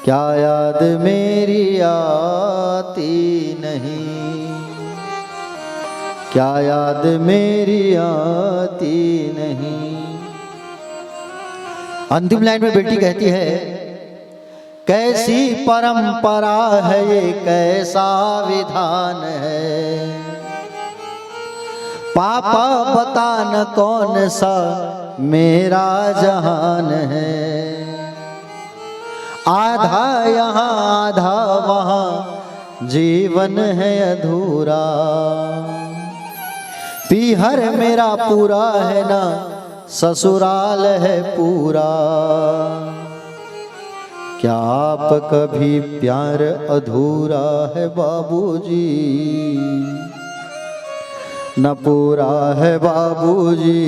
क्या याद मेरी आती नहीं, क्या याद मेरी आती नहीं। अंतिम लाइन में बेटी कहती है, कैसी परंपरा है ये, कैसा विधान है, पापा बता न कौन सा मेरा जहान है, आधा यहाँ आधा वहाँ जीवन है अधूरा। पीहर मेरा पूरा है ना ससुराल है पूरा। क्या आप कभी प्यार अधूरा है बाबूजी, न पूरा है बाबूजी।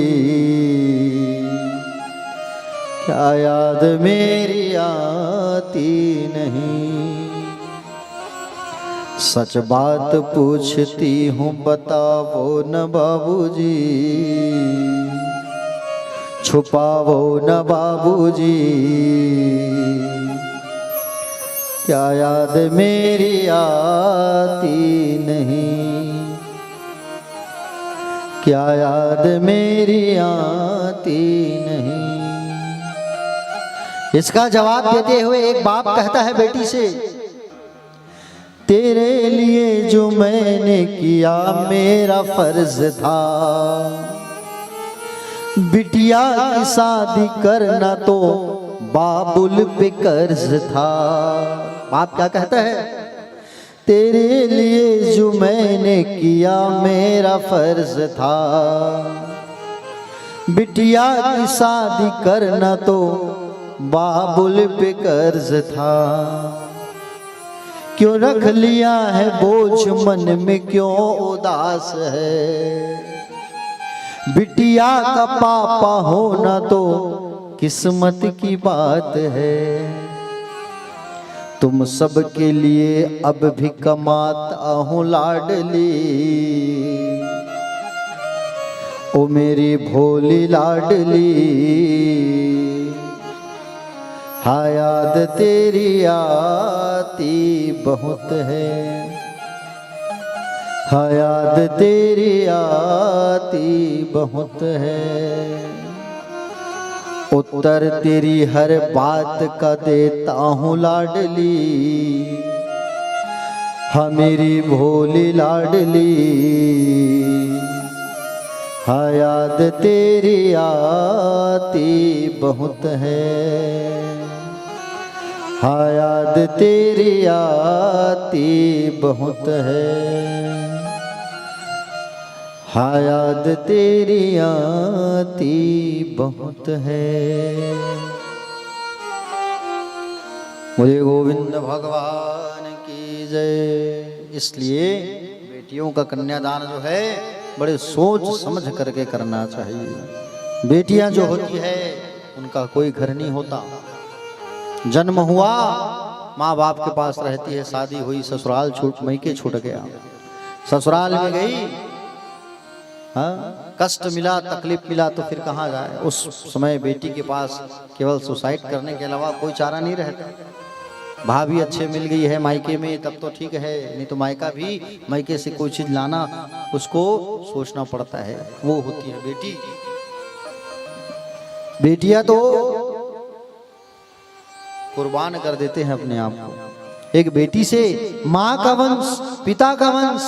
क्या याद मेरी आती नहीं, सच बात पूछती हूँ बताओ न बाबूजी, छुपाओ न बाबूजी। क्या याद मेरी आती नहीं, क्या याद मेरी आती नहीं। इसका जवाब देते हुए एक बाप कहता है बेटी से, तेरे लिए जो मैंने किया मेरा फर्ज था, बिटिया की शादी करना तो बाबुल पे कर्ज था। बाप क्या कहता है, तेरे लिए जो मैंने किया मेरा फर्ज था, बिटिया की शादी करना तो बाबुल पे कर्ज था। क्यों रख लिया है बोझ मन में, क्यों उदास है, बिटिया का पापा होना तो किस्मत की बात है। तुम सबके लिए अब भी कमाता हूँ लाडली, ओ मेरी भोली लाडली। हाँ याद तेरी आती बहुत है, हाँ याद तेरी आती बहुत है। उत्तर तेरी हर बात का देता हूँ लाडली, हाँ मेरी भोली लाडली। हाँ याद तेरी आती बहुत है, हाँ याद तेरी आती बहुत है, हाँ याद तेरी आती बहुत है। मुझे गोविंद भगवान की जय। इसलिए बेटियों का कन्यादान जो है बड़े सोच समझ करके करना चाहिए। बेटियां जो होती है उनका कोई घर नहीं होता। जन्म हुआ माँ बाप के पास रहती है, शादी हुई ससुराल छूट मैके छूट गया, ससुराल में गई, हाँ कष्ट मिला तकलीफ मिला तो फिर कहाँ जाए। उस समय बेटी के पास केवल सुसाइड करने के अलावा कोई चारा नहीं रहता। भाभी अच्छे मिल गई है मायके में तब तो ठीक है, नहीं तो मायका भी मायके से कोई चीज लाना उसको सोचना पड़ता है। वो होती है बेटी। बेटियां तो कुर्बान कर देते हैं अपने आप को। एक बेटी से माँ का वंश, पिता का वंश,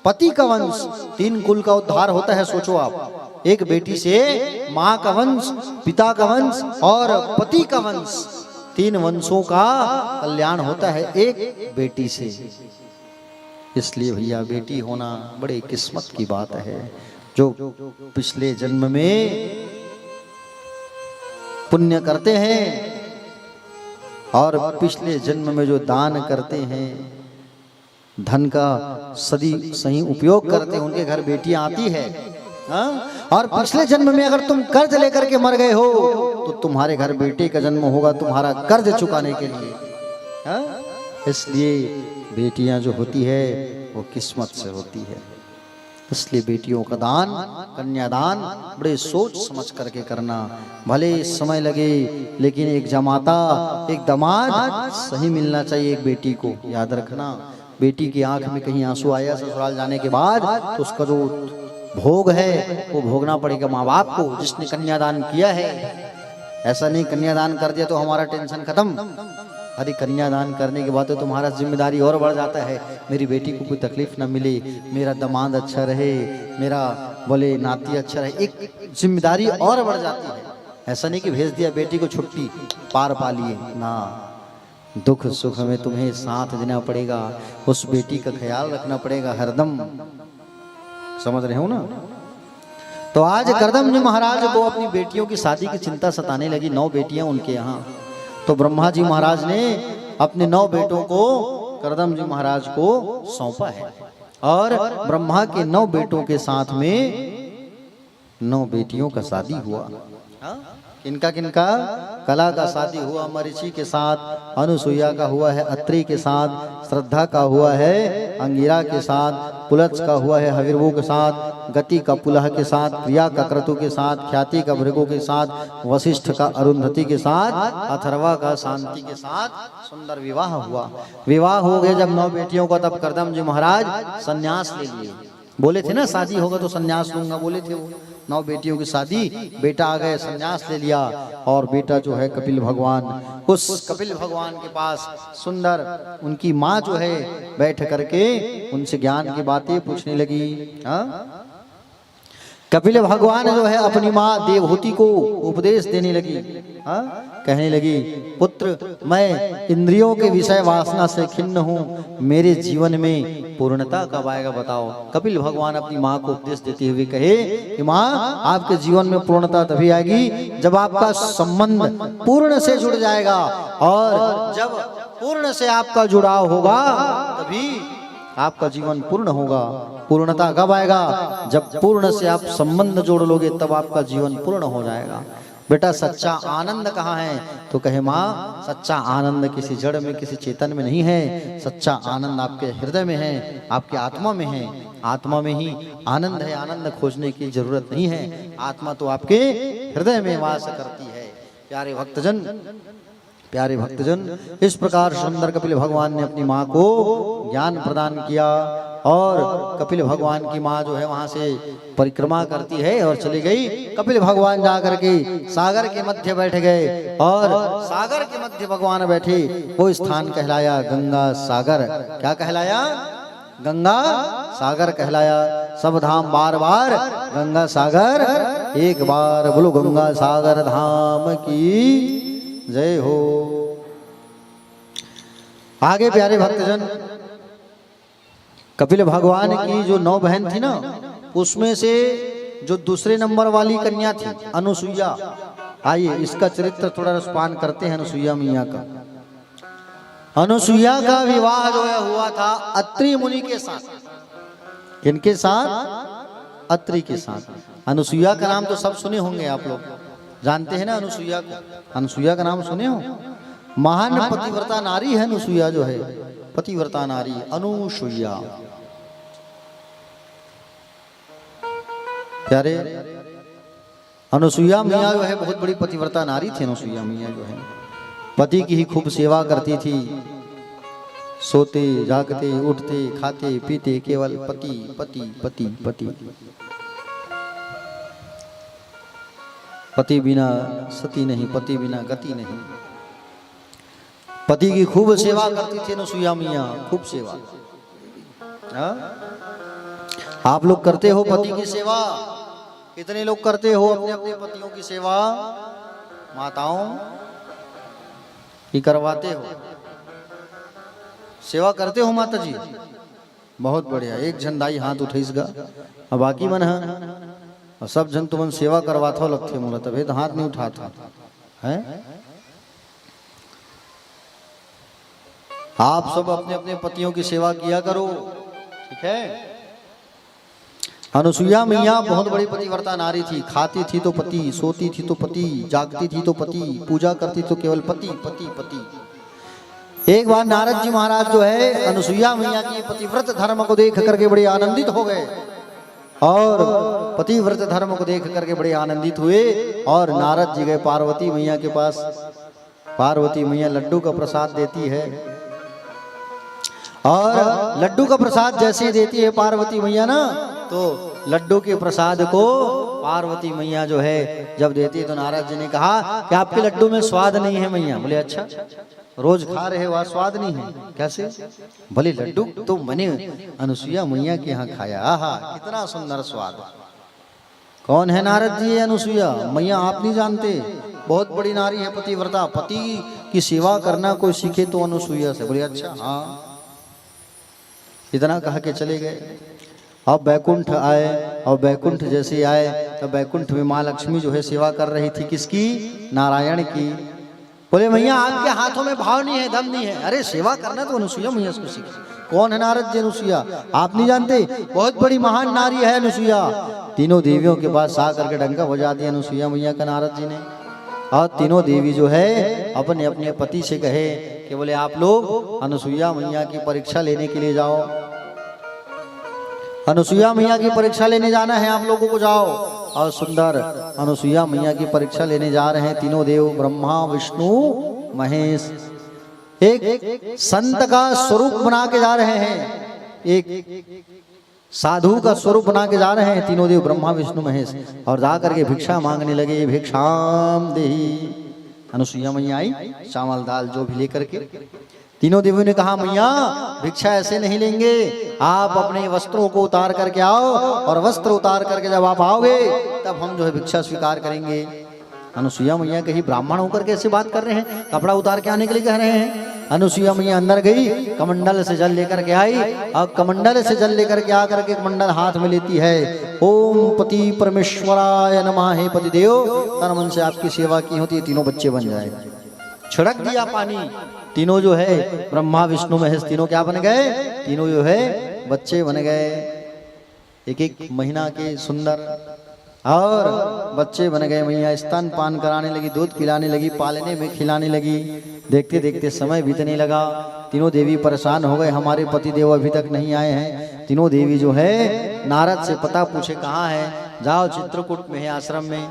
पति का वंश, 3 कुल का उद्धार होता है। सोचो आप, एक बेटी से माँ का वंश, पिता का वंश और पति का वंश, 3 वंशों का कल्याण होता है एक बेटी से। इसलिए भैया बेटी होना बड़े किस्मत की बात है। जो पिछले जन्म में पुण्य करते हैं और पिछले जन्म में जो दान करते हैं, धन का सही उपयोग करते हैं, उनके घर बेटियां आती है। हाँ? और पिछले जन्म में अगर तुम कर्ज लेकर के मर गए हो तो तुम्हारे घर बेटे का जन्म होगा तुम्हारा कर्ज चुकाने के लिए। हाँ? इसलिए बेटियां जो होती है वो किस्मत से होती है। इसलिए बेटियों का दान, कन्यादान बड़े सोच समझ करके करना। भले समय लगे लेकिन एक जमाता, एक दामाद सही मिलना चाहिए एक बेटी को। याद रखना, बेटी की आंख में कहीं आंसू आया ससुराल जाने के बाद तो उसका जो भोग है वो भोगना पड़ेगा माँ बाप को, जिसने कन्यादान किया है। ऐसा नहीं कन्यादान कर दिया तो हमारा टेंशन खत्म। अरे कन्यादान करने के बाद तो तुम्हारा जिम्मेदारी और बढ़ जाता है। मेरी बेटी को कोई तकलीफ ना मिले, मेरा दामाद अच्छा रहे, मेरा बोले नाती अच्छा रहे, एक जिम्मेदारी और बढ़ जाती है। ऐसा नहीं कि भेज दिया बेटी को छुट्टी पार पा लिए ना, दुख सुख में तुम्हें साथ देना पड़ेगा, उस बेटी का ख्याल रखना पड़ेगा हरदम। समझ रहे हो ना? तो आज करदम जी महाराज को अपनी बेटियों की शादी की चिंता सताने लगी। 9 बेटियां उनके यहाँ। तो ब्रह्मा जी महाराज ने अपने 9 बेटों को करदम जी महाराज को सौंपा है, और ब्रह्मा के 9 बेटों के साथ में 9 बेटियों का शादी हुआ। किनका किनका? कला का शादी हुआ मरीचि के साथ, अनुसुईया का हुआ है अत्रि के साथ, श्रद्धा का हुआ है अंगिरा के साथ, पुलत्स का हुआ है हविर्भु के साथ, गति का पुलह के साथ, प्रिया का क्रतु के साथ, ख्याति का भृगु के साथ, वशिष्ठ का अरुंधति के साथ, अथर्वा का शांति के साथ सुंदर विवाह हुआ। विवाह हो गए जब 9 बेटियों का, तब करदम जी महाराज संन्यास ले लिए। बोले थे ना शादी होगा तो संन्यास लूंगा, बोले थे वो। 9 बेटियों की शादी, बेटा आ गए, संन्यास ले लिया। और बेटा जो है कपिल भगवान, उस कपिल भगवान के पास सुंदर उनकी माँ जो है बैठ करके उनसे ज्ञान की बातें पूछने लगी। कपिल भगवान जो है अपनी माँ देवहूति को उपदेश देने लगी। कहने लगी, पुत्र मैं इंद्रियों के विषय वासना से खिन्न हूँ, मेरे जीवन में पूर्णता कब आएगा बताओ। कपिल भगवान अपनी माँ को उपदेश देते हुए कहे कि माँ, आपके जीवन में पूर्णता तभी आएगी जब आपका संबंध पूर्ण से जुड़ जाएगा, और जब पूर्ण से आपका जुड़ाव होगा तभी आपका जीवन पूर्ण होगा। पूर्णता कब आएगा? जब पूर्ण से आप संबंध जोड़ लोगे, तब आपका जीवन पूर्ण हो जाएगा। बेटा सच्चा आनंद कहाँ है? तो कहे माँ, सच्चा आनंद किसी जड़ में, किसी चेतन में नहीं है। सच्चा आनंद आपके हृदय में है, आपके आत्मा में है। आत्मा में ही आनंद है, आनंद खोजने की जरूरत नहीं है। आत्मा तो आपके हृदय में वास करती है। प्यारे भक्तजन, प्यारे भक्तजन, इस प्रकार सुंदर कपिल भगवान ने अपनी माँ को ज्ञान प्रदान किया। और कपिल भगवान की माँ जो है वहां से परिक्रमा करती है और चली गई। कपिल भगवान जाकर के सागर के मध्य बैठ गए, और सागर के मध्य भगवान बैठे। वो स्थान कहलाया गंगा सागर। क्या कहलाया? गंगा सागर कहलाया। सब धाम बार बार गंगा सागर, एक बार बोलो गंगा सागर धाम की जय हो। आगे प्यारे भक्तजन, कपिल भगवान की जो 9 बहन थी ना, उसमें से जो दूसरे नंबर वाली कन्या थी अनुसुईया। आइए इसका चरित्र थोड़ा रसपान करते हैं अनुसुईया मैया का। अनुसुईया का विवाह जो है हुआ था अत्रि मुनि के साथ। किनके साथ? अत्रि के साथ। अनुसुईया का नाम तो सब सुने होंगे आप लोग, जानते हैं ना अनुसुईया को? अनुसुईया का नाम सुने हो? महान पतिव्रता नारी है अनुसुईया जो है, पतिव्रता नारी अनुसुईया। प्यारे, अनुसुईया मैया जो है बहुत बड़ी पतिव्रता नारी थी। अनुसुईया मैया जो है पति की ही खूब सेवा करती थी। सोते जागते उठते खाते पीते केवल पति पति पति पति। पति बिना सती नहीं, पति बिना गति नहीं। पति की खूब सेवा करती थी अनुसुईया मैया, खूब सेवा। आप लोग करते हो पति की सेवा? कितने लोग करते हो अपने अपने पतियों की सेवा? माताओं की करवाते हो? सेवा करते हो माता जी? बहुत बढ़िया। एक झंडाई हाथ उठेगा और बाकी मन है और सब जन तुमन सेवा करवाता हो लगते मोला, तभी तो हाथ नहीं उठाता है। आप सब अपने अपने पतियों की सेवा किया करो, ठीक है। अनुसुईया मैया बहुत बड़ी पतिव्रता नारी थी। खाती थी तो पति, सोती थी तो पति, जागती थी तो पति, पूजा करती तो केवल पति पति पति। एक बार नारद जी महाराज जो है अनुसुईया मैया की पतिव्रत धर्म को देख करके बड़े आनंदित हो गए, और पतिव्रत धर्म को देख करके बड़े आनंदित हुए। और नारद जी गए पार्वती मैया के पास। पार्वती मैया लड्डू का प्रसाद देती है, और लड्डू का प्रसाद जैसे देती है पार्वती मैया ना, तो लड्डू के प्रसाद को पार्वती मैया जो है जब देती है, तो नारद जी ने कहा कि आपके लड्डू में स्वाद नहीं है मैया। बोले अच्छा, रोज खा रहे हो, स्वाद नहीं है कैसे? भले लड्डू तो मैंने अनुसुईया मैया के यहाँ खाया, आहा कितना सुंदर स्वाद। कौन है नारद जी? अनुसुईया मैया आप नहीं जानते, बहुत बड़ी नारी है पतिव्रता। पति कि सेवा करना कोई सीखे तो अनुसुईया से। बोले अच्छा हाँ। इतना कह के चले गए। अब बैकुंठ आए और बैकुंठ जैसे आए तो बैकुंठ में माँ लक्ष्मी जो है सेवा कर रही थी, किसकी? नारायण की। बोले भैया आपके हाथों में भाव नहीं है, दम नहीं है। अरे सेवा करना तो अनुसुईया मैया से सीखे। कौन है नारद जी? अनुसुईया। आप नहीं जानते? बहुत बड़ी महान नारी है अनुसुईया। तीनों देवियों के पास आ करके डंका बजा दिया अनुसुईया मैया का नारद जी ने। और तीनों देवी जो है अपने अपने पति से कहे कि बोले आप लोग अनुसुईया मैया की परीक्षा लेने के लिए जाओ। अनुसुईया मैया की परीक्षा लेने जाना है आप लोगों को, जाओ। और सुंदर अनुसुईया मैया की परीक्षा लेने जा रहे हैं तीनों देव, ब्रह्मा विष्णु महेश। एक संत का स्वरूप बना के जा रहे हैं, एक साधु का स्वरूप बना के जा रहे हैं तीनों देव, ब्रह्मा विष्णु महेश। और जा करके भिक्षा मांगने लगे, भिक्षाम देहि। अनुसुईया मैया आई चावल दाल जो भी लेकर के। तीनों देवियों ने कहा मैया भिक्षा ऐसे नहीं लेंगे, आप अपने वस्त्रों को उतार करके आओ, और वस्त्र उतार करके जब आप आओगे तब हम जो है भिक्षा स्वीकार करेंगे। अनुसुईया मैया कही ब्राह्मण होकर कैसे बात कर रहे हैं, कपड़ा उतार के आने के लिए कह रहे हैं। अनुसुईया मैया अंदर गई, कमंडल से जल लेकर के आई, और कमंडल से जल लेकर के आकर के कमंडल हाथ में लेती है। ओम पति परमेश्वराय नमः। हे पति देव, तन मन से आपकी सेवा की होती है, तीनों बच्चे बन जाए। छिड़क दिया पानी, तीनों जो है ब्रह्मा विष्णु महेश तीनों क्या बन गए? तीनों जो है बच्चे बन गए। एक एक महीना के सुंदर और बच्चे बन गए। मैया स्तन पान कराने लगी, दूध पिलाने लगी, पालने में खिलाने लगी। देखते देखते समय बीतने लगा। तीनों देवी परेशान हो गए, हमारे पति देव अभी तक नहीं आए हैं। तीनों देवी जो है नारद से पता पूछे कहाँ है, जाओ चित्रकूट में है आश्रम में।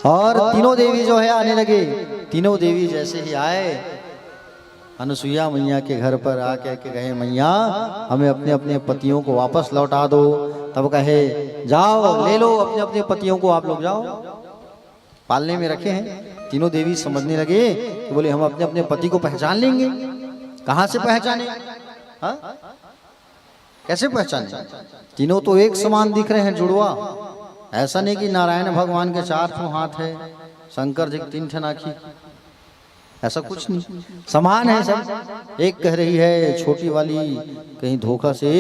और तीनों देवी जो है आने लगे। तीनों देवी जैसे ही आए अनुसुईया मैया के घर पर आके कहे मैया हमें अपने अपने पतियों को वापस लौटा दो। तब कहे जाओ ले लो अपने अपने पतियों को, आप लोग जाओ, पालने में रखे हैं। तीनों देवी समझने लगे कि बोले हम अपने अपने पति को पहचान लेंगे। कहाँ से पहचाने? हाँ कैसे पहचाने? तीनों तो एक समान दिख रहे हैं, जुड़वा। ऐसा नहीं कि नारायण भगवान के 4 हाथ है, शंकर जी की 3 आँखी, ऐसा कुछ नहीं, समान है सब। एक कह रही है छोटी वाली कहीं धोखा से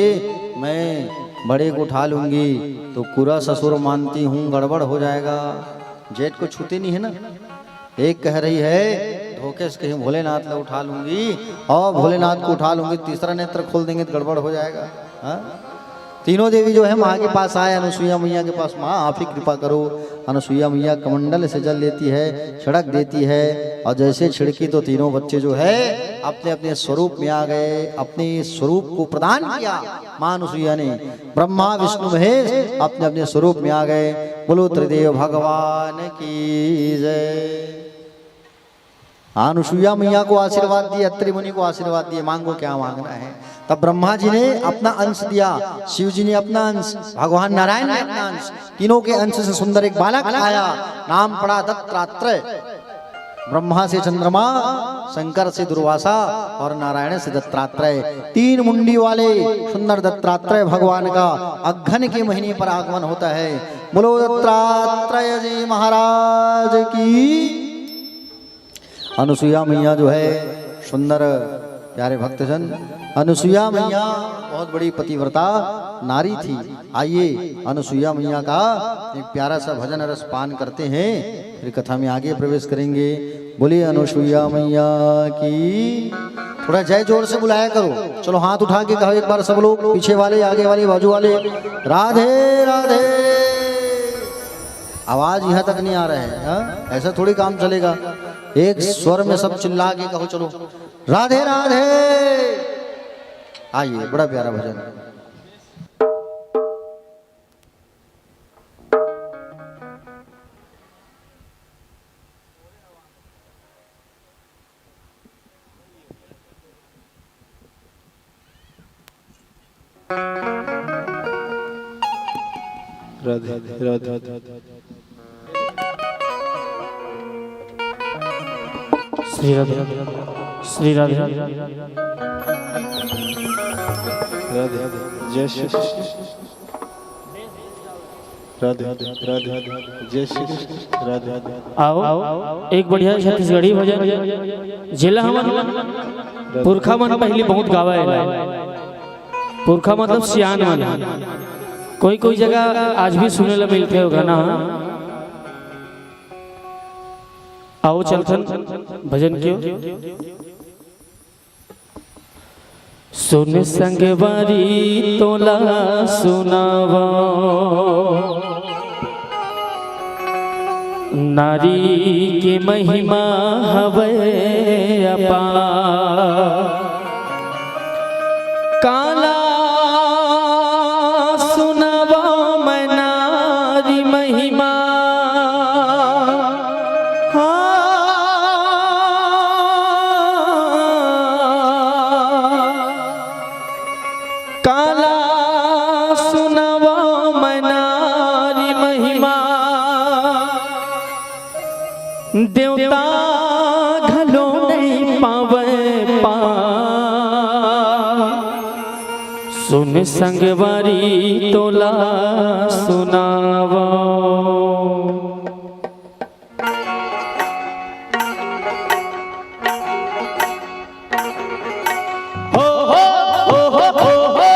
मैं बड़े को उठा लूंगी तो पूरा ससुर मानती हूँ, गड़बड़ हो जाएगा, जेठ को छूते नहीं है ना। एक कह रही है धोखे से कहीं भोलेनाथ को उठा लूंगी, और भोलेनाथ को उठा लूंगी, तीसरा नेत्र खोल देंगे तो गड़बड़ हो जाएगा। हाँ? तीनों देवी जो है माँ के पास आए, अनुसुईया मैया के पास, माँ आप ही कृपा करो। अनुसुईया मैया कमंडल से जल लेती है, छिड़क देती है, और जैसे छिड़की तो तीनों बच्चे जो है अपने अपने स्वरूप में आ गए, अपने स्वरूप को प्रदान किया माँ अनुसुईया ने। ब्रह्मा विष्णु महेश अपने अपने स्वरूप में आ गए। बोलो त्रिदेव भगवान की जय। अनुसुईया मैया को आशीर्वाद दिए, अत्रि मुनि को आशीर्वाद दिए, मांगो क्या मांगना है। तब ब्रह्मा जी ने अपना अंश दिया, शिव जी ने अपना अंश, भगवान नारायण ने अपना अंश। तीनों के अंश से सुंदर एक बालक आया, नाम पड़ा दत्तात्रेय। ब्रह्मा से चंद्रमा, शंकर से दुर्वासा और नारायण से दत्तात्रेय। 3 मुंडी वाले सुंदर दत्तात्रेय भगवान का अघन के महीने पर आगमन होता है। बोलो दत्तात्रेय जी महाराज की। अनुसुईया मैया जो है सुंदर प्यारे भक्तजन, अनुसुईया मैया बहुत बड़ी पतिव्रता नारी थी। आइए अनुसुईया मैया का एक प्यारा सा भजन रस पान करते हैं, फिर कथा में आगे प्रवेश करेंगे। बोलिए अनुसुईया मैया की। थोड़ा जय जोर से बुलाया करो। चलो हाथ उठा के कहो एक बार सब लोग, पीछे वाले, आगे वाले, बाजू वाले, राधे राधे। आवाज यहाँ तक नहीं आ रहा है, हा? ऐसा थोड़ी काम चलेगा। एक स्वर में सब चिल्ला के कहो चलो राधे राधे। आइए, बड़ा प्यारा भजन। राधे राधे श्री राधे श्री राधे राधे जय श्री राधे राधे जय श्री कृष्ण राधे आओ एक बढ़िया छत्तीसगढ़ी भजन जिला हमन पुरखा मन पहले बहुत गावा है। पुरखा मतलब सियान मन, कोई कोई जगह आज भी सुने ला मिलते होगा ना। आओ चलथन भजन क्यों। सुन संगवारी तोला सुनावा, नारी की महिमा हवे अपार। काला सुनावा मैं नारी महिमा, काला सुनावा मैं नारी महिमा। देवता घलो नहीं पावे पा, सुन संगवारी तोला सुनावा। हो हो हो हो हो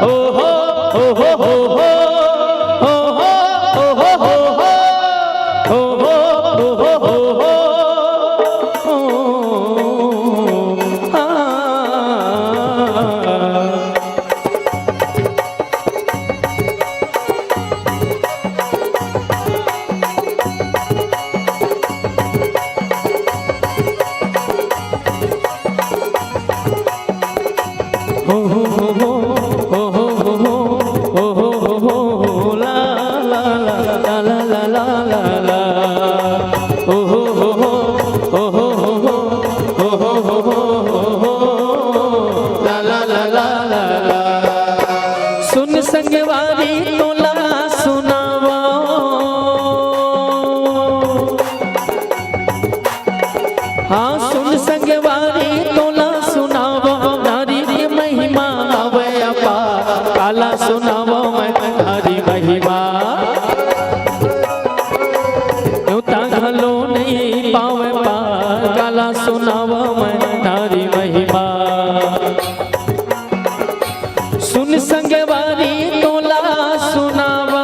हो हो हो हो हो सुन संगवारी तोला सुनावा, हाँ सुन संगवारी तोला सुनावा। नारी की महिमा हवे अपार, काला सुनावा मैं नारी महिमा। देवता घलो नहीं पावे पार, काला सुनावा मैं नारी महिमा। सुन संगवारी तोला सुनावा,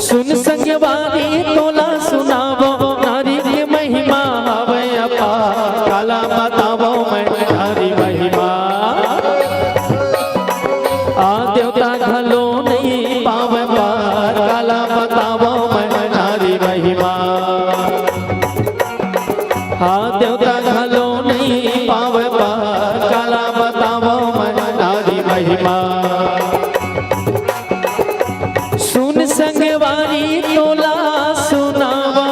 सुन संगवारी तोला सुनावा। नारी की महिमा हवे अपार, काला बतावो मैं नारी महिमा। आ देवता घलो नहीं पावे पार, काला बतावो मैं नारी महिमा। हाँ देवता घलो नहीं पावे पार, काला बतावो मैं नारी महिमा। सुन संगवारी तोला सुनावा,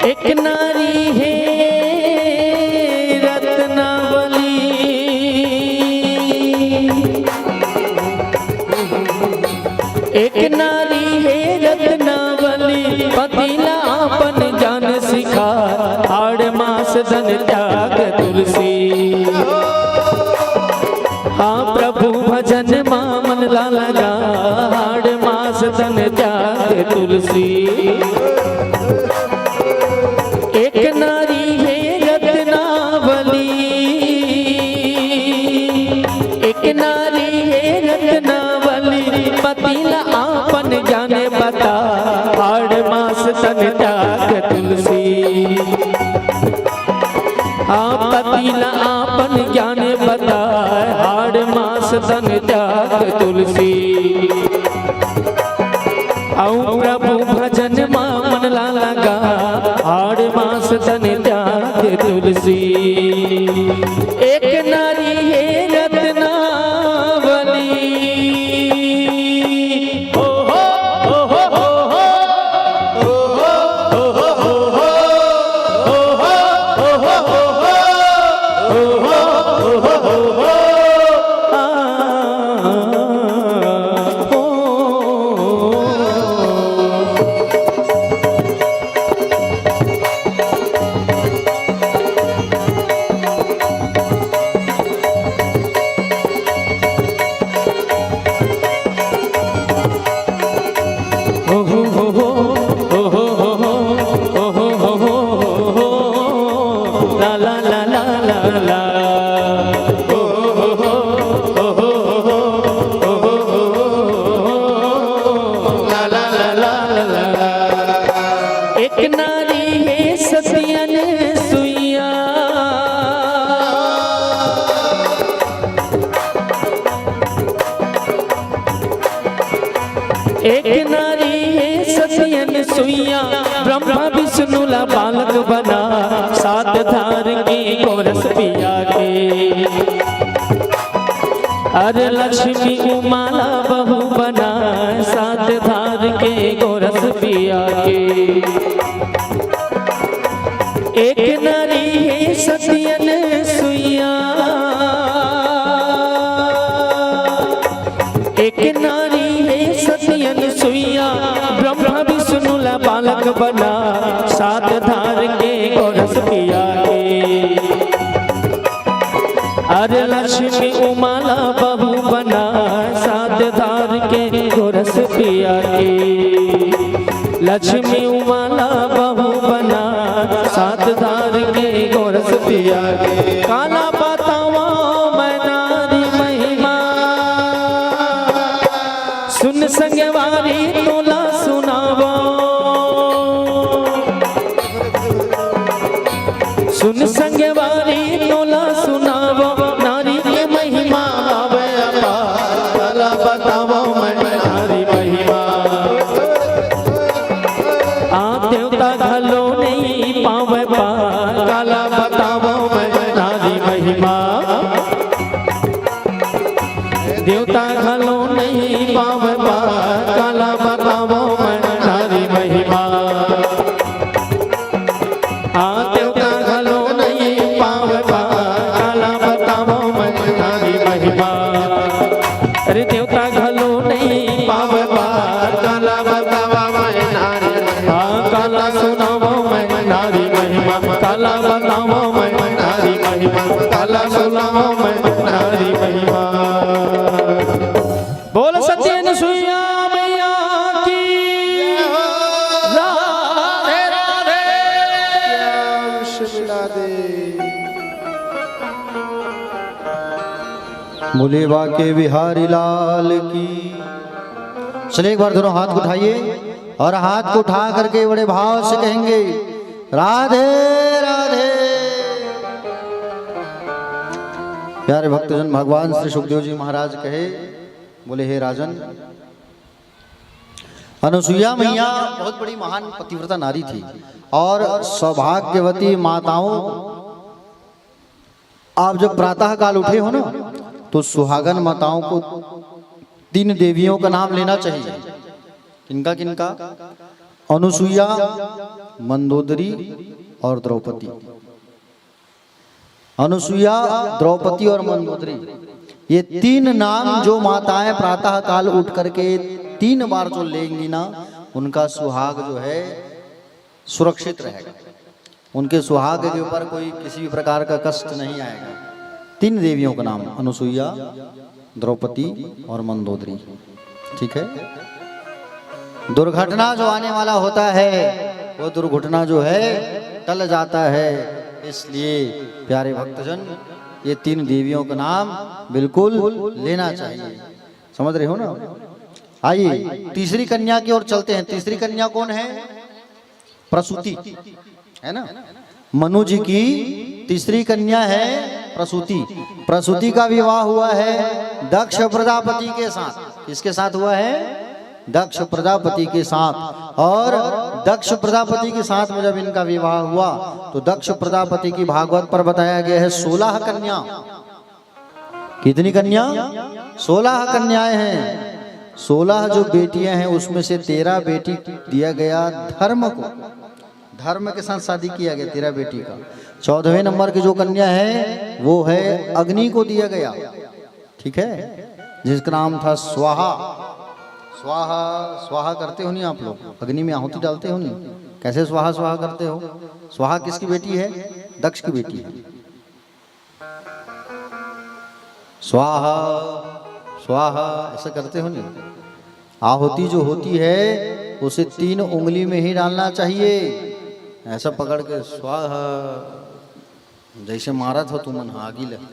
एक नारी है रत्नावली, एक नारी है रत्नावली। पतिला अपन जान सिखा, हाड़ मास धन त्याग तुलसी। हाँ प्रभु भजन मामन ला लगा, हाड़ मास धन त्याग तुलसी। एक नारी है रत्नावली, एक नारी है रत्नावली। पतिला आपन जाने बता, हाड़ मास तन त्याग तुलसी। हाँ पतिला आपन जाने बता, हाड़ मास तन त्याग तुलसी। आऊं प्रभु भजन मा मन ला लगा, हाड़ मास तन त्याग एक नारी है सत्यन सुइया ब्रह्मा विष्णु ला बालक बना सात धार के गोरस पिया के अरे लक्ष्मी उमाला बहू बना सात धार के गोरस पिया के एक नारी है सत्यन सुइया एक नारी है सत्यन सुइया ब्रह्मा विष्णु ला बालक बना सात धार के गोरस पिया के अरे लक्ष्मी उमाला बहू बना सात धार के गोरस पिया के लक्ष्मी उमाला बहू बना सात धार के गोरस पिया के काला बतावा मैं नारी महिमा सुन संगवारी तोला सुनावा सुन संगवारी तोला सुनावा नारी की महिमा आवे अपार काला बतावा मैं नारी महिमा आ देवता घलो नहीं पावे पार काला बतावा मैं नारी महिमा देवता घलो नहीं पावे पार काला बतावा मैं नारी महिमा आ देवता घलो नहीं पावे पार काला बतावा मैं नारी महिमा अरे देवता घलो नहीं पावे पार काला बतावा मैं नारी काला सुनावा मैं नारी महिमा काला बतावा मैं नारी महिमा काला सुनावा मैं नारी महिमा बोल सत्यन सुइया मैया की राधे राधे बोले बाके बिहारी लाल की। चलिए एक बार दोनों हाथ उठाइए और हाथ को उठा करके बड़े भाव से कहेंगे राधे राधे। प्यारे भक्तजन भगवान श्री सुखदेव जी महाराज कहे बोले हे राजन अनुसुईया मैया बहुत बड़ी महान पतिव्रता नारी थी और सौभाग्यवती माताओं आप जब प्रातः काल उठे हो ना तो सुहागन माताओं को 3 देवियों का नाम लेना चाहिए। किनका किनका? अनुसुईया, मंदोदरी और द्रौपदी। अनुसुईया, द्रौपदी और मंदोदरी ये 3 नाम जो माताएं प्रातः काल उठ करके 3 बार जो लेंगी ना उनका सुहाग जो है सुरक्षित रहेगा, उनके सुहाग के ऊपर कोई किसी भी प्रकार का कष्ट नहीं आएगा। 3 देवियों का नाम अनुसुईया, द्रौपदी और मंदोदरी। ठीक है। दुर्घटना जो आने वाला होता है वो दुर्घटना जो है टल जाता है, इसलिए प्यारे भक्तजन ये 3 देवियों का नाम बिल्कुल लेना चाहिए। समझ रहे हो ना? आइए तीसरी कन्या की ओर चलते हैं। तीसरी कन्या कौन है? प्रसूति, है ना? मनु जी की तीसरी कन्या है प्रसूति। प्रसूति का विवाह हुआ है दक्ष प्रजापति के साथ। किसके साथ हुआ है? दक्ष प्रजापति के साथ। और दक्ष प्रजापति के साथ में जब इनका विवाह हुआ तो दक्ष प्रजापति की भागवत पर बताया गया है 16 कन्या। कितनी कन्या? 16 कन्याएं हैं। 16 जो बेटियां हैं उसमें से 13 बेटी दिया गया धर्म को, धर्म के साथ शादी किया गया 13 बेटी का। 14वें नंबर की जो कन्या है वो है अग्नि को दिया गया। ठीक है, जिसका नाम था स्वाहा। स्वाहा स्वाहा करते हो नहीं आप लोग? अग्नि में आहुति डालते हो नहीं? कैसे स्वाहा स्वाहा करते हो? स्वाहा किसकी बेटी है? दक्ष की बेटी है। स्वाहा स्वाहा ऐसा करते हो नहीं? आहुति जो होती है उसे 3 उंगली में ही डालना चाहिए। ऐसा पकड़ के स्वाहा जैसे मारा था तुम आगी लग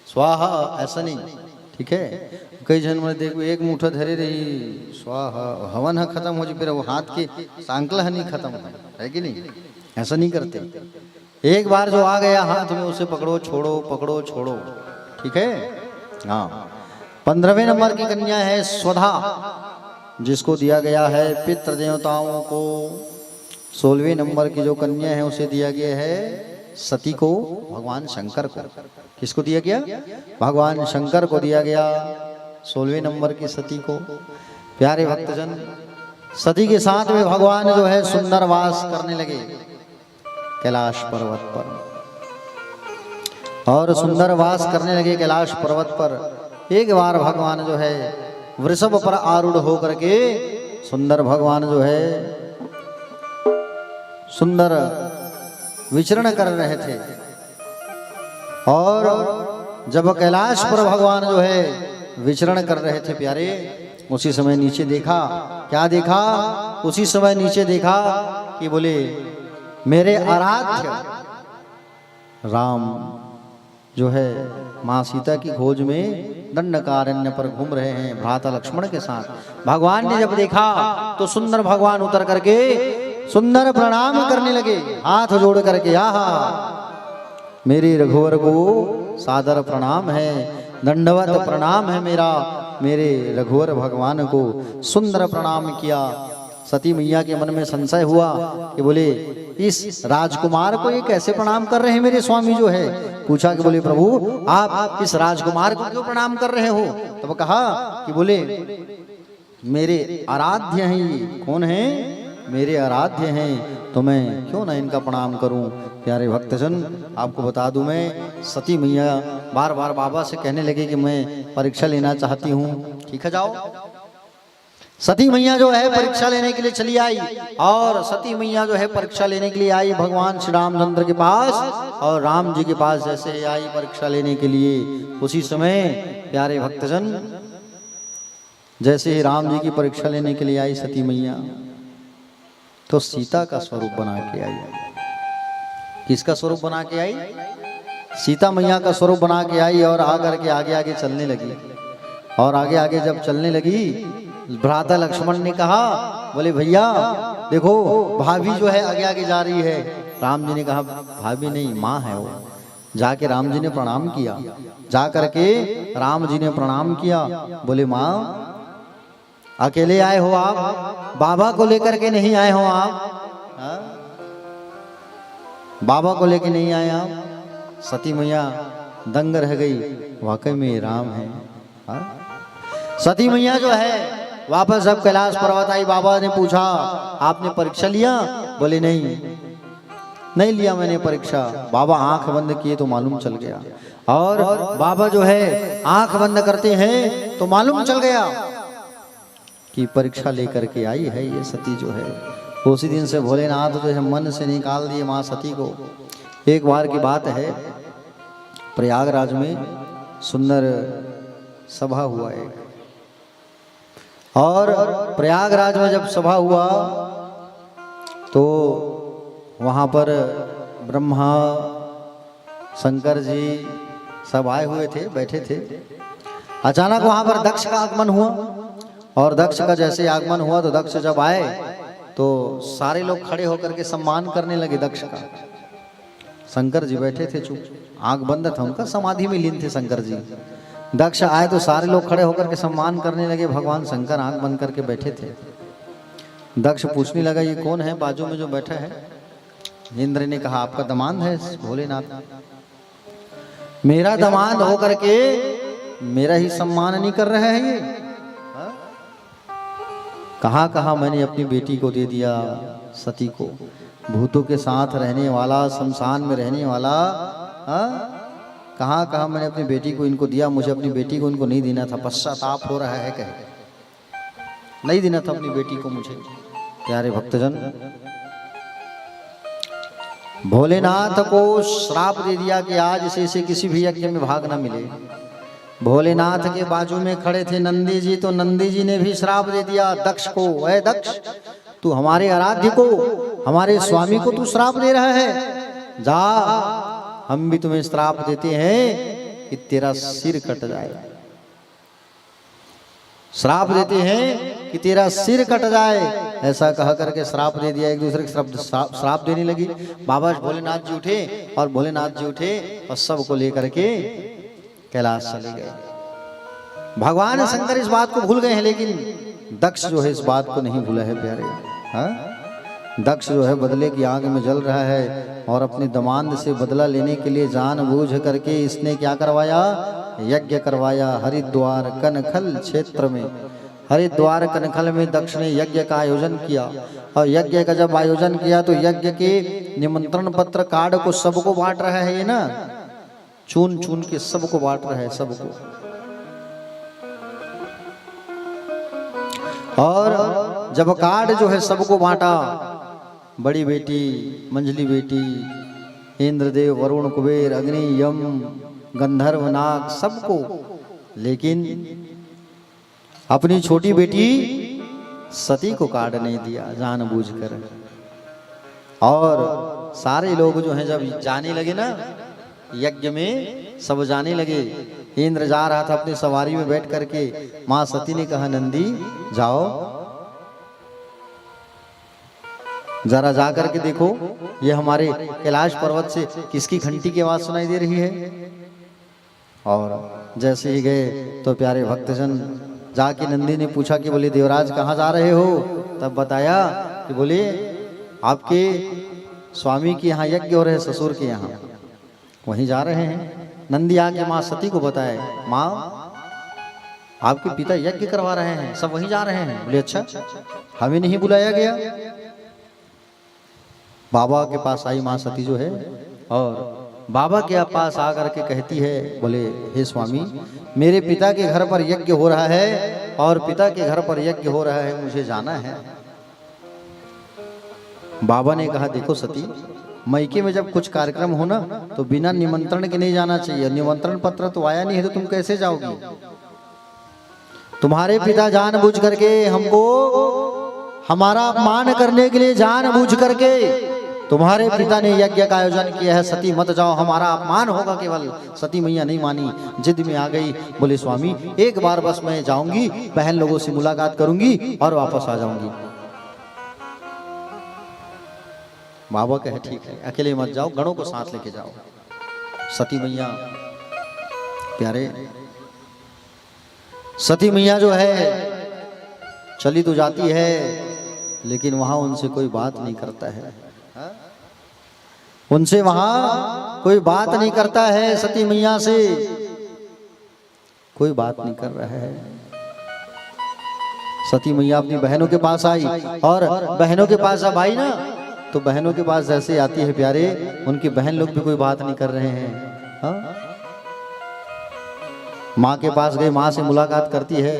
स्वाहा, ऐसा नहीं। ठीक है। कई जन में देखो एक मुठा धरे रही स्वाहा, हवन है खत्म हो जी, फिर वो हाथ के सांकल नहीं खत्म है कि नहीं? ऐसा नहीं करते। एक बार जो आ गया हाथ में उसे पकड़ो छोड़ो, पकड़ो छोड़ो। ठीक है। हाँ। 15वें नंबर की कन्या है स्वधा। जिसको दिया गया है पितृ देवताओं को। 16वें नंबर की जो कन्या है उसे दिया गया है सती को, भगवान शंकर को। किसको दिया गया? भगवान शंकर को दिया गया 16वें नंबर की सती को। प्यारे भक्तजन, सती के साथ में भगवान जो है सुंदर वास करने लगे कैलाश पर्वत पर, और सुंदर वास करने लगे कैलाश पर्वत पर। एक बार भगवान जो है वृषभ पर आरूढ़ होकर के सुंदर भगवान जो है सुंदर विचरण कर रहे थे, और जब कैलाश पर भगवान जो है विचरण कर रहे थे प्यारे, उसी समय नीचे देखा। क्या देखा? उसी समय नीचे देखा कि बोले मेरे आराध्य राम जो है माँ सीता की खोज में दंडकारण्य पर घूम रहे हैं भ्राता लक्ष्मण के साथ। भगवान ने जब देखा तो सुंदर भगवान उतर करके सुंदर प्रणाम करने लगे, हाथ जोड़ करके। आहा, मेरे रघुवर को सादर प्रणाम है, दंडवत प्रणाम है मेरा। मेरे रघुवर भगवान को सुंदर प्रणाम किया। सती मैया के मन में संशय हुआ कि बोले इस राजकुमार को ये कैसे प्रणाम कर रहे हैं मेरे स्वामी जो है। पूछा कि बोले प्रभु आप इस राजकुमार को क्यों प्रणाम कर रहे हो? तब कहा कि बोले मेरे आराध्य हैं ये। कौन है? मेरे आराध्य हैं, तो मैं क्यों ना इनका प्रणाम करूं। प्यारे भक्तजन, आपको बता दूं, मैं सती मैया बार बार बाबा से कहने लगे कि मैं परीक्षा लेना चाहती हूं। ठीक है, जाओ। सती मैया जो है परीक्षा लेने के लिए चली आई, और सती मैया जो है परीक्षा लेने के लिए आई भगवान श्री रामचंद्र के पास, और राम जी के पास जैसे आई परीक्षा लेने के लिए, उसी समय प्यारे भक्तजन जैसे ही राम जी की परीक्षा लेने के लिए आई सती मैया, तो सीता का स्वरूप बना के आई। किसका स्वरूप बना के आई? सीता मैया का स्वरूप बना के आई, और आकर के आगे आगे चलने लगी। और आगे आगे जब चलने लगी, भ्राता लक्ष्मण ने कहा, बोले भैया देखो भाभी जो है आगे आगे जा रही है। राम जी ने कहा भाभी नहीं, माँ है वो। जाके राम जी ने प्रणाम किया, जा करके राम जी ने प्रणाम किया। बोले माँ अकेले आए हो आप? बाबा को लेकर के नहीं आए हो आप? बाबा को लेकर नहीं आए आप? सती मैया दंग रह गई, वाकई में राम है। सती मैया जो है वापस जब कैलाश पर्वत आई, बाबा ने पूछा आपने परीक्षा लिया? बोले नहीं लिया मैंने परीक्षा। बाबा आंख बंद किए तो मालूम चल गया, और बाबा जो है आंख बंद करते हैं तो मालूम चल गया कि परीक्षा लेकर के आई है ये सती जो है। उसी दिन से भोलेनाथ जो है मन से निकाल दिए माँ सती को। एक बार की बात है, प्रयागराज में सुंदर सभा हुआ एक, और प्रयागराज में जब सभा हुआ तो वहाँ पर ब्रह्मा शंकर जी सब आए हुए थे, बैठे थे। अचानक वहाँ पर दक्ष का आगमन हुआ, और दक्ष का जैसे आगमन हुआ तो दक्ष जब आए तो सारे लोग खड़े होकर के सम्मान करने लगे दक्ष का। शंकर जी बैठे थे चुप, आंख बंद था उनका, समाधि में लीन थे शंकर जी। दक्ष आए तो सारे लोग खड़े होकर के सम्मान करने लगे, भगवान शंकर आंख बंद करके बैठे थे। दक्ष पूछने लगा ये कौन है बाजू में जो बैठा है? इंद्र ने कहा आपका दामाद है भोलेनाथ। मेरा दामाद होकर के मेरा ही सम्मान नहीं कर रहे हैं ये? कहाँ कहाँ मैंने अपनी बेटी को दे दिया सती को, भूतों के साथ रहने वाला, शमशान में रहने वाला। कहाँ कहाँ मैंने अपनी बेटी को इनको दिया, मुझे अपनी बेटी को इनको नहीं देना था। पश्चाताप हो रहा है, कहे नहीं देना था अपनी बेटी को मुझे। प्यारे भक्तजन, भोलेनाथ को श्राप दे दिया कि आज से किसी भी यज्ञ में भाग न मिले। भोलेनाथ के बाजू में खड़े थे नंदी जी, तो नंदी जी ने भी श्राप दे दिया दक्ष को, ऐ दक्ष तू हमारे आराध्य को, हमारे स्वामी को तू श्राप दे रहा है, जा हम भी तुम्हें श्राप देते हैं कि तेरा सिर कट जाए। श्राप देते हैं कि तेरा सिर कट जाए, ऐसा कह करके श्राप दे दिया। एक दूसरे के श्राप देने लगी। बाबा भोलेनाथ जी उठे, और भोलेनाथ जी उठे और सबको लेकर के कैलाश चले गए। भगवान शंकर इस बात को भूल गए हैं, लेकिन दक्ष जो है इस बात को नहीं भूला है प्यारे। हाँ, दक्ष जो है बदले की आग में जल रहा है और अपने दमांद से बदला लेने के लिए जानबूझ करके इसने क्या करवाया, यज्ञ करवाया। हरिद्वार कनखल क्षेत्र में, हरिद्वार कनखल में दक्ष ने यज्ञ का आयोजन किया। और यज्ञ का जब आयोजन किया तो यज्ञ के निमंत्रण पत्र कार्ड को सबको बांट रहा है ये ना, चुन चुन के सबको बांट रहा है सबको। और जब कार्ड जो है सबको बांटा, बड़ी बेटी, मंझली बेटी, इंद्रदेव, वरुण, कुबेर, अग्नि, यम, गंधर्व, नाग, सबको, लेकिन अपनी छोटी बेटी सती को कार्ड नहीं दिया जानबूझकर। और सारे लोग जो हैं जब जाने लगे ना यज्ञ में, सब जाने लगे। इंद्र जा रहा था अपनी सवारी में बैठ करके, मां सती ने कहा नंदी जाओ जरा जा करके देखो ये हमारे कैलाश पर्वत से किसकी घंटी की आवाज सुनाई दे रही है। और जैसे ही गए तो प्यारे भक्तजन जाके नंदी ने पूछा कि बोले देवराज कहाँ जा रहे हो? तब बताया कि बोले आपके स्वामी के यहाँ यज्ञ हो रहे, ससुर के यहाँ, वहीं जा रहे हैं। नंदी आके माँ सती को बताए, माँ आपके पिता यज्ञ करवा रहे हैं, सब वहीं जा रहे हैं। बोले अच्छा, हमें नहीं बुलाया गया। बाबा के पास आई माँ सती जो है, और बाबा के पास आकर के कहती है, बोले हे स्वामी मेरे पिता के घर पर यज्ञ हो रहा है और पिता के घर पर यज्ञ हो रहा है, मुझे जाना है। बाबा ने कहा देखो सती, मैके में जब कुछ कार्यक्रम हो ना तो बिना निमंत्रण के नहीं जाना चाहिए। निमंत्रण पत्र तो आया नहीं है तो तुम कैसे जाओगी? तुम्हारे पिता जानबूझ करके हमको हमारा अपमान करने के लिए जानबूझ करके तुम्हारे पिता ने यज्ञ का आयोजन किया है, सती मत जाओ, हमारा अपमान होगा केवल। सती मैया नहीं मानी, जिद में आ गई। बोले स्वामी एक बार बस मैं जाऊंगी, बहन लोगों से मुलाकात करूंगी और वापस आ जाऊंगी। बाबा कहे ठीक है, अकेले मत जाओ, गणों को साथ लेके जाओ। सती मैया प्यारे, सती मैया जो है चली तो जाती है लेकिन वहां उनसे कोई बात नहीं करता है, उनसे वहां कोई बात नहीं करता है। सती मैया से कोई बात नहीं कर रहा है। सती मैया अपनी बहनों के पास आई, और बहनों के पास अब आई ना तो बहनों के पास जैसे आती है प्यारे, उनकी बहन लोग भी कोई बात नहीं कर रहे हैं। हाँ? माँ के पास गई, माँ से मुलाकात करती है।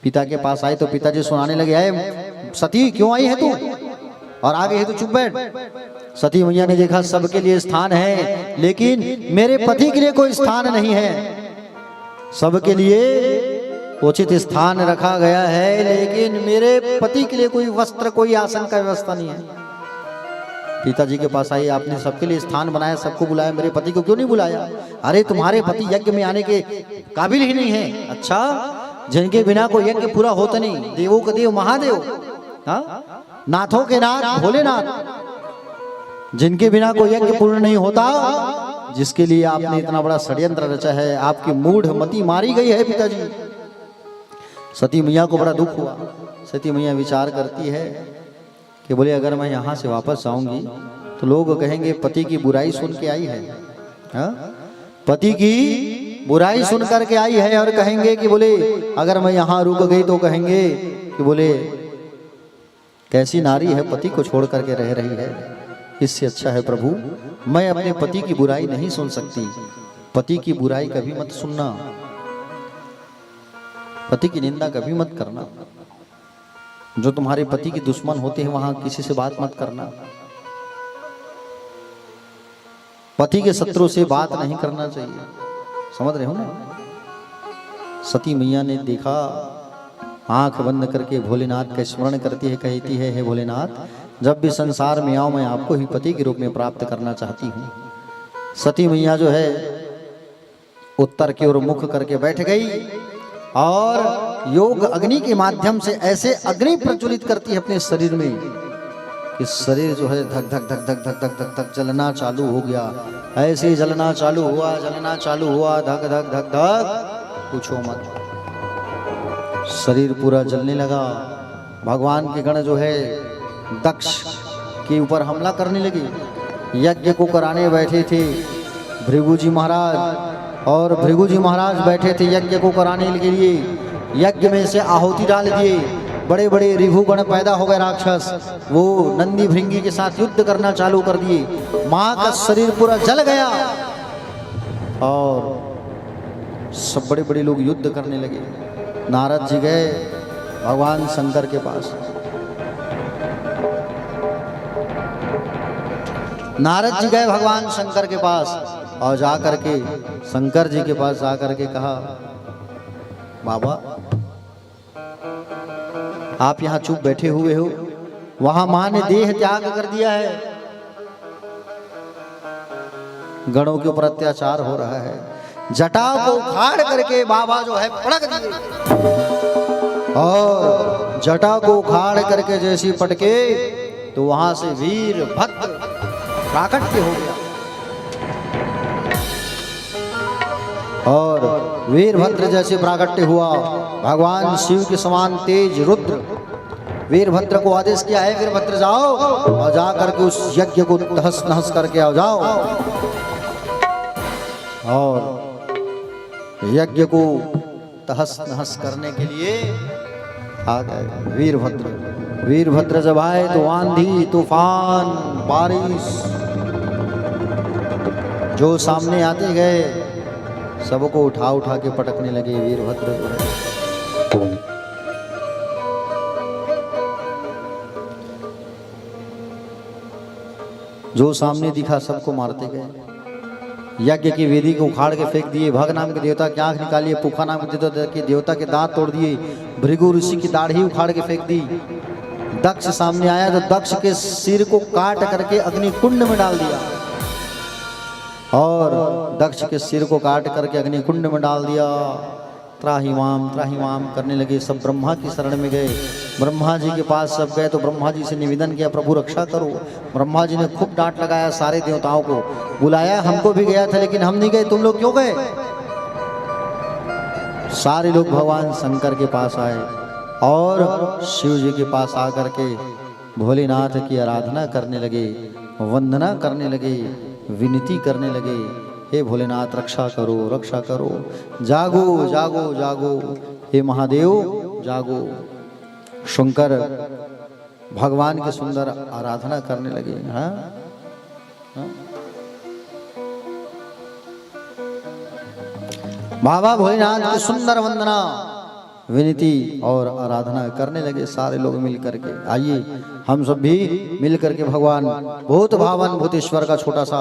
पिता के पास आई तो पिताजी सुनाने लगे, आए सती क्यों आई है तू, और आ गई है तो चुप बैठ। सती मैया ने देखा सबके लिए स्थान है लेकिन मेरे पति के लिए कोई स्थान नहीं है। सबके लिए उचित स्थान रखा गया है लेकिन मेरे पति के लिए कोई वस्त्र, कोई आसन का व्यवस्था नहीं है। पिताजी के पास आई, आपने सबके लिए स्थान बनाया, सबको बुलाया, मेरे पति को क्यों नहीं बुलाया? अरे तुम्हारे पति यज्ञ में आने के काबिल ही नहीं है। अच्छा, जिनके बिना कोई यज्ञ पूरा होता नहीं, देवों का देव महादेव, हाँ, नाथों के नाथ भोलेनाथ, जिनके बिना कोई यज्ञ पूर्ण नहीं होता, जिसके लिए आपने इतना बड़ा षड्यंत्र रचा है, आपकी मूढ़ मति मारी गई है पिताजी। सती मैया को बड़ा दुख हुआ। सती मैया विचार करती है कि बोले अगर मैं यहाँ से वापस जाऊंगी तो लोग कहेंगे पति की बुराई सुन के आई है, हाँ? पति की बुराई सुन करके आई है, और कहेंगे कि बोले अगर मैं यहाँ रुक गई तो कहेंगे कि बोले कैसी नारी है, पति को छोड़ करके रह रही है। इससे अच्छा है प्रभु मैं अपने पति की बुराई नहीं सुन सकती। पति की बुराई कभी मत सुनना, पति की निंदा कभी मत करना। जो तुम्हारे पति के दुश्मन होते हैं वहां किसी से बात मत करना। पति के शत्रु से बात नहीं करना चाहिए, समझ रहे हो ना? सती मैया ने देखा, आंख बंद करके भोलेनाथ का स्मरण करती है, कहती है हे भोलेनाथ जब भी संसार में आओ मैं आपको ही पति के रूप में प्राप्त करना चाहती हूँ। सती मैया जो है उत्तर की ओर मुख करके बैठ गई और योग अग्नि के माध्यम से ऐसे अग्नि प्रज्वलित करती है अपने शरीर में कि शरीर जो है धक धक धक धक धक धक धक धक जलना चालू हो गया। ऐसे ही जलना चालू हुआ, जलना चालू हुआ, धक धक धक धक, पूछो मत। शरीर पूरा जलने लगा। भगवान के गण जो है दक्ष के ऊपर हमला करने लगे। यज्ञ को कराने बैठे थे भृगु जी महाराज, और भृगु जी महाराज बैठे थे यज्ञ को कराने के लिए। यज्ञ में से आहुति डाल दिए। बड़े बड़े रिभुगण पैदा हो गए राक्षस, वो नंदी भृंगी के साथ युद्ध करना चालू कर दिए। माँ का शरीर पूरा जल गया और सब बड़े बड़े लोग युद्ध करने लगे। नारद जी गए भगवान शंकर के पास। नारद जी गए भगवान शंकर के पास और जाकर के शंकर जी के पास जाकर के कहा, बाबा आप यहाँ चुप बैठे हुए हो, वहां मां ने देह त्याग कर दिया है, गणों के ऊपर अत्याचार हो रहा है। जटा को उखाड़ करके बाबा जो है पटक दिए, और जटा को उखाड़ करके जैसी पटके तो वहां से वीरभद्र प्राकट्य हो गया। और वीरभद्र जैसे प्राकट्य हुआ, भगवान शिव के समान तेज रुद्र वीरभद्र को आदेश किया है, वीरभद्र जाओ और जा करके उस यज्ञ को तहस नहस करके आओ जाओ। और यज्ञ को तहस नहस करने के लिए आ गए वीरभद्र। वीरभद्र जब आए तो आंधी तूफान बारिश जो सामने आते गए सबको उठा उठा के पटकने लगे वीरभद्र जो है। जो सामने दिखा सबको मारते गए। यज्ञ की वेदी को उखाड़ के फेंक दिए। भग नाम के देवता की आंख निकाली, पुखा नाम के देवता के दांत तोड़ दिए, भृगु ऋषि की दाढ़ी उखाड़ के फेंक दी। दक्ष सामने आया तो दक्ष के सिर को काट करके अग्नि कुंड में डाल दिया, और दक्ष के सिर को काट करके अग्नि कुंड में डाल दिया। त्राहिमाम करने लगे। सब ब्रह्मा की शरण में गए। ब्रह्मा जी के पास सब गए तो ब्रह्मा जी से निवेदन किया, प्रभु रक्षा करो। ब्रह्मा जी ने खूब डांट लगाया, सारे देवताओं को बुलाया। हमको भी गया था लेकिन हम नहीं गए, तुम लोग क्यों गए? सारे लोग भगवान शंकर के पास आए और शिव जी के पास आकर के भोलेनाथ की आराधना करने लगे, वंदना करने लगे, विनती करने लगे, हे भोलेनाथ रक्षा करो, रक्षा करो, जागो जागो जागो, हे महादेव जागो। शंकर भगवान के सुंदर आराधना करने लगे। हाँ बाबा भोलेनाथ की सुंदर वंदना, विनती और आराधना करने लगे सारे लोग मिल करके। आइए हम सब भी मिल करके भगवान भूत भावन भूतेश्वर का छोटा सा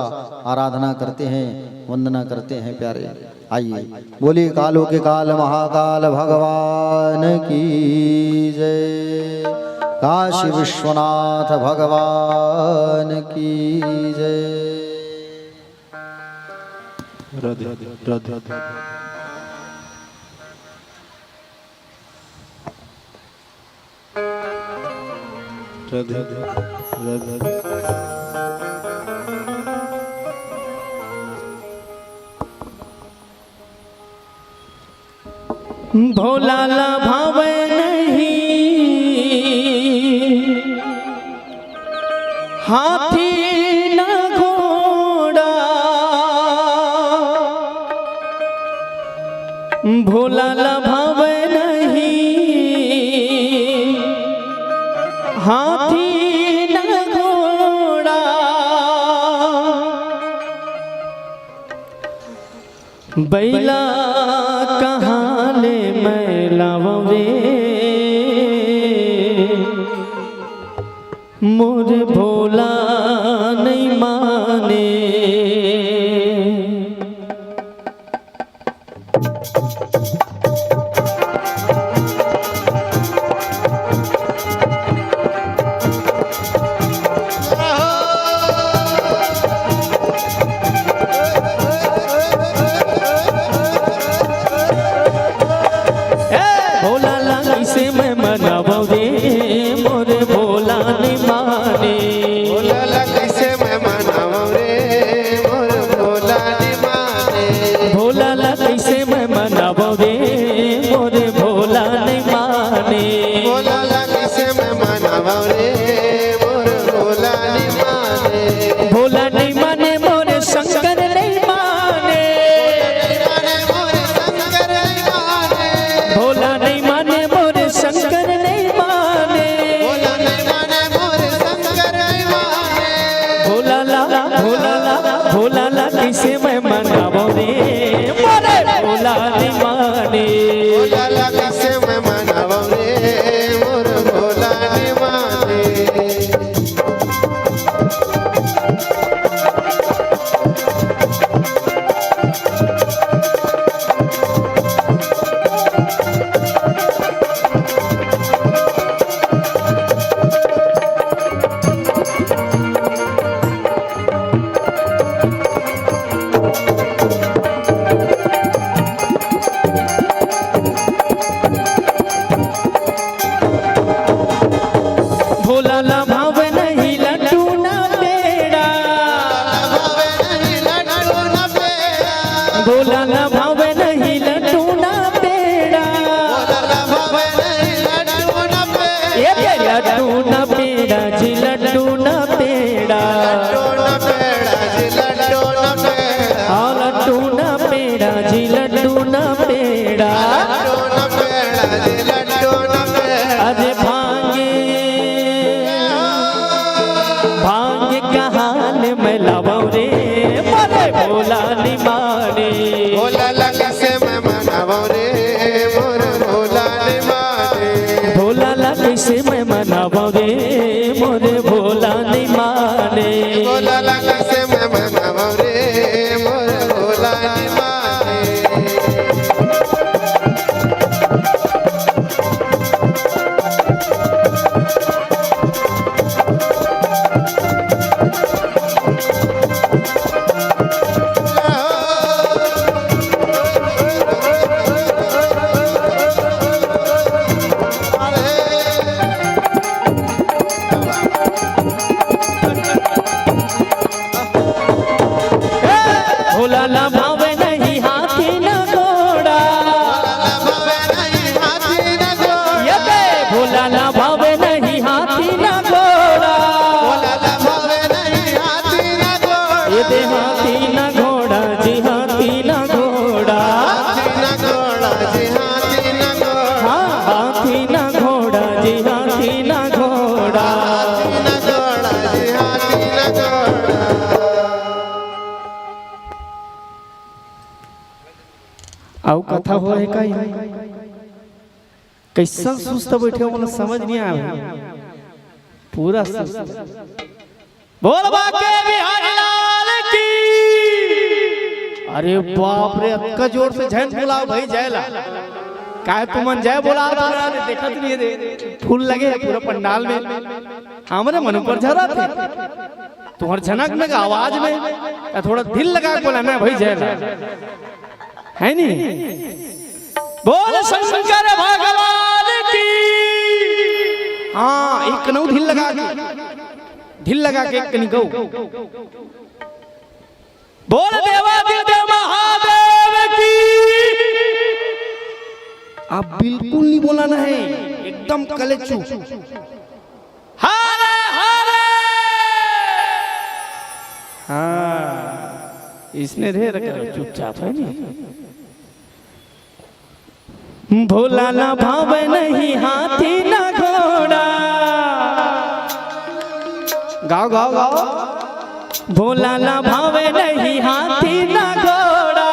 आराधना करते हैं, वंदना करते हैं प्यारे। आइए बोलिए कालों के काल महाकाल भगवान की जय, काशी विश्वनाथ भगवान की जय। राधे राधे राधे राधे। भोला ला भावे नहीं हाथी न घोड़ा, भोला ला भावे नहीं हाथी न घोड़ा, बैला कहाँ ले मैं लावे, मोरे भोला नहीं माने। भोला ला कैसे मैं मनावा रे, मोरे भोला नहीं माने। भोला ला कैसे मैं मनावा रे, मोरे भोला नहीं माने। भोला ला कैसे मैं मनावा रे, मोरे भोला नहीं माने। भोला लगी से मैं मनावा रे मोर भोला नहीं माने भोला नहीं माने मोरे शंकर नहीं माने भोला नहीं माने मोरे शंकर नहीं माने भोला ला किसे मैं मनावो रे मोरे भोला नहीं माने भोला लगी से मैं मनावा रे मोर भोला नहीं माने भोला ला भाव नहीं लड्डू ना पेड़ा भोला ला भाव नहीं लड्डू ना पेड़ा ये लड्डू ना पेड़ा जी लड्डू ना पेड़ा हाँ लड्डू ना पेड़ा जी लड्डू ना पेड़ा अरे भांगे भांगे कहाल में लावा रे मोरे भोला नहीं माने भोला लगी से मैं मनावा रे मोर भोला नहीं माने भोला ला कैसे मैं मनावा रे मोरे भोला नहीं माने भोला लगी से मैं मनावा रे मोर भोला नहीं माने भोला ला भावे नहीं हाथी न घोड़ा ये बे भोला ला भावे नहीं हाथी न घोड़ा ये दे हाथी न घोड़ा जी हाथी न घोड़ा हाँ हाथी न घोड़ा जी हाथी न घोड़ा आओ कथा हो है कहीं कैसा सुस्त बैठे हो समझ नहीं आया पूरा सुस्त बोल बाके बिहारी लाल की अरे बाप रे अक्का जोर से जैन बुलाओ भाई जयला काहे तुमन जय बोला देखत नहीं रे फूल लगे पूरा पंडाल में हमरे मन पर झरा थे तुम्हार झनक में आवाज में थोड़ा दिल लगा के बोला मैं भाई जयला है नहीं बोल शंकर भगवान की हाँ एक नौ ढिल लगा के एक कनी गौ बोल देवादिदेव महादेव की आप बिल्कुल नहीं बोलाना है एकदम कलेचू हरे हरे हाँ इसने रे रखा चुपचाप है नहीं भोला ना भाव नहीं हाथी ना घोड़ा गाओ गाओ गाओ भोला ना भाव नहीं हाथी ना घोड़ा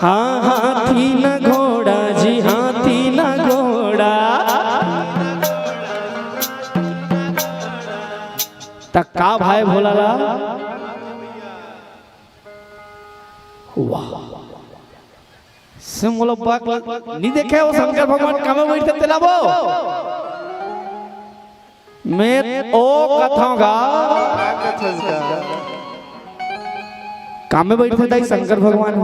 हाँ हाथी ना घोड़ा जी हाथी ना घोड़ा तक का भाई भोला ला वाह सिंगलो बाक नहीं देखे वो शंकर भगवान कामे बैठते तेलाबो मैं ओ कथागा कामे बैठते दाई शंकर भगवान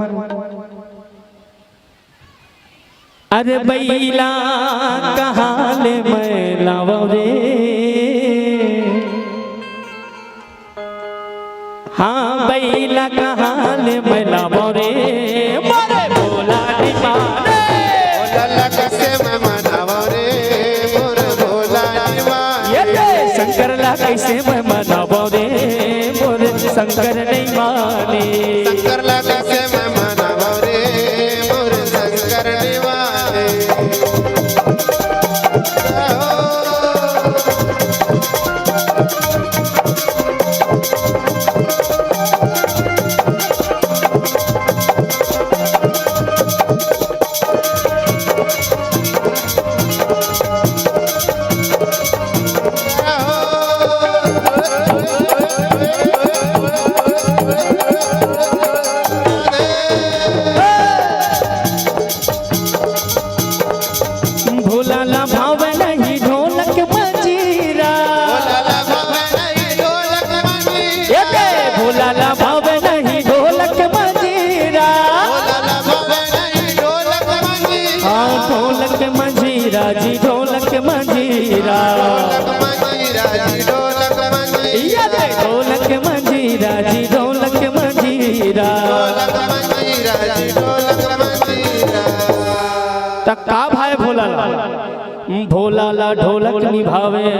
अरे बैला कहाल में लावो रे हाँ बैला कहाल में लावो रे मोरे भोला नहीं माने ला कैसे मैं मनाबो रे मोर शंकर नहीं माने। शंकर ला कैसे मैं मनाबो रे मोर शंकर नहीं माने। भोला ला भाव नहीं ढोलक मंजीरा, भोला ला भाव नहीं ढोलक मंजीरा, हाँ ढोलक मंजीरा जी ढोलक मंजीरा, ढोलक मंजीरा जी ढोलक मंजीरा। का भाई भोला ला, भोला ला ढोलक निभावे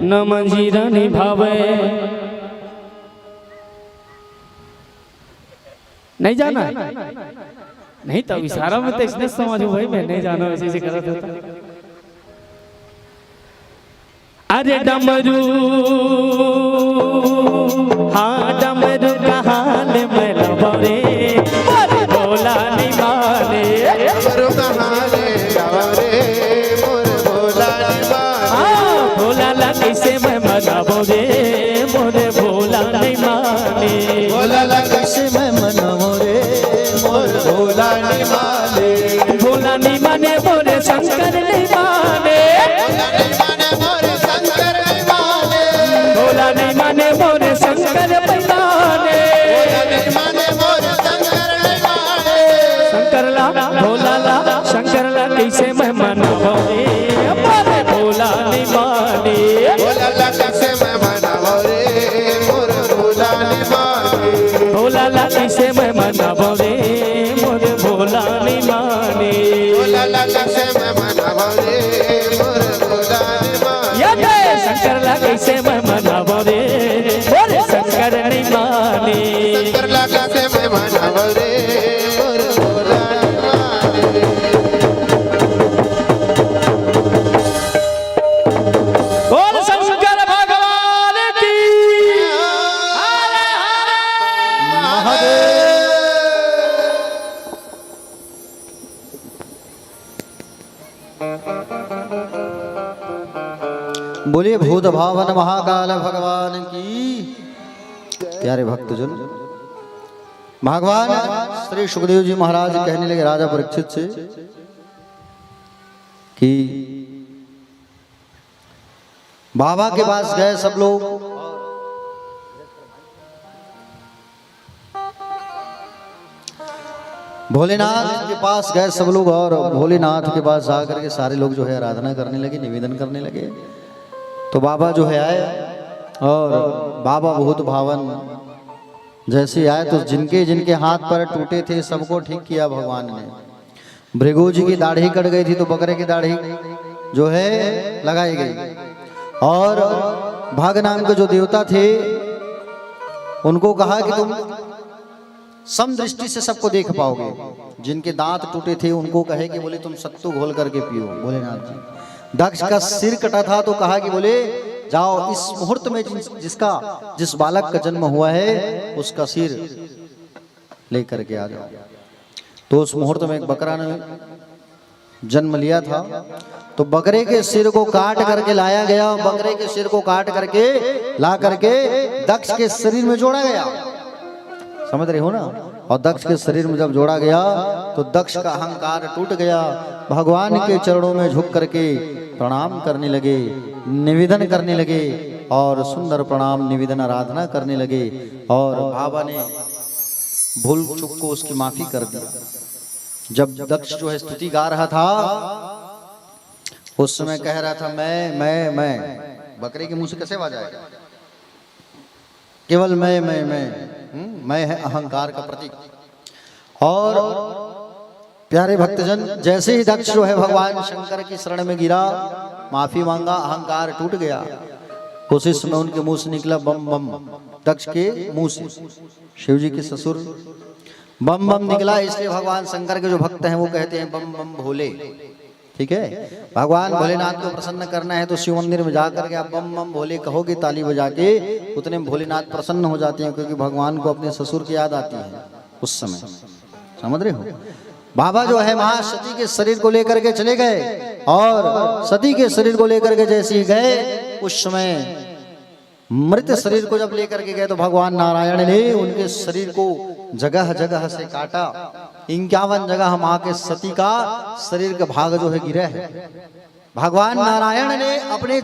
न मंजीरा निभावे। नहीं जाना नहीं तो इशारा में तो इसने समझो भाई मैं नहीं जाना वैसे से करत होता। अरे डमरू हाँ डमरू कहाँ ले मैं लबरे भोला नहीं माने। डमरू कहाँ ले लबरे मोर भोला नहीं माने। भोला ला कैसे मैं मनाबो रे मोरे भोला नहीं माने। भोला ला कैसे मैं मनाबो रे मोर भोला नहीं माने। भोला नहीं माने मोरे शंकर नहीं माने। भोला नहीं माने मोरे शंकर नहीं माने। शंकर ला भोला ला शंकर ला कैसे मैं मनाबो रे मोरे भोला नहीं माने। भोला ला कैसे मैं मनाबो रे मोर भोला नहीं माने। भोला ला कैसे मैं मनाबो रे मोरे भोला नहीं माने। भोला ला कैसे मैं मनाबो रे मोर भोला नहीं माने। शंकर ला कैसे मैं मनाबो रे मोरे शंकर नहीं माने। शंकर ला कैसे मैं मनाबो रे मोर भोला नहीं माने। बोल शंकर भगवान की बोलिए भूत भावन महाकाल भगवान की। प्यारे भक्तजन, भगवान श्री सुखदेव जी महाराज कहने लगे राजा परीक्षित से कि बाबा के पास गए सब लोग, भोलेनाथ के पास गए सब लोग और भोलेनाथ के पास जाकर के सारे लोग जो है आराधना करने लगे, निवेदन करने लगे। तो बाबा जो है आए और बाबा बहुत भावन जैसे आए तो जिनके जिनके हाथ पर टूटे थे सबको ठीक किया भगवान ने। भृगु जी की दाढ़ी कट गई थी तो बकरे की दाढ़ी जो है लगाई गई और भाग नाम के जो देवता थे उनको कहा कि तुम समदृष्टि से सबको देख पाओगे। जिनके दांत टूटे थे उनको कहे कि बोले तुम सत्तू घोल करके पियो भोलेनाथ जी। दक्ष का सिर कटा था तो कहा कि बोले जाओ इस मुहूर्त में जिस बालक का जन्म हुआ है उसका सिर लेकर के आ जाओ। तो उस मुहूर्त में एक बकरा ने जन्म लिया था तो बकरे के सिर को काट करके लाया गया। बकरे के सिर को काट करके ला करके दक्ष के शरीर में जोड़ा गया, समझ रहे हो ना। और दक्ष के शरीर में जब जोड़ा गया तो दक्ष का अहंकार टूट गया। भगवान के चरणों में झुक करके प्रणाम करने लगे, निवेदन करने लगे और सुंदर प्रणाम निवेदन आराधना करने लगे। और बाबा ने भूल चूक को उसकी माफी कर दिया। जब दक्ष जो है स्तुति गा रहा था उस समय कह रहा था मैं बकरे के मुंह से कैसे आवाज आएगा? केवल मैं है अहंकार का प्रतीक। और प्यारे भक्तजन जैसे ही दक्ष जो है भगवान शंकर की शरण में गिरा, माफी मांगा, अहंकार टूट गया। उसी समय उनके मुंह से निकला बम बम, दक्ष के मुंह से, शिव जी के ससुर बम बम निकला। इसलिए भगवान शंकर के जो भक्त हैं वो कहते हैं बम बम भोले। ठीक है, भगवान भोलेनाथ को प्रसन्न करना है तो शिव मंदिर में जाकर के आप बम बम भोले कहोगे ताली बजा के, उतने में भोलेनाथ प्रसन्न हो जाते हैं, क्योंकि भगवान को अपने ससुर की याद आती है उस समय। समझ रहे हो? बाबा जो है महासती के शरीर को लेकर के चले गए, और सती के शरीर को लेकर के जैसे ही गए, उस समय मृत शरीर को जब लेकर के गए तो भगवान नारायण ने उनके शरीर को जगह जगह से काटा। 51 जगह मां के सती का शरीर का भाग जो है गिरा है। भगवान नारायण ने अपने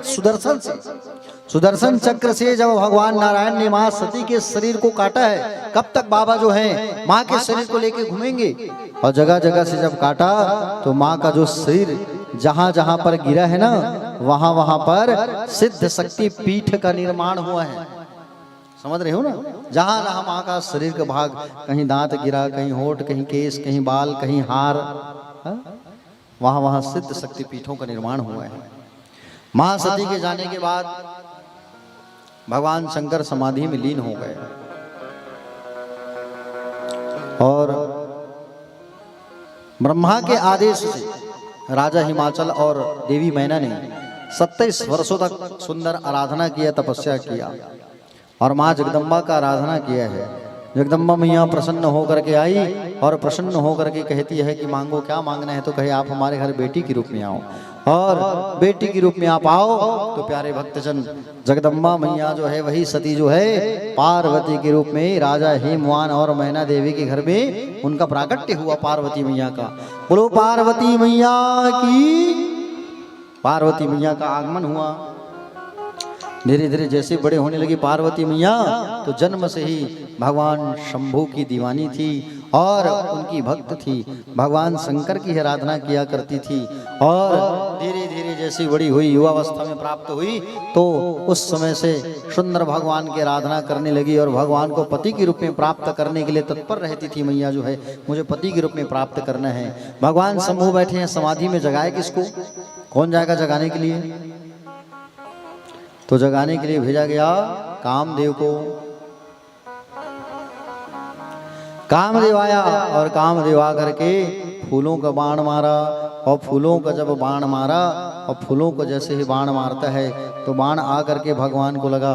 सुदर्शन चक्र से जब भगवान नारायण ने मां सती के शरीर को काटा है, कब तक बाबा जो है मां के शरीर को लेके घूमेंगे। और जगह जगह से जब काटा तो मां का जो शरीर जहां जहां पर गिरा है ना, वहां वहां पर सिद्ध शक्ति पीठ का निर्माण हुआ है। समझ रहे हो ना? जहां जहां मां का शरीर का भाग, कहीं दांत गिरा, कहीं होठ, कहीं केस, कहीं बाल, कहीं हार, वहां वहां सिद्ध शक्ति पीठों का निर्माण हुआ है। महासती के जाने के बाद भगवान शंकर समाधि में लीन हो गए, और ब्रह्मा के आदेश से राजा हिमाचल और देवी मैना ने 27 वर्षों तक सुंदर आराधना किया, तपस्या किया, और माँ जगदम्बा का आराधना किया है। जगदम्बा मैया प्रसन्न होकर के आई, और प्रसन्न होकर के कहती है कि मांगो, क्या मांगना है? तो कहे आप हमारे घर बेटी के रूप में आओ, और बेटी के रूप में आप आओ। तो प्यारे भक्तजन, जगदम्बा मैया जो है वही सती जो है पार्वती के रूप में राजा हेमवान और मैना देवी के घर में उनका प्राकट्य हुआ, पार्वती मैया का। बोलो पार्वती मैया की। पार्वती मैया का आगमन हुआ। धीरे धीरे जैसे बड़े होने लगी पार्वती मैया, तो जन्म से ही भगवान शंभू की दीवानी थी और उनकी भक्त थी। भगवान शंकर की आराधना किया करती थी, और धीरे धीरे जैसी बड़ी हुई, युवावस्था में प्राप्त हुई, तो उस समय से सुंदर भगवान की आराधना करने लगी, और भगवान को पति के रूप में प्राप्त करने के लिए तत्पर रहती थी। मैया जो है, मुझे पति के रूप में प्राप्त करना है। भगवान शंभू बैठे हैं समाधि में, जगाए किसको? कौन जाएगा जगाने के लिए? तो जगाने के लिए भेजा गया कामदेव को। कामदेव आया, और कामदेव आकर के फूलों का बाण मारा, और फूलों का जब बाण मारा, और फूलों को जैसे ही बाण मारता है तो बाण आकर के भगवान को लगा।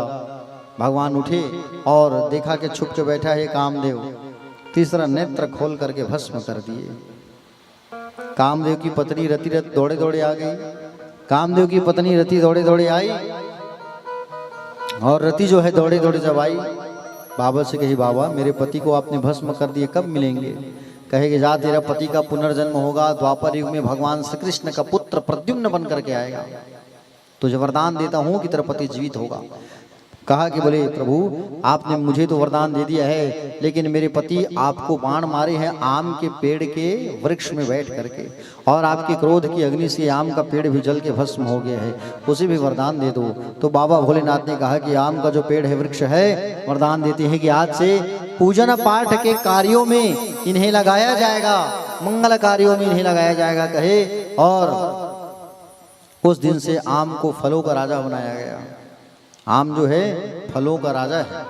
भगवान उठे और देखा कि छुप के बैठा है कामदेव। तीसरा नेत्र खोल करके भस्म कर दिए। कामदेव की पत्नी रति रत दौड़े दौड़े आ गई। कामदेव की पत्नी रति दौड़े दौड़े आई, और रति जो है दौड़े दौड़े जब आई, बाबा से कही, बाबा मेरे पति को आपने भस्म कर दिए, कब मिलेंगे? कहेगी, जा तेरा पति का पुनर्जन्म होगा, द्वापर युग में भगवान श्री कृष्ण का पुत्र प्रद्युम्न बन करके आएगा, तुझे वरदान देता हूं कि तेरा पति जीवित होगा। कहा कि बोले प्रभु, आपने मुझे तो वरदान दे दिया है, लेकिन मेरे पति आपको बाण मारे हैं आम के पेड़ के वृक्ष में बैठ करके, और आपके क्रोध की अग्नि से आम का पेड़ भी जल के भस्म हो गया है, उसे भी वरदान दे दो। तो बाबा भोलेनाथ ने कहा कि आम का जो पेड़ है, वृक्ष है, वरदान देते हैं कि आज से पूजन पाठ के कार्यों में इन्हें लगाया जाएगा, मंगल कार्यों में इन्हें लगाया जाएगा कहे। और उस दिन से आम को फलों का राजा बनाया गया। आम जो है फलों का राजा है।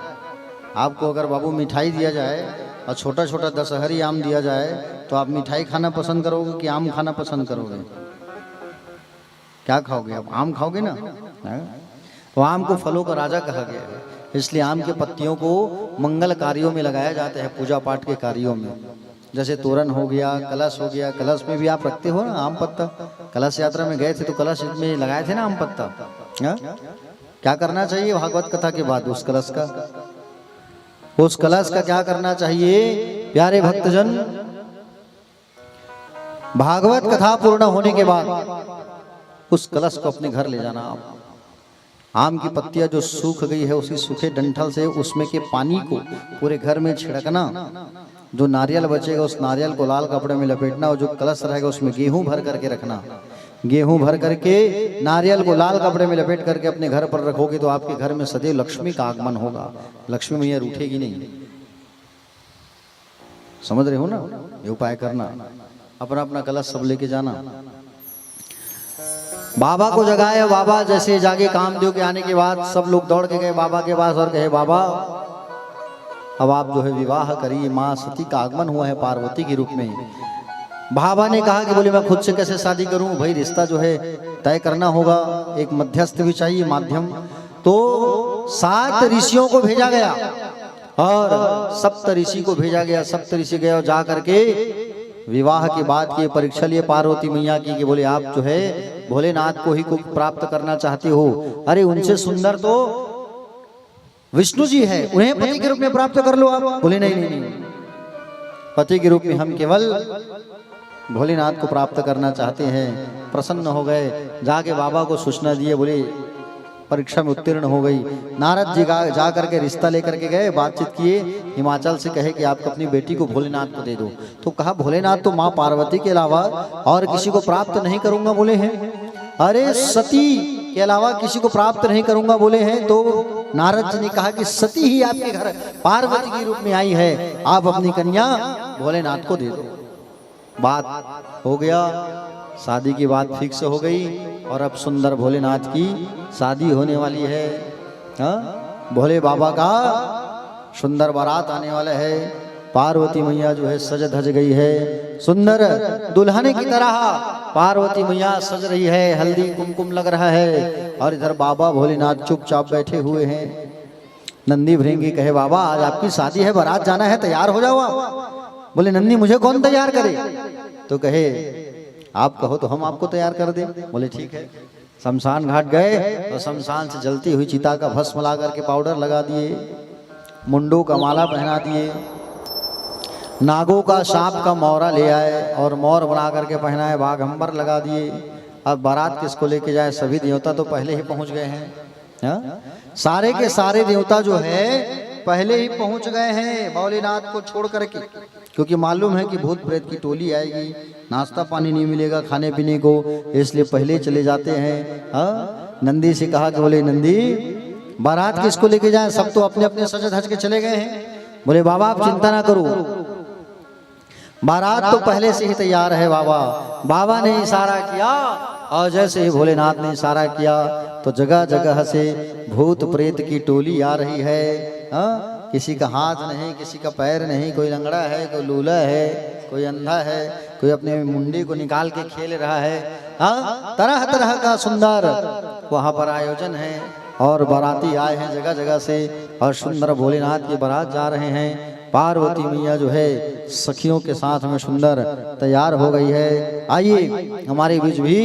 आपको अगर बाबू मिठाई दिया जाए और छोटा छोटा दशहरी आम दिया जाए, तो आप मिठाई खाना पसंद करोगे कि आम खाना पसंद करोगे? क्या खाओगे आप? आम खाओगे ना। तो आम को फलों का राजा कहा गया है, इसलिए आम के पत्तियों को मंगल कार्यों में लगाया जाता है, पूजा पाठ के कार्यों में। जैसे तोरण हो गया, कलश हो गया, कलश में भी आप रखते हो ना आम पत्ता। कलश यात्रा में गए थे तो कलश में लगाए थे ना आम पत्ता। क्या करना चाहिए भागवत कथा के बाद? उस कलश का क्या करना चाहिए प्यारे भक्तजन? भागवत कथा पूर्ण होने के बाद उस कलश को अपने घर ले जाना। आप आम की पत्तियां जो सूख गई है, उसी सूखे डंठल से उसमें के पानी को पूरे घर में छिड़कना। जो नारियल बचेगा उस नारियल को लाल कपड़े में लपेटना, और जो कलश रहेगा उसमें गेहूं भर करके रखना। गेहूं भर करके नारियल को लाल कपड़े में लपेट करके अपने घर पर रखोगे तो आपके घर में सदैव लक्ष्मी का आगमन होगा। लक्ष्मी मैया रूठेगी नहीं। समझ रहे हो ना? ये उपाय करना। अपना अपना कलश सब लेके जाना। बाबा को जगाए। बाबा जैसे जागे कामदेव के आने के बाद सब लोग दौड़ के गए बाबा के पास और कहे बाबा अब आप जो है विवाह करिए, माँ सती का आगमन हुआ है पार्वती के रूप में। बाबा ने कहा कि बोले मैं खुद से कैसे शादी करूं भाई, रिश्ता जो है तय करना होगा, एक मध्यस्थ भी चाहिए माध्यम। तो 7 ऋषियों को भेजा गया और सप्त ऋषि को भेजा गया। सप्त ऋषि गए और जा करके विवाह के बाद की परीक्षा लिए पार्वती मैया की कि बोले आप जो है भोलेनाथ को ही को प्राप्त करना चाहते हो। अरे उनसे सुंदर तो विष्णु जी है, उन्हें पति के रूप में प्राप्त कर लो आप। बोले नहीं नहीं नहीं, पति के रूप में हम केवल भोलेनाथ को प्राप्त करना चाहते हैं। प्रसन्न हो गए, जाके बाबा को सूचना दिए, बोले परीक्षा में उत्तीर्ण हो गई। नारद जी जा करके रिश्ता लेकर के गए, बातचीत किए, हिमाचल से कहे कि आप अपनी बेटी को भोलेनाथ को दे दो। तो कहा भोलेनाथ तो माँ पार्वती के अलावा और किसी को प्राप्त नहीं करूंगा बोले हैं। अरे सती के अलावा किसी को प्राप्त नहीं करूंगा बोले हैं। तो नारद जी ने कहा कि सती ही आपके घर पार्वती के रूप में आई है, आप अपनी कन्या भोलेनाथ को दे दो। बात हो गया, शादी की बात फिक्स हो गई और अब सुंदर भोलेनाथ की शादी होने वाली है। हाँ, भोले बाबा का सुंदर बारात आने वाला है। पार्वती मैया जो है सज धज गई है, सुंदर दुल्हन की तरह पार्वती मैया सज रही है, हल्दी कुमकुम लग रहा है। और इधर बाबा भोलेनाथ चुपचाप बैठे हुए हैं। नंदी भृंगी कहे बाबा आज आपकी शादी है, बारात जाना है, तैयार हो जाओ आप। बोले नंदी मुझे कौन तैयार करे? तो कहे आप कहो तो हम आपको तैयार कर दे। बोले ठीक है। शमशान घाट गए और शमशान से जलती हुई चिता का भस्म ला करके पाउडर लगा दिए, मुंडों का माला पहना दिए, नागों का सांप का मौरा ले आए और मोर बना करके पहनाए, बाघंबर लगा दिए। अब बारात किसको लेके जाए? सभी देवता तो पहले ही पहुंच गए हैं। हा? सारे के सारे देवता जो है पहले ही पहुंच गए हैं भोलेनाथ को छोड़ करके, क्योंकि मालूम है कि भूत प्रेत की टोली आएगी, नाश्ता पानी नहीं मिलेगा खाने पीने को, इसलिए पहले चले जाते हैं। हाँ, नंदी से कहा कि बोले नंदी बारात किसको लेके जाएं? सब तो अपने अपने सज धज के चले गए हैं। बोले बाबा आप चिंता ना करो, बारात तो पहले से ही तैयार है। बाबा ने इशारा किया और जैसे ही भोलेनाथ ने इशारा किया तो जगह जगह से भूत प्रेत की टोली आ रही है। हाँ, किसी का हाथ नहीं, किसी का पैर नहीं, कोई लंगड़ा है, कोई लूला है, कोई अंधा है, कोई अपने मुंडी को निकाल के खेल रहा है। हाँ, तरह तरह का सुंदर वहाँ पर आयोजन है और बाराती आए हैं जगह जगह से और सुंदर भोलेनाथ की बारात जा रहे हैं। पार्वती मैया जो है सखियों के साथ में सुंदर तैयार हो गई है। आइए हमारे बीच भी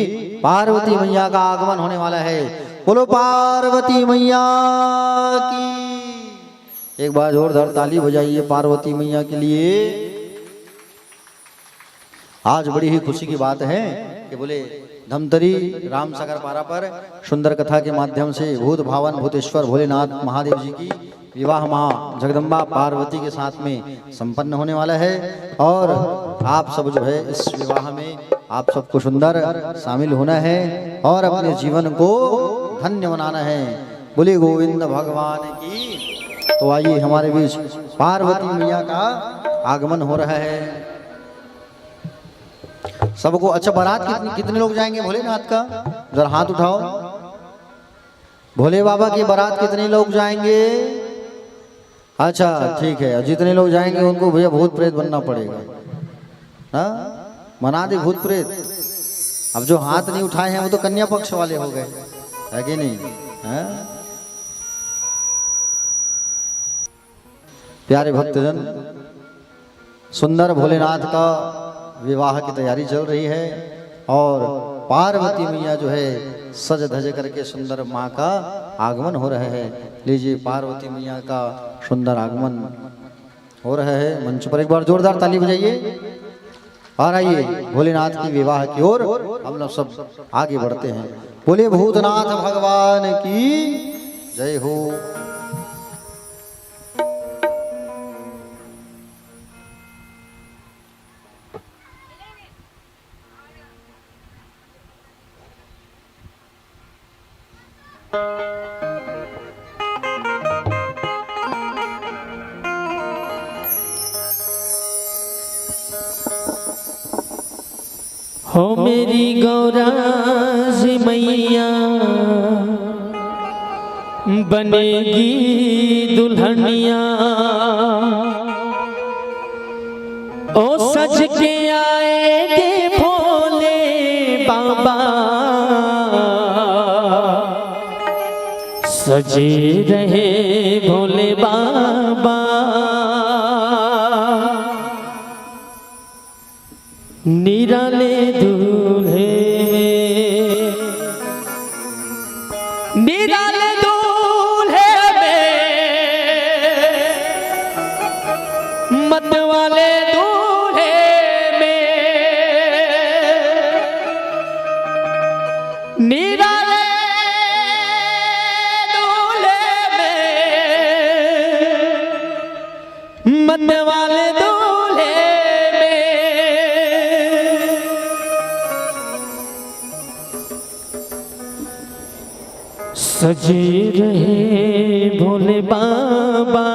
पार्वती मैया का आगमन होने वाला है। बोलो पार्वती मैया की। एक बार जोरदार ताली बजाइए पार्वती मैया के लिए। आज बड़ी ही खुशी की बात है कि बोले धमतरी रामसागर पारा पर सुंदर कथा के माध्यम से भूत भावन भूतेश्वर भोलेनाथ महादेव जी की विवाह माँ जगदम्बा पार्वती के साथ में संपन्न होने वाला है। और आप सब जो है इस विवाह में आप सबको सुंदर शामिल होना है और अपने जीवन को धन्य बनाना है। बोले गोविंद भगवान की। तो आइए हमारे बीच पार्वती मैया का आगमन हो रहा है। सबको अच्छा बारात कितने लोग जाएंगे भोलेनाथ का? जरा हाथ उठाओ। भोले बाबा की बारात कितने लोग जाएंगे? अच्छा ठीक है, जितने लोग जाएंगे उनको भैया भूत प्रेत बनना पड़ेगा। हाँ, मना दे भूत प्रेत। अब जो हाथ नहीं उठाए हैं वो तो कन्या पक्ष वाले हो गए, है कि नहीं? हाँ? प्यारे भक्तजन, सुंदर भोलेनाथ का विवाह की तैयारी चल रही है और पार्वती मैया जो है सज धज करके सुंदर माँ का आगमन हो रहा है। लीजिए पार्वती मैया का सुंदर आगमन हो रहा है। मंच पर एक बार जोरदार ताली बजाइए और आइए भोलेनाथ की विवाह की ओर हम लोग सब आगे बढ़ते हैं। बोले भूतनाथ भगवान की जय हो। हो मेरी गौरा जी मैया बनेगी दुल्हनिया ओ सज के आएगे भोले बाबा सजे रहे भोले बाबा निराले दूल्हे निराले दूल्हे में मत वाले दूल्हे में निराले दूल्हे में मत वाले दूल्हे में सजे रहे भोले बाबा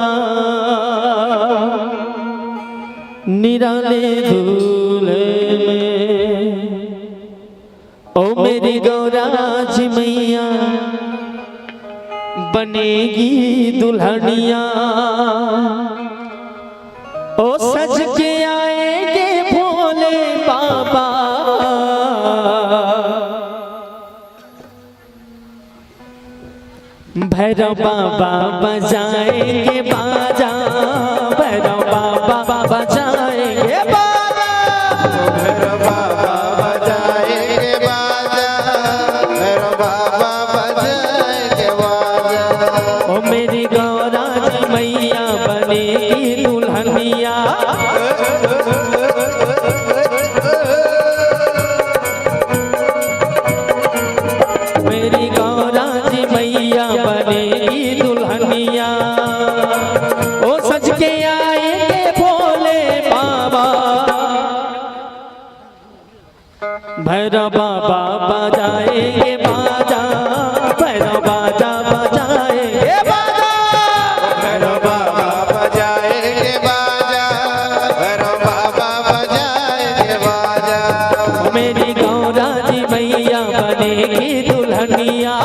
निराले दूल्हे में ओ मेरी गौराज मैया बनेगी दुल्हनिया ओ सज के आएंगे भोले बाबा भैरव बाबा बजाएंगे बाजा भैरव बाबा बजाएंगे बाजा भैरव बाबा बजाएंगे बाजा भैरव बाबा बजाएंगे बाजा ओ मेरी गौराज मैया बनेगी दुल्हनिया मेरी गौराज मैया बनेगी दुल्हनिया ओ सज के आएंगे भोले बाबा भैरव बाबा बजाएंगे बाजा भैरव बाजा बजाएंगे बाजा भैरव बाबा बजाएंगे बाजा भैरव बाबा बजाएंगे बाजा मेरी गौराज मैया बनेगी दुल्हनिया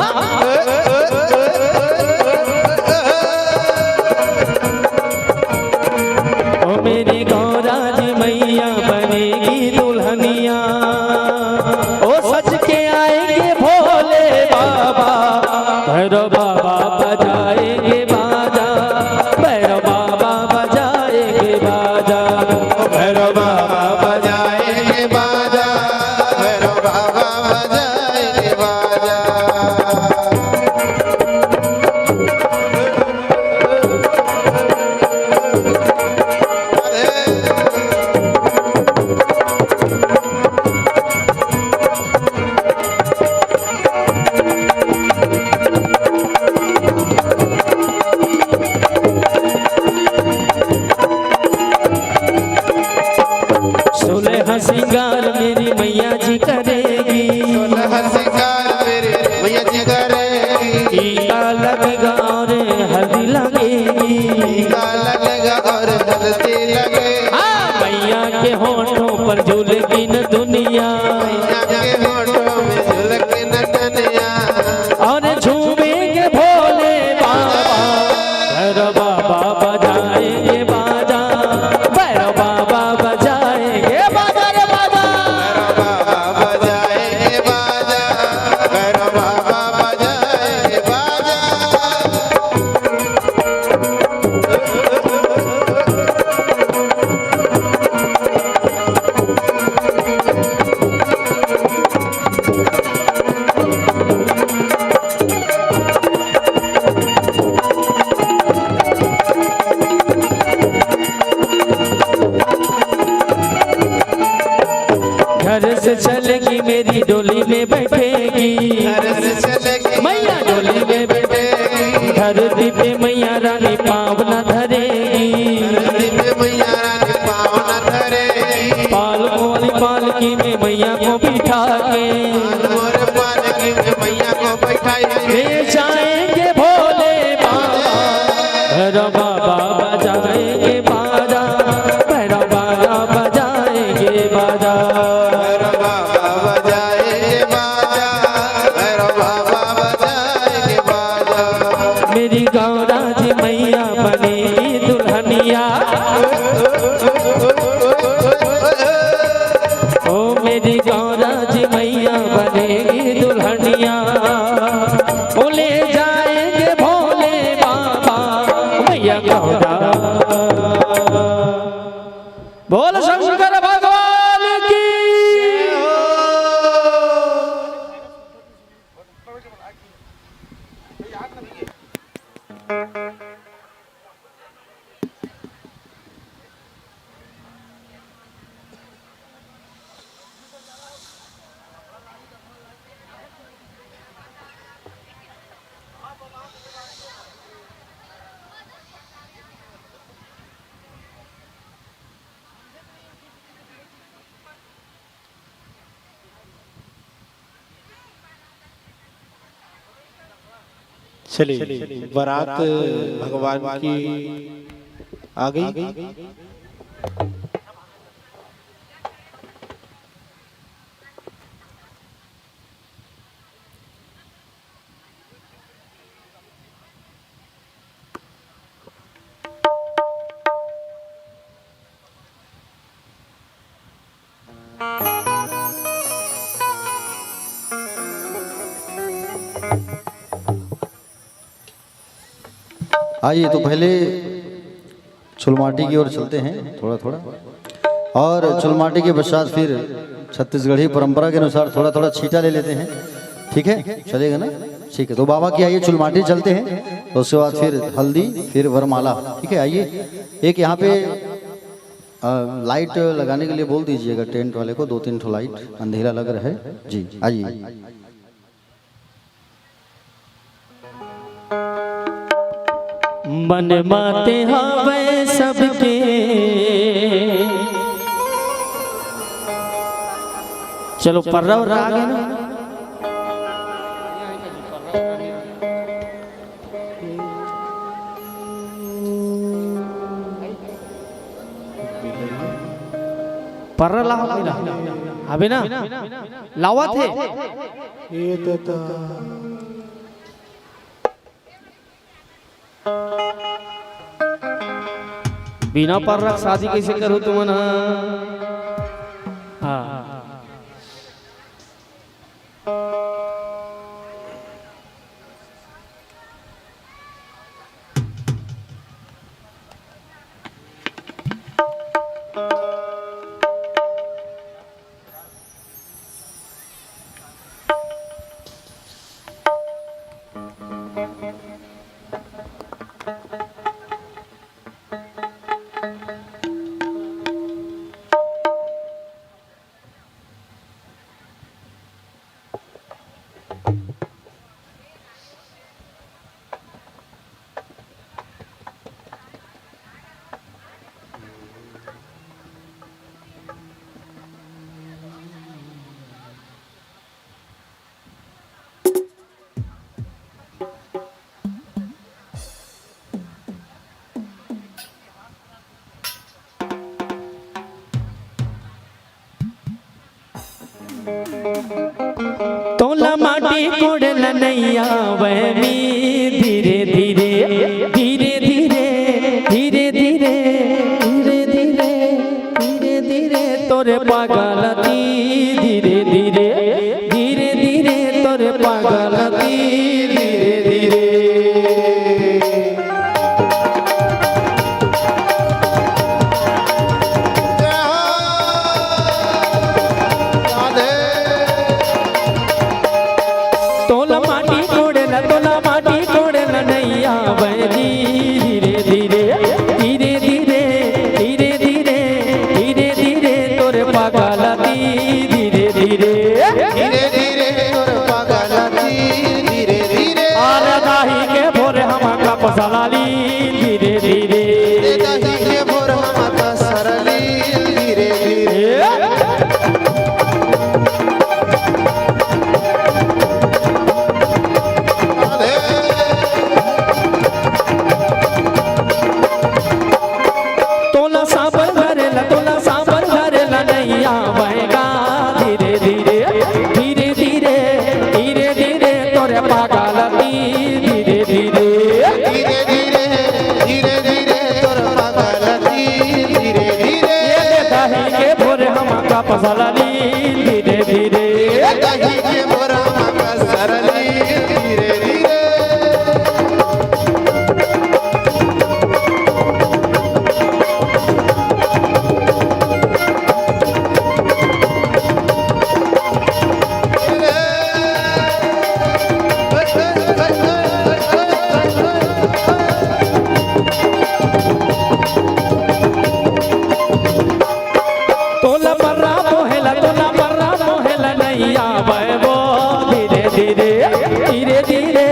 ओ मेरी गौराज मैया बनेगी दुल्हनिया ओ सच के आएंगे भोले बाबा भैरव बाबा बजाएंगे बाजा भैरव बाबा बजाएंगे बाजा भैरव बाबा बजाएंगे बाजा भैरव बाबा बजाएंगे बाजा सुलह सिंगार मेरी मैया जी करेगी सोलह सिंगार मेरे मैया जी करेगी टीका लगेगा और हल्दी लगेगी टीका लगेगा और हल्दी लगेगा मैया के होठों पर झूलेगी न दुनिया मैया के होठों में झलके नटनिया और झूमेंगे भोले बाबा भैरव बाबा बजाएंगे बाजा भैरव बाबा बजाएंगे बाजा रे बाजा भैरव बाबा बजाएंगे बाजा भैरव बाबा बजाएंगे बाजा घर से चलेगी मेरी डोली में बैठेगी घर से चलेगी मैया डोली में बैठेगी धरती पे मैया रानी पाँव न धरेगी धरती पे मैया रानी पाँव न धरेगी पाल वाली पालकी में मैया को बिठा के मोर पालकी में मैया को बैठाएंगे ले जाएंगे भोले बाबा भैरव बाबा बजाएंगे बाजा भैरव बाबा बजाएंगे बाजा भैरव बाबा बजाएंगे बाजा चलिए बारात भगवान की आ गई। आइए तो पहले चुलमाटी की ओर चलते हैं थोड़ा थोड़ा, और चुलमाटी के पश्चात फिर छत्तीसगढ़ी परंपरा के अनुसार थोड़ा थोड़ा छींटा ले लेते हैं। ठीक है, चलेगा ना? ठीक है, तो बाबा की आइए चुलमाटी चलते हैं, उसके बाद फिर हल्दी, फिर वरमाला। ठीक है, आइए। एक यहाँ पे लाइट लगाने के लिए बोल दीजिएगा टेंट वाले को, 2-3 ठो लाइट, अंधेरा लग रहा है जी। आइए। मन माते हवे सबके, चलो पर्रा और राग है ना। पर्रा लाओ अभी ना लावा थे ये तो बिना पर्रा शादी कैसे करो तुम ना? हाँ तोला माटी कोड़ला नैया वहमी, धीरे धीरे धीरे धीरे धीरे धीरे धीरे धीरे धीरे धीरे तोरे पागलती, धीरे धीरे धीरे धीरे तोरे पागलती, धीरे धीरे। तोला माटी कोड़ला नैया बहनी, धीरे धीरे धीरे धीरे धीरे धीरे धीरे धीरे तोरे पागलती, धीरे धीरे धीरे धीरे तोर पागलती, धीरे धीरे आरे दाही के भोरे हम का पसलाली, धीरे धीरे दही के भोर हम का सरली, धीरे धीरे तोला सांबर भरेला नैया बहेगा, धीरे धीरे धीरे धीरे धीरे धीरे तोरे पागलती, धीरे धीरे धीरे धीरे धीरे धीरे तोर पागलती, धीरे धीरे दही के भोरे हम का पसलाली, धीरे धीरे दही के भोर हम का सरली, धीरे धीरे धीरे धीरे धीरे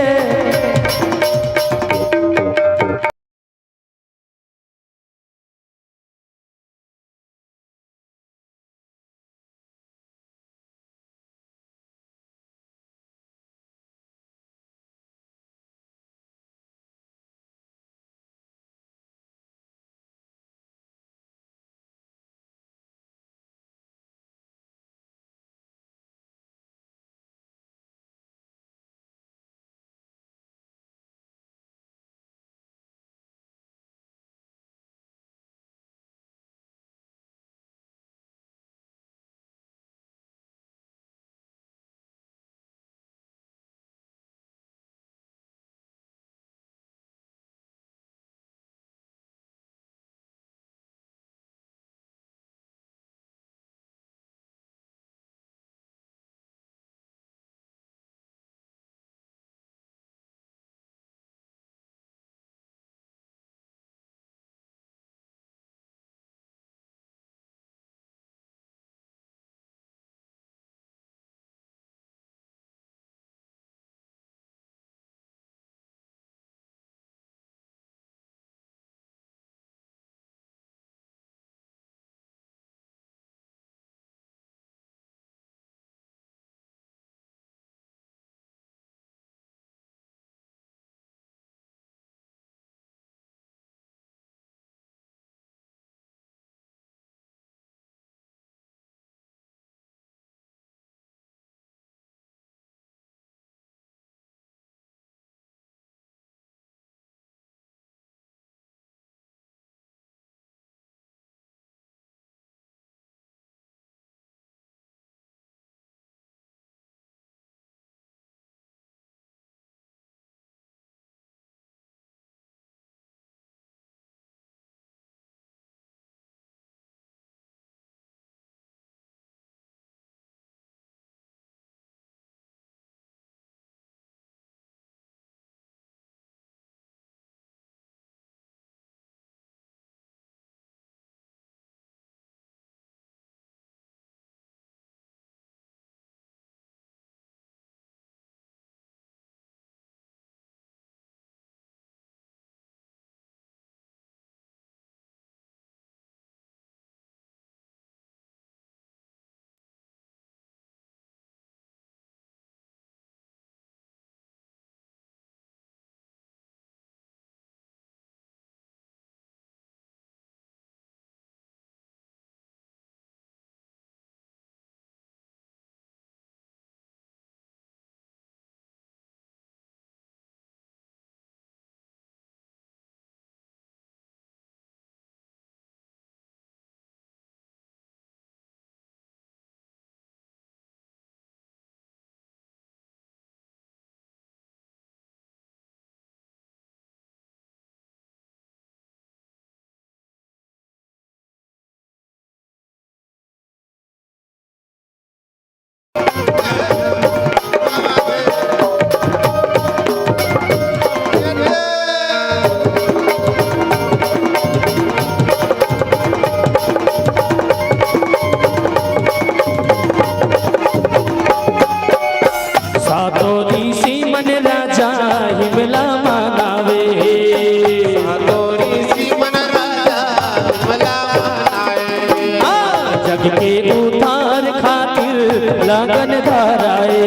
लगन धराए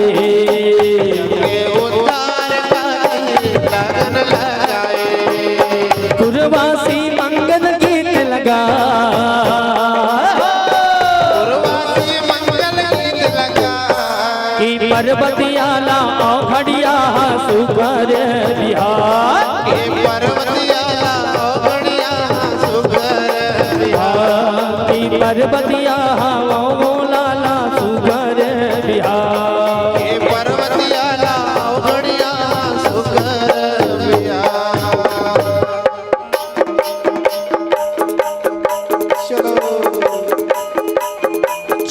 पुरवासी मंगल गीत लगा कि पर्वतियाला औघड़िया सुगर बिहार पर्वतिया लाला सुगर बिहार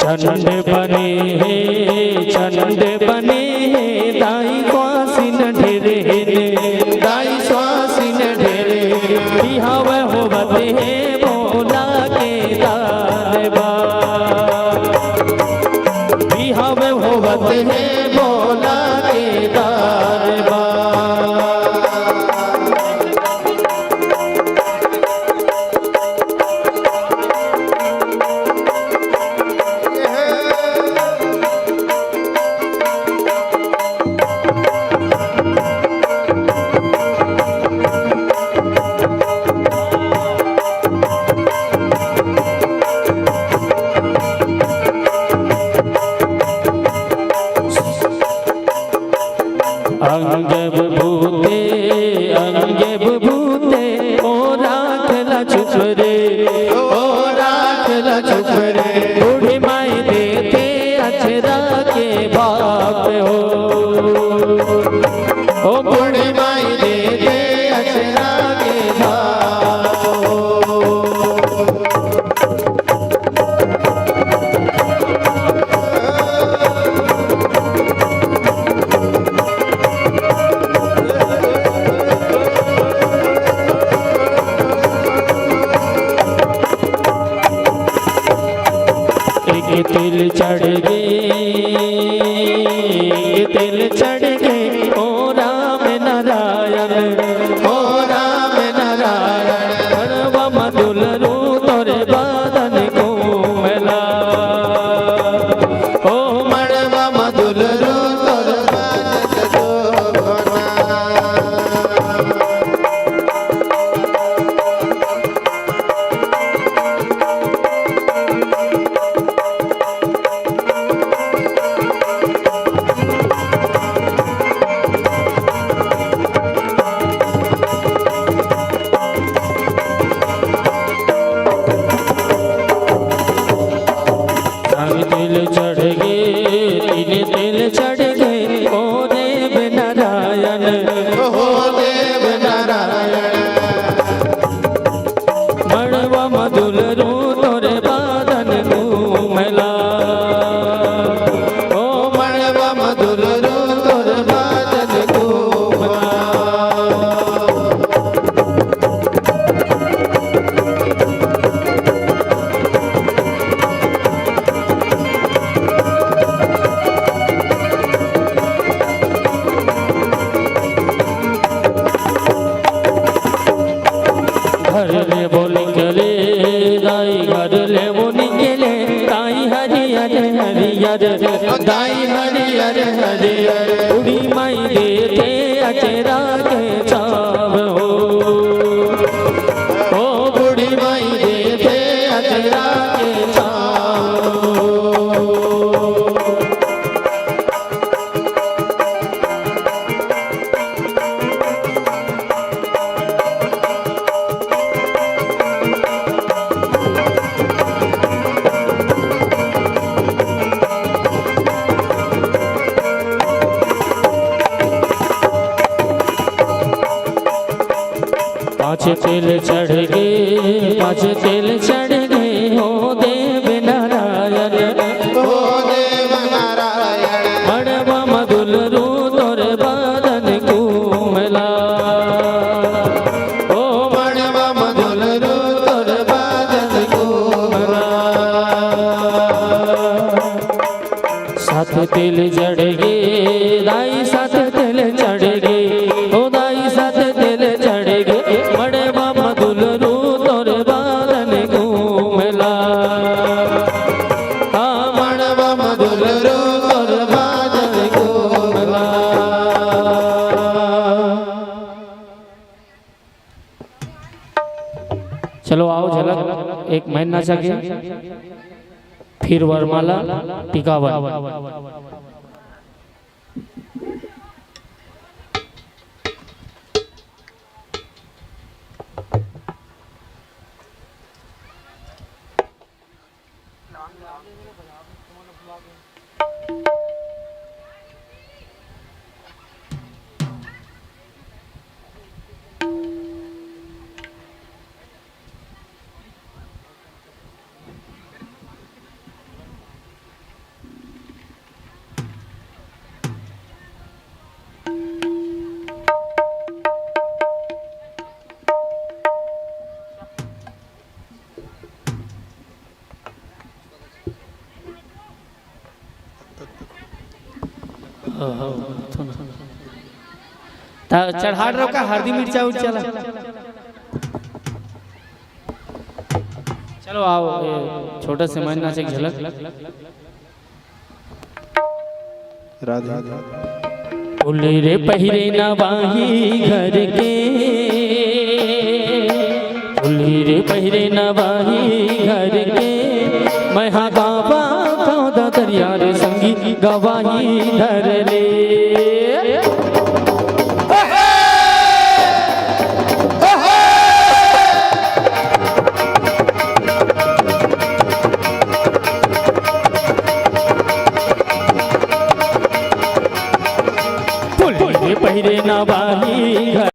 चंड बने चंड बने दाई स्वासिन ढेरे दाई स्वासिन ढेरे बिहाव होवते भोला के दानवा बिहाव होवते भोला के अंगे भूते ओ राखला चुप रे बूढ़ी माई देते अचरा के बाप हो ओ बूढ़ी माई देते अचरा के बाप हो। तिल चढ़ गए ओ राम नारायण मड़वा मधुल रू तोरे बादन घूमला ओ मड़वा मधुल रू तोरे तिल चढ़ गए ओ देव नारायण मड़वा मधुल रू तोरे बादन घूमला ओ मड़वा मधुल रू तोरे बादन घूमला। घर ले बोल गले दाई घर ले बोल गले दाई हरियर हरियर दाई हरियर हरियर बूढ़ी माई देते अचरा के छाव हो ओ बूढ़ी माई देते अचरा के छाव हो। पाँच तिल चढ़ गए हो देव नारायण मड़वा मधुल रू तोरे बादन घूमला ओ मड़वा मधुल रू तोरे बादन घूमला। सात तिल चढ़ गए दाई सात तिल चढ़ गए ओ दाई सात तिल चढ़ गए मड़वा मधुल रू तोरे बादन घूमला मड़वा मधुल रू तोरे बादन घूमला। चलो आओ झलक एक महीना नाचा के फिर वरमाला टिकावन। चढ़ाड़ रो का हल्दी मिर्चा उच्चला। चलो आओ छोटा से मन नाच एक झलक। राधे बोले रे पहिरे ना बाही घर के, बोले रे पहिरे ना बाही घर के, मैं हाँ गावा दरिया रे संगी गवाही धर ले। पहिरे नवाही घर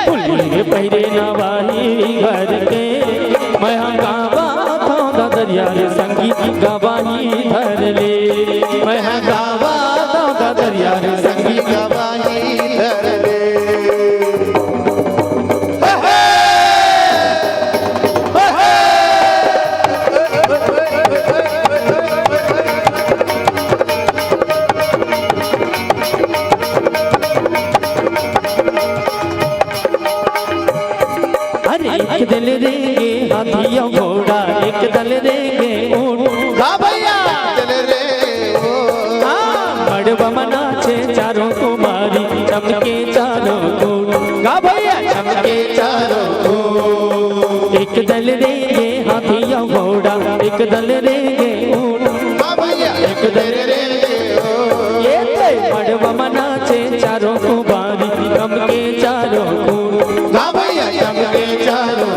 फुली पहिरे नवाही घर के मैं गावा था दरिया रे संगीत गवाही धर ले मैं गावा था दरिया रे संगीत गवाही धर ले एक दल देंगे हाथियों घोड़ा एक दल देंगे ऊंट गा भैया दल रे मड़वा मनाचे चारों कुमारी चमके चारों कूट गा भैया चमके चारों कूट एक दल देंगे हाथियों घोड़ा एक दल देंगे ऊंट गा भैया एक दल रे ये मड़वा मनाचे चारों कुमारी चमके चारों कूट गा भैया चमके चारों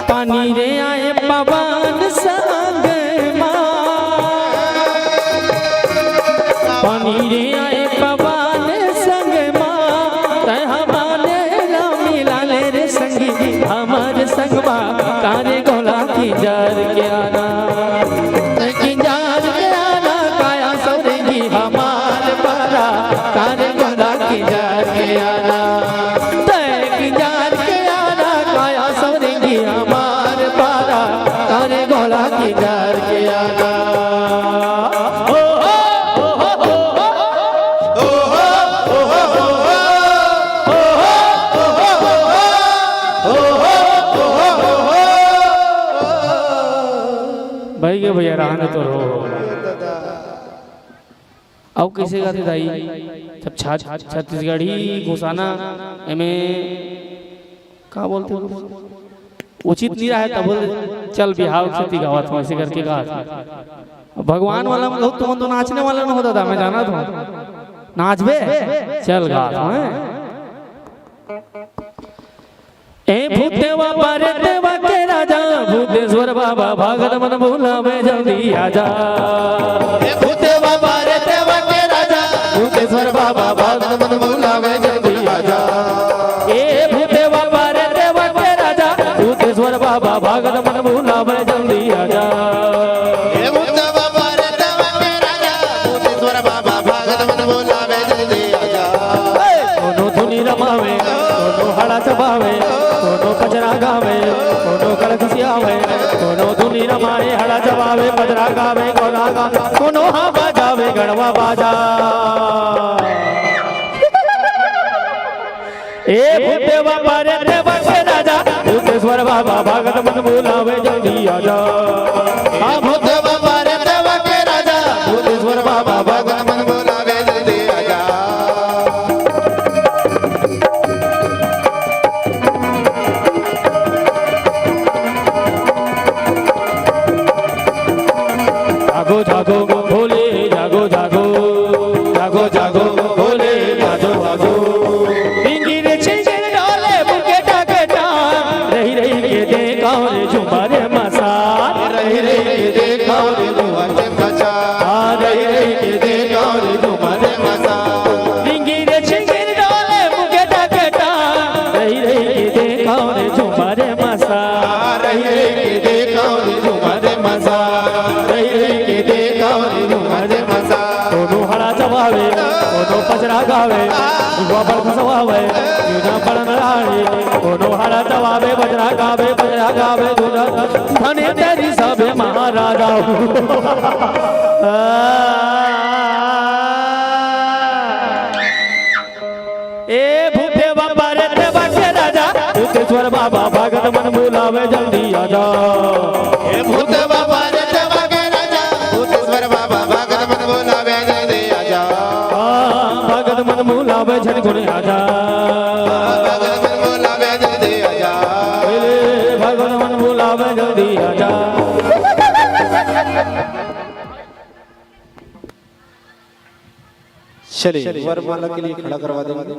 पानी रे आए पवन संग पानी रे आए पवन संग हमारे मिलाले रे संगी हमारे संगवा कारे गोला की जार के आना की जार के आना काया सौरेगी हमारे पारा कारे गोला की जार के आना की जार के आना काया सौरेगी हमारे पारा कारे गोला की जार के आना भाई के भैया रहने तो रो अब कैसे गाते दाई जब छत्तीसगढ़ी घुसाना में का बोलते उचित नहीं रहा तब बोल चल बिहार से गावत हूँ ऐसे करके गा भगवान वाला में तुम तो नाचने वाला ना होता था मैं जाना था नाच बे चल गा ए भूतेवा पारे देवा के राजा भूतेश्वर बाबा भागत मन भूला मैं जल्दी आजा भूतेवा पारे देवा के राजा भूतेश्वर बाबा भागत मन भूला मैं जल्दी आजा ए भूतेवा पारे देवा के राजा भूतेश्वर बाबा भागत मन भूला मैं जल्दी आजा ए भूतेवा पारे देवा के राजा भूतेश्वर बाबा भागत मन भूला मैं जल्दी आजा दोनों धुनी रमावे दोनों हड़ा चबावे दोनों कचरा गावे दोनों कलखसियावे दोनों धुनी रमाए हड़ा चबावे कचरा गावे गोला गा दोनों हाँ बाजावे गड़वा बाजा ए भूतेवा पारे देवा के राजा भूतेश्वर बाबा भागत मन भूलावे जल्दी आजा हाँ भूतेवा पारे देवा के राजा भूतेश्वर बाबा भागत मन भूला मैं जल्दी आजा जागो जागो भोले जागो जागो जागो जागो भोले जागो जागो इंगिर छिंगिर डोले बुके टाकेटा रही रही के देखा रे झुमारे मसाल रही रही के देखा रे तुम्हारे मचा रही रही के देखा रे तुम्हारे मचा इंगिर छिंगिर डोले बुके टाकेटा रही रही के देखा रे झुमारे मसाल रही रही के देखा रे तुम्हारे मचा रही रही के देखा रे तुम्हारे मचा दोनों हड़ा चबावे दोनों पचरा गावे युवा बड़ खसवावे युना बड़ नराणे दोनों हड़ा चबावे बजरा गावे दूना धने तेरी सबे महाराजा ए भूतेवा पारे देवा के राजा भूतेश्वर भूतेश्वर बाबा भगत मन बुलावे जल्दी आजा। हे भूत बाबा देवा के राजा भूतेश्वर बाबा भगत मन बुलावे जल्दी आजा। भगत मन बुलावे झट गुण आजा। भगत मन बुलावे जल्दी आजा। भगत मन बुलावे जल्दी आजा। चलिए वरमाला के लिए खड़ा करवा देंगे।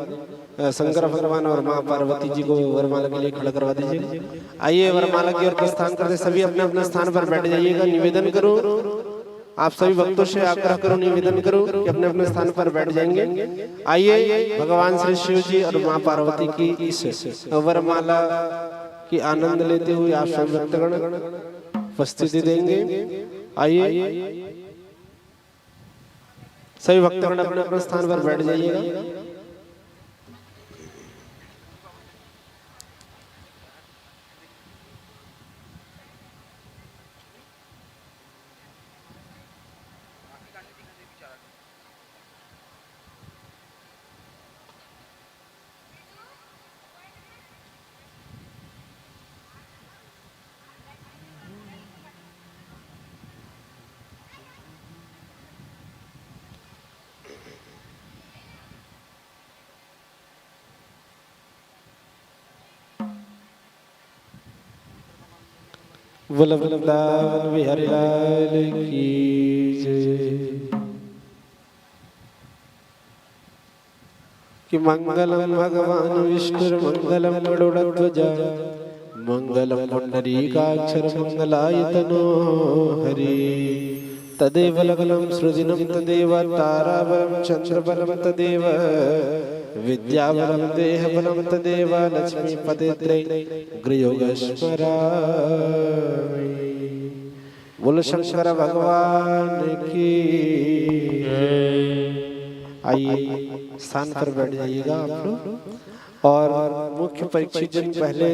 शंकर भगवान और माँ पार्वती जी को वरमाला के लिए खड़ा करवा दीजिए। आइए वरमाला की ओर प्रस्थान करते सभी अपने अपने स्थान पर बैठ जाइएगा। निवेदन करो आप सभी भक्तों से आग्रह करो निवेदन करो कि अपने अपने स्थान पर बैठ जाएंगे। आइए भगवान श्री शिव जी और माँ पार्वती की इस वरमाला की आनंद लेते हुए आप सभी भक्तगण उपस्थिति देंगे। आइए सभी भक्तगण अपने अपने स्थान पर बैठ जाइएगा। वृंदावन बिहारी लाल की जय। कि मंगलम भगवान विष्णु मंगलम गरुड़ध्वजा मंगलम पुंडरीकाक्षर मंगलायतनो हरि। तदेव लग्नं सृजनं तदेव ताराबलं चंद्रबलं तदेव विद्याबलं देहबलं तदेव लक्ष्मीपते गृहयोगस्मरामि। बोलो शंकर भगवान की। आइए स्थान पर बैठ जाइएगा आप लोग। और मुख्य परीक्षित जन पहले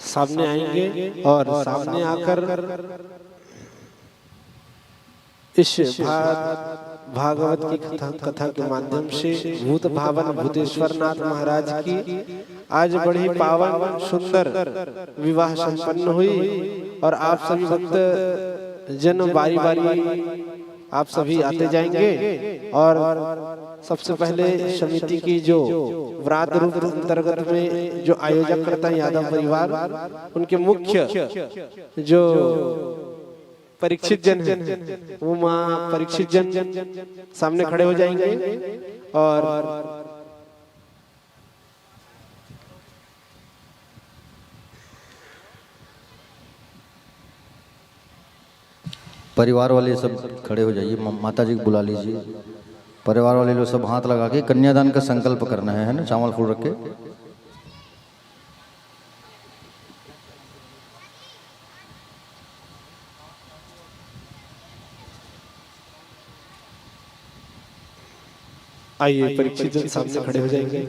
सामने आएंगे और सामने आकर इस भागवत की कथा के माध्यम से भूत भावन भूतेश्वर नाथ महाराज की आज बड़ी पावन सुंदर विवाह संपन्न हुई। और आप सभी भक्त जन बारी बारी आप सभी आते जाएंगे। और सबसे पहले समिति की जो व्रात रूप अंतर्गत में जो आयोजक करता है यादव परिवार, उनके मुख्य जो परीक्षित जन हैं वो माँ परीक्षित जन सामने खड़े हो जाएंगे। और परिवार वाले सब खड़े हो जाइए। माता जी को बुला लीजिए। परिवार वाले लोग सब हाथ लगा के कन्यादान का संकल्प करना है ना। चावल फूल रख के आइए परीक्षित जन सामने खड़े हो जाएंगे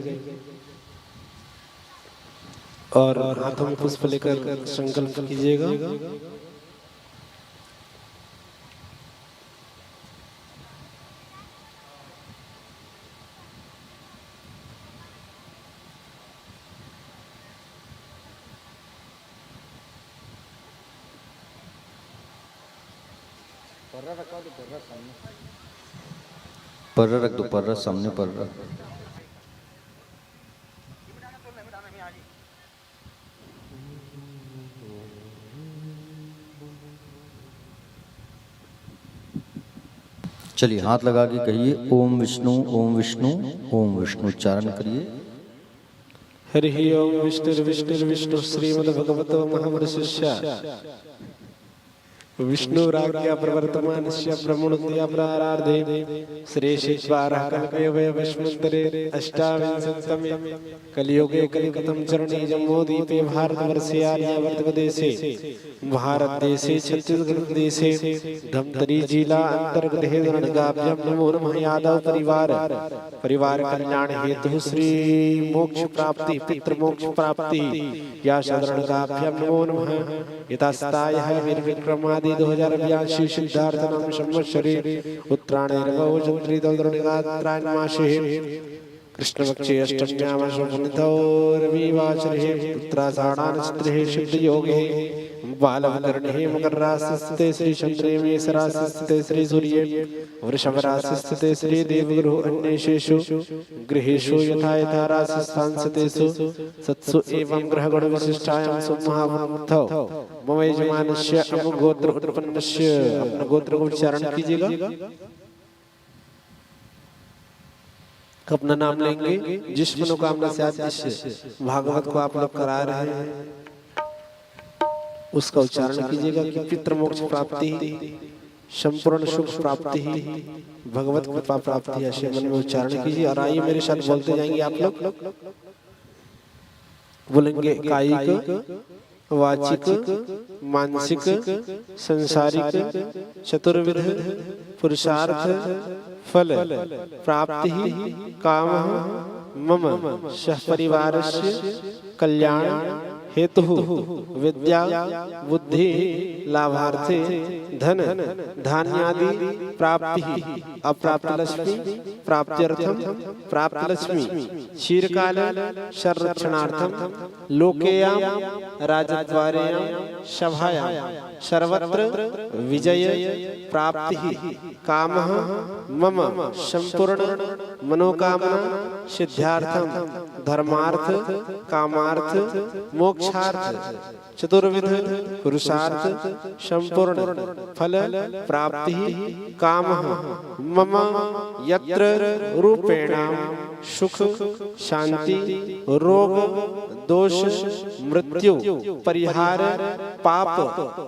और हाथों में पुष्प लेकर संकल्प कीजिएगा। पर्रा रख दो। पर्रा सामने पर्रा। चलिए हाथ लगा के कहिए ओम विष्णु ओम विष्णु ओम विष्णु उच्चारण करिए। हरि ओम विष्णु विष्णु विष्णु श्रीमद्भगवतो महापुरुषस्य विष्णुराज्ञा प्रवर्तमानस्य ब्रह्मणोदया प्रारार्धे श्री शिवारः कल्पये वैष्णवन्तरे अष्टाविंशतितमे कलियुगे कलिकतं चरणे जम्बूद्वीपे भारतवर्षे आर्यावर्तदेशे भारतदेशे छत्तीसगढ़ देशे धमतरी जिला अंतर्गते रणगाभ्यां नमो नमः। यादव परिवार कल्याण हेतु श्री मोक्ष प्राप्ति पितृ मोक्ष प्राप्ति या शरणगाभ्यां नमो नमः। यथास्तायः वीर विक्रमादि 2082 सिद्धार्थ नाम संवत्सरे उत्तरायणे रवौ चन्द्रे दौर्णिकात्रायण मासे कृष्णपक्षे अष्टम्यामशुनिधौ रविवासरे उत्तराषाढानक्षत्रे सिद्धयोगे बालवकर्णे मकरराशिस्थिते श्रीचन्द्रे मेषराशिस्थिते श्रीसूर्ये वृषभराशिस्थिते श्रीदेवगुरुः अन्येषु गृहेषु यथा यथा राशिस्थांस्थितेषु सत्सु एवं ग्रहगुणविशिष्टायां सुमहावृद्धौ मम यजमानस्य अमुगोत्र उत्पन्नस्य। अपना गोत्र को उच्चारण कीजिएगा, अपना नाम लेंगे, जिस मनोकामना से आप इस भागवत को आप लोग करा रहे हैं उसका उच्चारण कीजिएगा कि पितृमोक्ष प्राप्ति, संपूर्ण सुख प्राप्ति, भगवत कृपा प्राप्ति, ऐसे मन में उच्चारण कीजिए। और आइए मेरे साथ बोलते जाएंगे आप लोग। बोलेंगे कायिक, वाचिक, मानसिक, संसारिक, चतुर्विध पुरुषार्थ फल प्राप्ति काम मम सहपरिवारस्य कल्याण हेतु विद्या बुद्धि लाभार्थे धन धान्यादि प्राप्ति अप्राप्त लक्ष्मी प्राप्त्यर्थम प्राप्त लक्ष्मी क्षीरकाल संरक्षणार्थम लोकेयां राजद्वारेयां सभायां सर्वत्र विजय प्राप्ति कामः मम संपूर्ण मनोकामना सिद्ध्यार्थम धर्मार्थ कामार्थ मोक्षार्थ चतुर्विध पुरुषार्थ संपूर्ण फल प्राप्ति कामः मम यत्र रूपेण सुख शांति रोग दोष मृत्यु परिहार पाप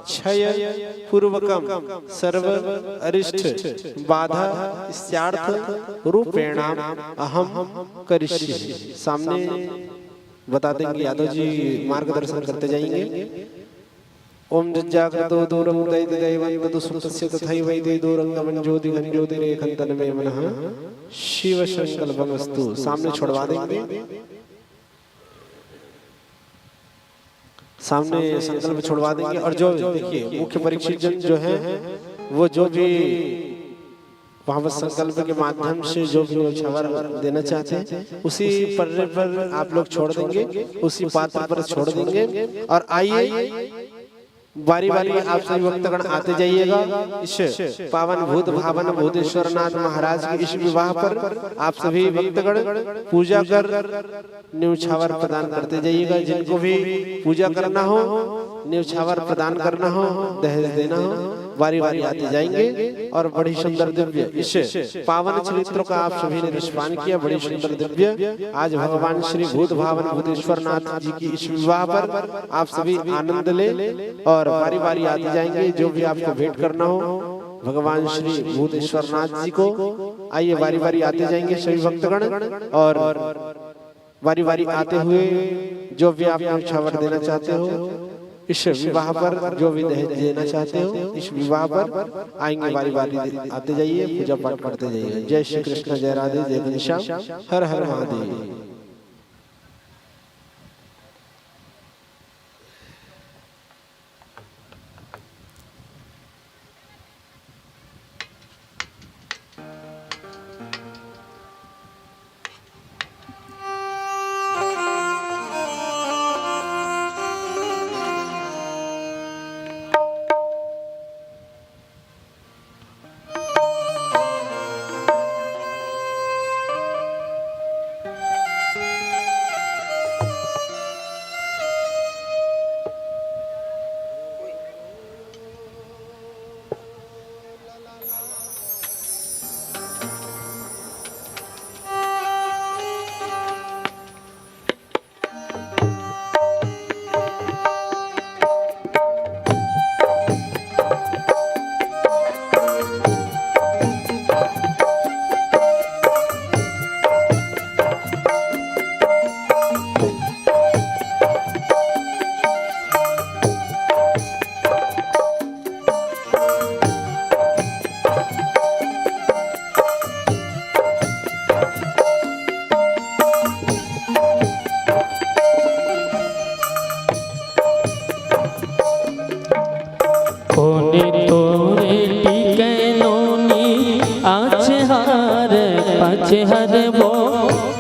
क्षय पूर्वकम सर्व अरिष्ट बाधा इत्यार्थ रूपेण अहम करिष्यामि। सामने बता देंगे, यादव जी मार्गदर्शन करते जाएंगे। ओम जज्जागतो दूरं दैवं सुप्तस्य तथैवैते दूरंगमं ज्योति घनज्योतिरेखन्तन मे मनः शिव संकल्पमस्तु। सामने छोड़वा देंगे, सामने संकल्प छोड़वा देंगे। और जो देखिए मुख्य परीक्षित जन जो है वो जो भी भाव संकल्प के माध्यम से जो भी न्यौछावर देना चाहते हैं उसी पन्ने पर आप लोग छोड़ देंगे, उसी पात्र पर छोड़ देंगे। और आइए बारी बारी आप सभी भक्तगण आते जाइएगा। इस पावन भूत भावन भूतेश्वर नाथ महाराज के इस विवाह पर आप सभी भक्तगण पूजा कर न्यौछावर प्रदान करते जाइएगा। जिनको भी पूजा करना हो, न्यौछावर प्रदान करना हो, दहेज देना हो, बारी बारी आते जाएंगे। और बड़ी सुंदर दिव्य इस पावन चरित्रों का आप सभी ने दृश्यमान किया। बड़ी सुंदर दिव्य आज भगवान श्री भूत भावन भूतेश्वर नाथ जी की इस विवाह पर आप सभी आनंद ले और बारी बारी आते जाएंगे। जो भी आपको भेंट करना हो भगवान श्री भूतेश्वर नाथ जी को, आइए बारी बारी आते जाएंगे सभी भक्तगण। और बारी बारी आते हुए जो भी आप न्यौछावर देना चाहते हो, इस विवाह पर जो भी दहेज देना चाहते हो, इस विवाह पर आएंगे, बारी बारी आते जाइए, पूजा पाठ करते जाइए। जय श्री कृष्ण, जय राधे, जय घनश्याम, हर हर महादेव।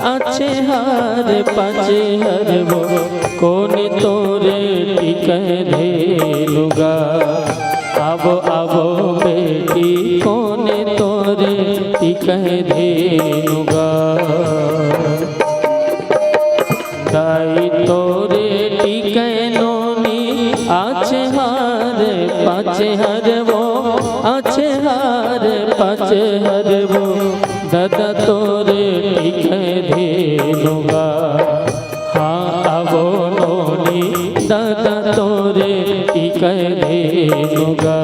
अच्छे हर पाचे हर वो कौन तोरे टिके धेनुगा आवो आवो बेटी कौन तोरे टिके धेनुगा दाई तोरे टिके नोनी अच्छे हर पाचे हर वो अच्छे हर पाचे हर वो दादा तोरे टिके धेनुगा हाँ आवो नोनी दादा तोरे टिके धेनुगा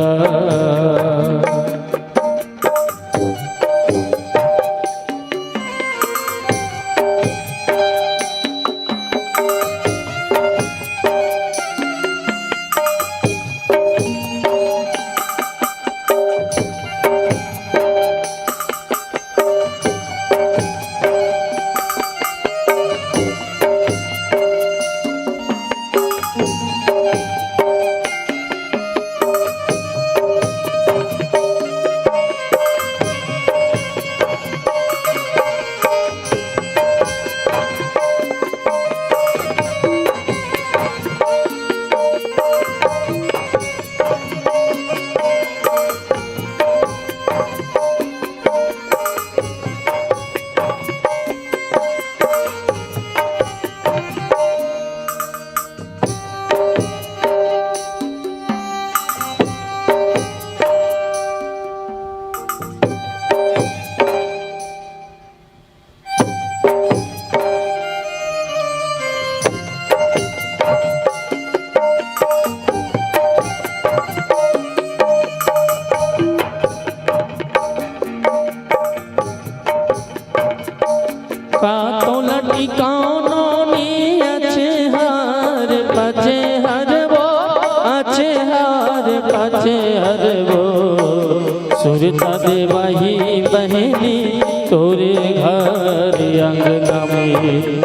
तो लटी कौनोनी अच्छे हार पाचे हर वो अच्छे हार पाचे हर वो सुरता देवाही बहनी तोरे घर अंगना में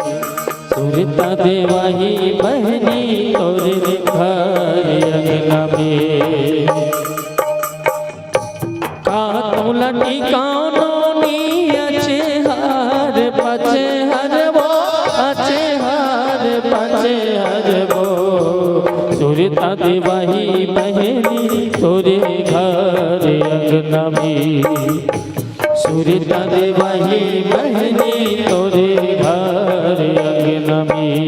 सुरता देवाही बहनी तोरे घर अंगना में का तो लटी कौनोनी अच्छे हार पाचे हर वो अच्छे हार पाचे हर वो सुरता देवाही बहनी तोरे घर अंगना में सुरता देवाही बहनी तोरे घर अंगना में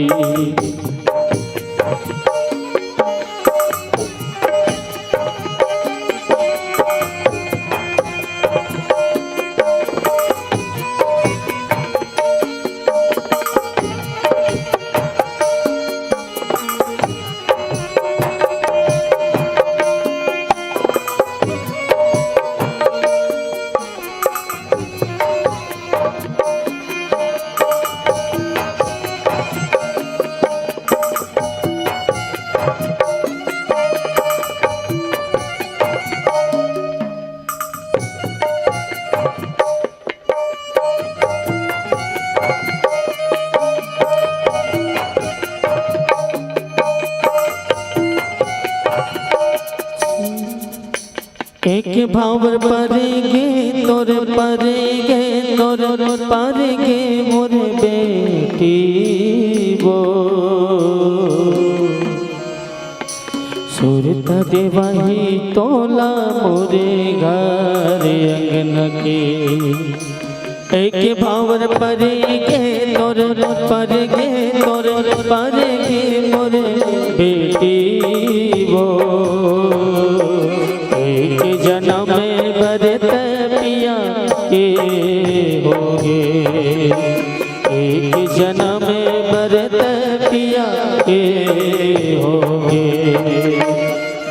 एक भावर परेगे तोर परेगे तोर परेगे मोर बेटी वो सुरता देवाही तोला मोरे घर अंगन के एक भावर परेगे तोर परेगे तोर परेगे मोर बेटी वो एक जन्म भरत पिया के होगे एक जन्म भरत पिया के होगे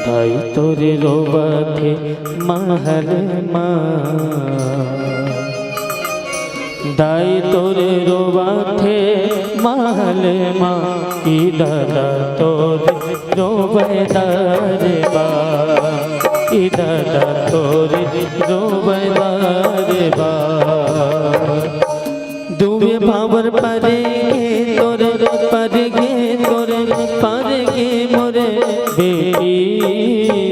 दाई तोरे रोबथे महल माँ दाई तोरे रोबथे महल माँ की दादा तोरे रोबदार बा दादा तोरे रोबदार बा दुबे भावर परेगे तोरे परेगे तोरे परेगे मोरे बेटी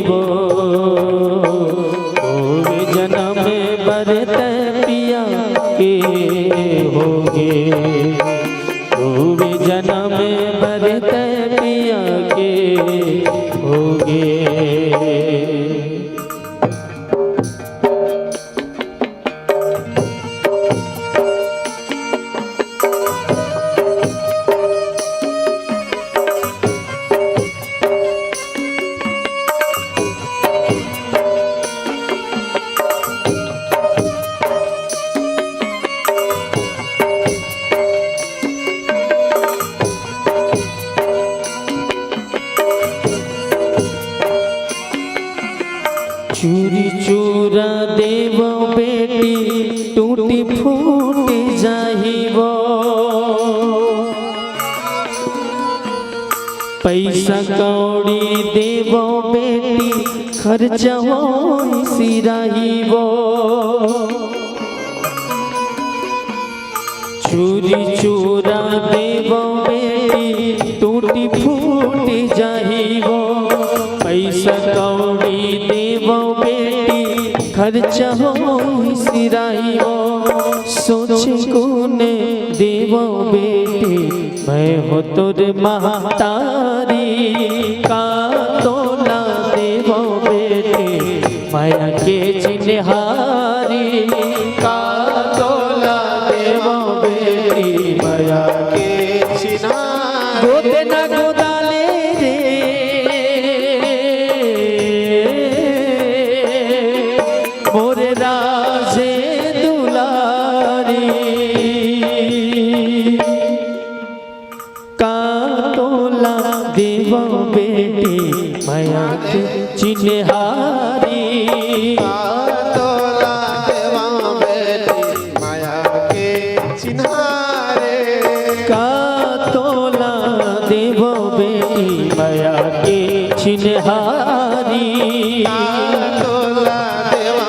वो जन्म भरत पिया के होगे। पैसा कौड़ी देवो बेटी खर्च हो सिराइबो चूरी चूरा देवो बेटी टूटी फूटी जाइबो पैसा कौड़ी देवो बेटी खर्च हो सिराइबो सोचे कोने देवो बेटी मैं हो तोर महतारी का तोला देवो बेटी माया के चिन्हारी का तोला देवो बेटी माया के चिन्हारी गोते ना गोदाले रे मोरे राजे दुलारी का तोला देवो बेटी माया के चिन्हारी तोला देवा बेटी माया के चिन्हारे का तोला देवो बेटी माया के चिन्हारी तोला देवा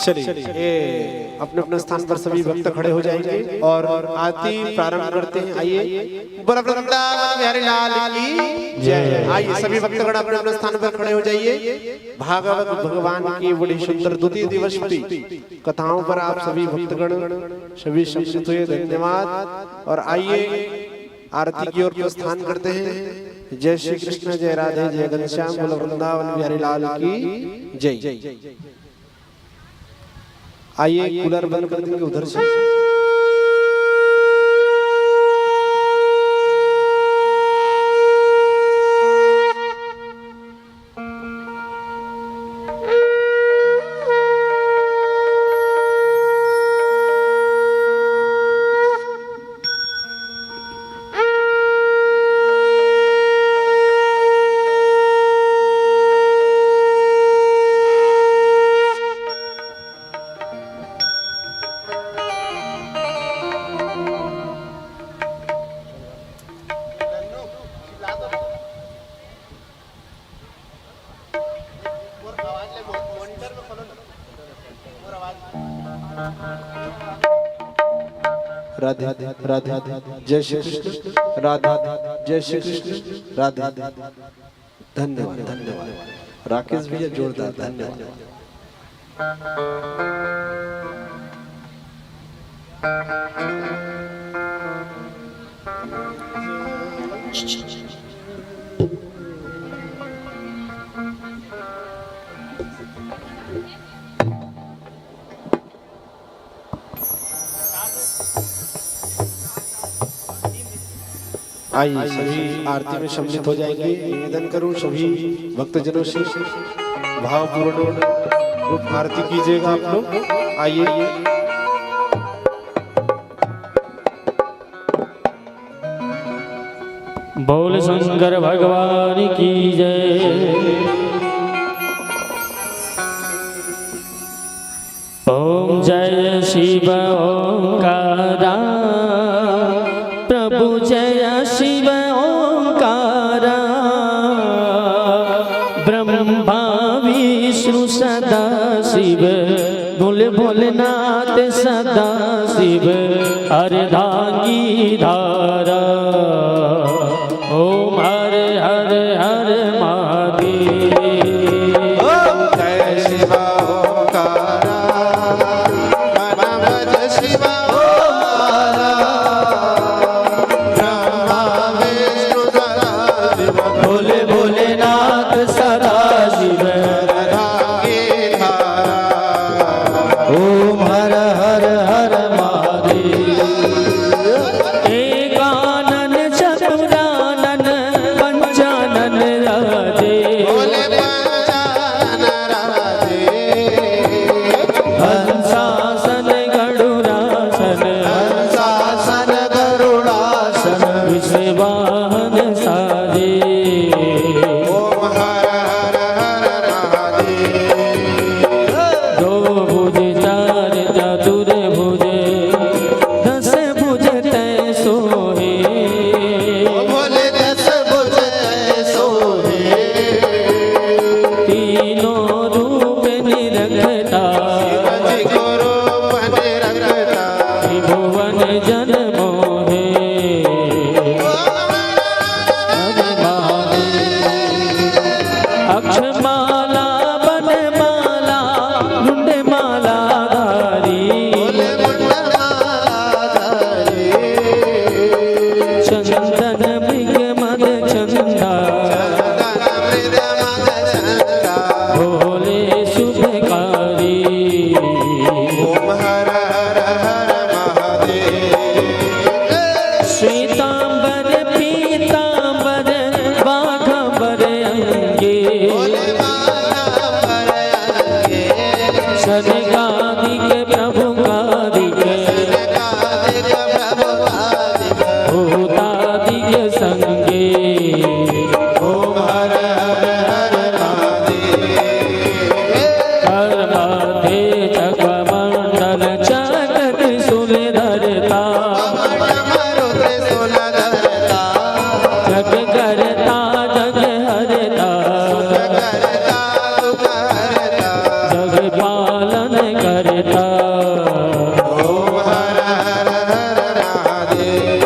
चलिए अपने अपने स्थान पर सभी भक्त खड़े हो जाएंगे और आरती प्रारंभ करते हैं। आइए बोलो वृंदावन बिहारी लाल की जय। आइए सभी भक्तगण अपने अपने स्थान पर खड़े हो जाइए। भागवत भगवान की बड़ी सुंदर द्वितीय दिवस की कथाओं पर आप सभी भक्तगण सभी सम्मिलित हुए, धन्यवाद। और आइए आरती की ओर प्रस्थान करते हैं। जय श्री कृष्ण, जय राधे, जय घनश्याम, बोलो वृंदावन बिहारी लाल की जय। आइए कूलर बंद कर देंगे उधर से। राधे राधे जय श्री कृष्ण, राधे जय श्री कृष्ण, राधे धन्यवाद धन्यवाद। राकेश भैया जोरदार धन्यवाद। आइए सभी आरती में सम्मिलित हो जाएंगे। निवेदन करूं सभी भक्तजनों से भावपूर्ण रूप आरती कीजिएगा आप लोग। आइए बोल शंकर भगवान की जय। ओम जय शिव ओंकारा, प्रभु जय शिव ओंकारा, ब्रह्मा विष्णु सदा शिव शिव बोले भोलेनाथ सदा शिव अर्धांगी धारा ओम हर हर हर महादेव जय शिवा ओंकारा मन भज शिवा ओंकारा ब्रह्मा विष्णु सदा शिव भोले भोलेनाथ सदा शिव अर्धांगी धारा ओम हर हर हर महादेव एकानन चतुरानन पंचानन राजे भोले पंचानन राजे हंसासन गरुड़ासन शासन गरुड़ासन विश्ववाहन साजे ओम हर हर हर महादेव दो भुज चार चतुर भुज दस भुज तय सोहे भोले दस भुज सोहे तीनों रूप निरखता शिवजी को रूप निरखता त्रिभुवन जन मोहे अक्षमाला बनमाला मुंडमाला धारी चंदन मृग मद चंदा भोले शुभकारी ओम हर हर हर महादेव श्वेतांबर पीतांबर बाघंबर अंगे शनकादिक प्रभुकादिक भूतादिक संगे ओम हर हर हर महादेव हर माथे चक्रमंडल चक्र त्रिशूल धरता जग करता जग हरता जग पालन करता ओम हर हर हर महादेव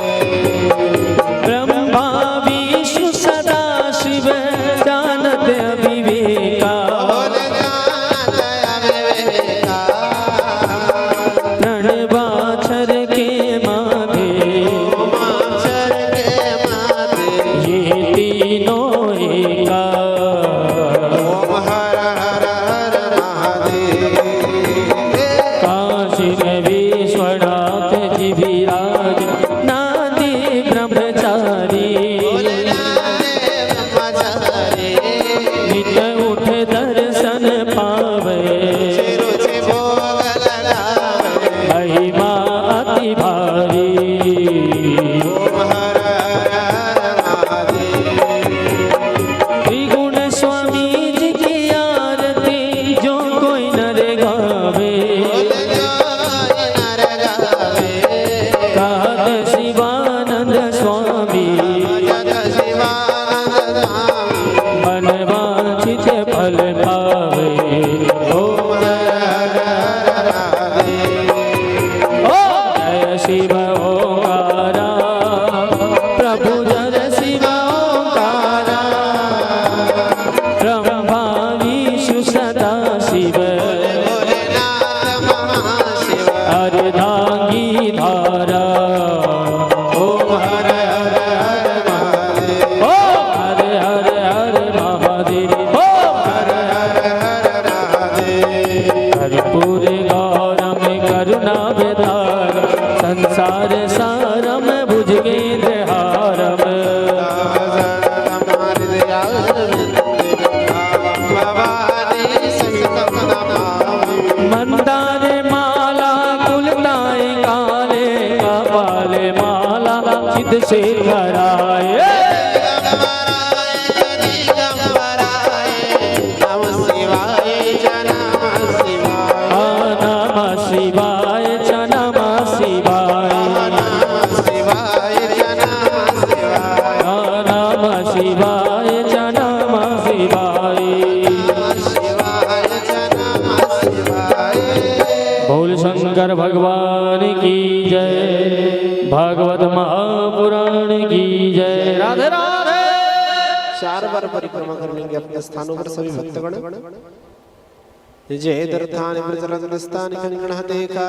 ब्रह्मा विष्णु सदा शिव जानत विवेका प्रणवाक्षर के माथे ये तीनों एका ओम हर हर हर महादेव काशी में विश्वनाथ जी विराज नादी ब्रह्मचारी नित उठ दर्शन पावे महिमा अति भारी त्रिगुण स्वामी जी की आरती जो कोई नर गावे कहत शिवानंद स्वामी मन वांछित फल पावे ओम जय शिव ओंकारा प्रभु जय शिव ओंकारा ब्रह्मा विष्णु सदा शिव अर्धांगी धारा ओम हर हर हर महादेव ओम हर हर हर महादेव ओम हर हर भागवत महापुराण की जय। राधे राधे। 4 बार परिक्रमा कर लेंगे अपने स्थानों पर सभी भक्तगण। जय दर्थान प्रचलन स्थान देखा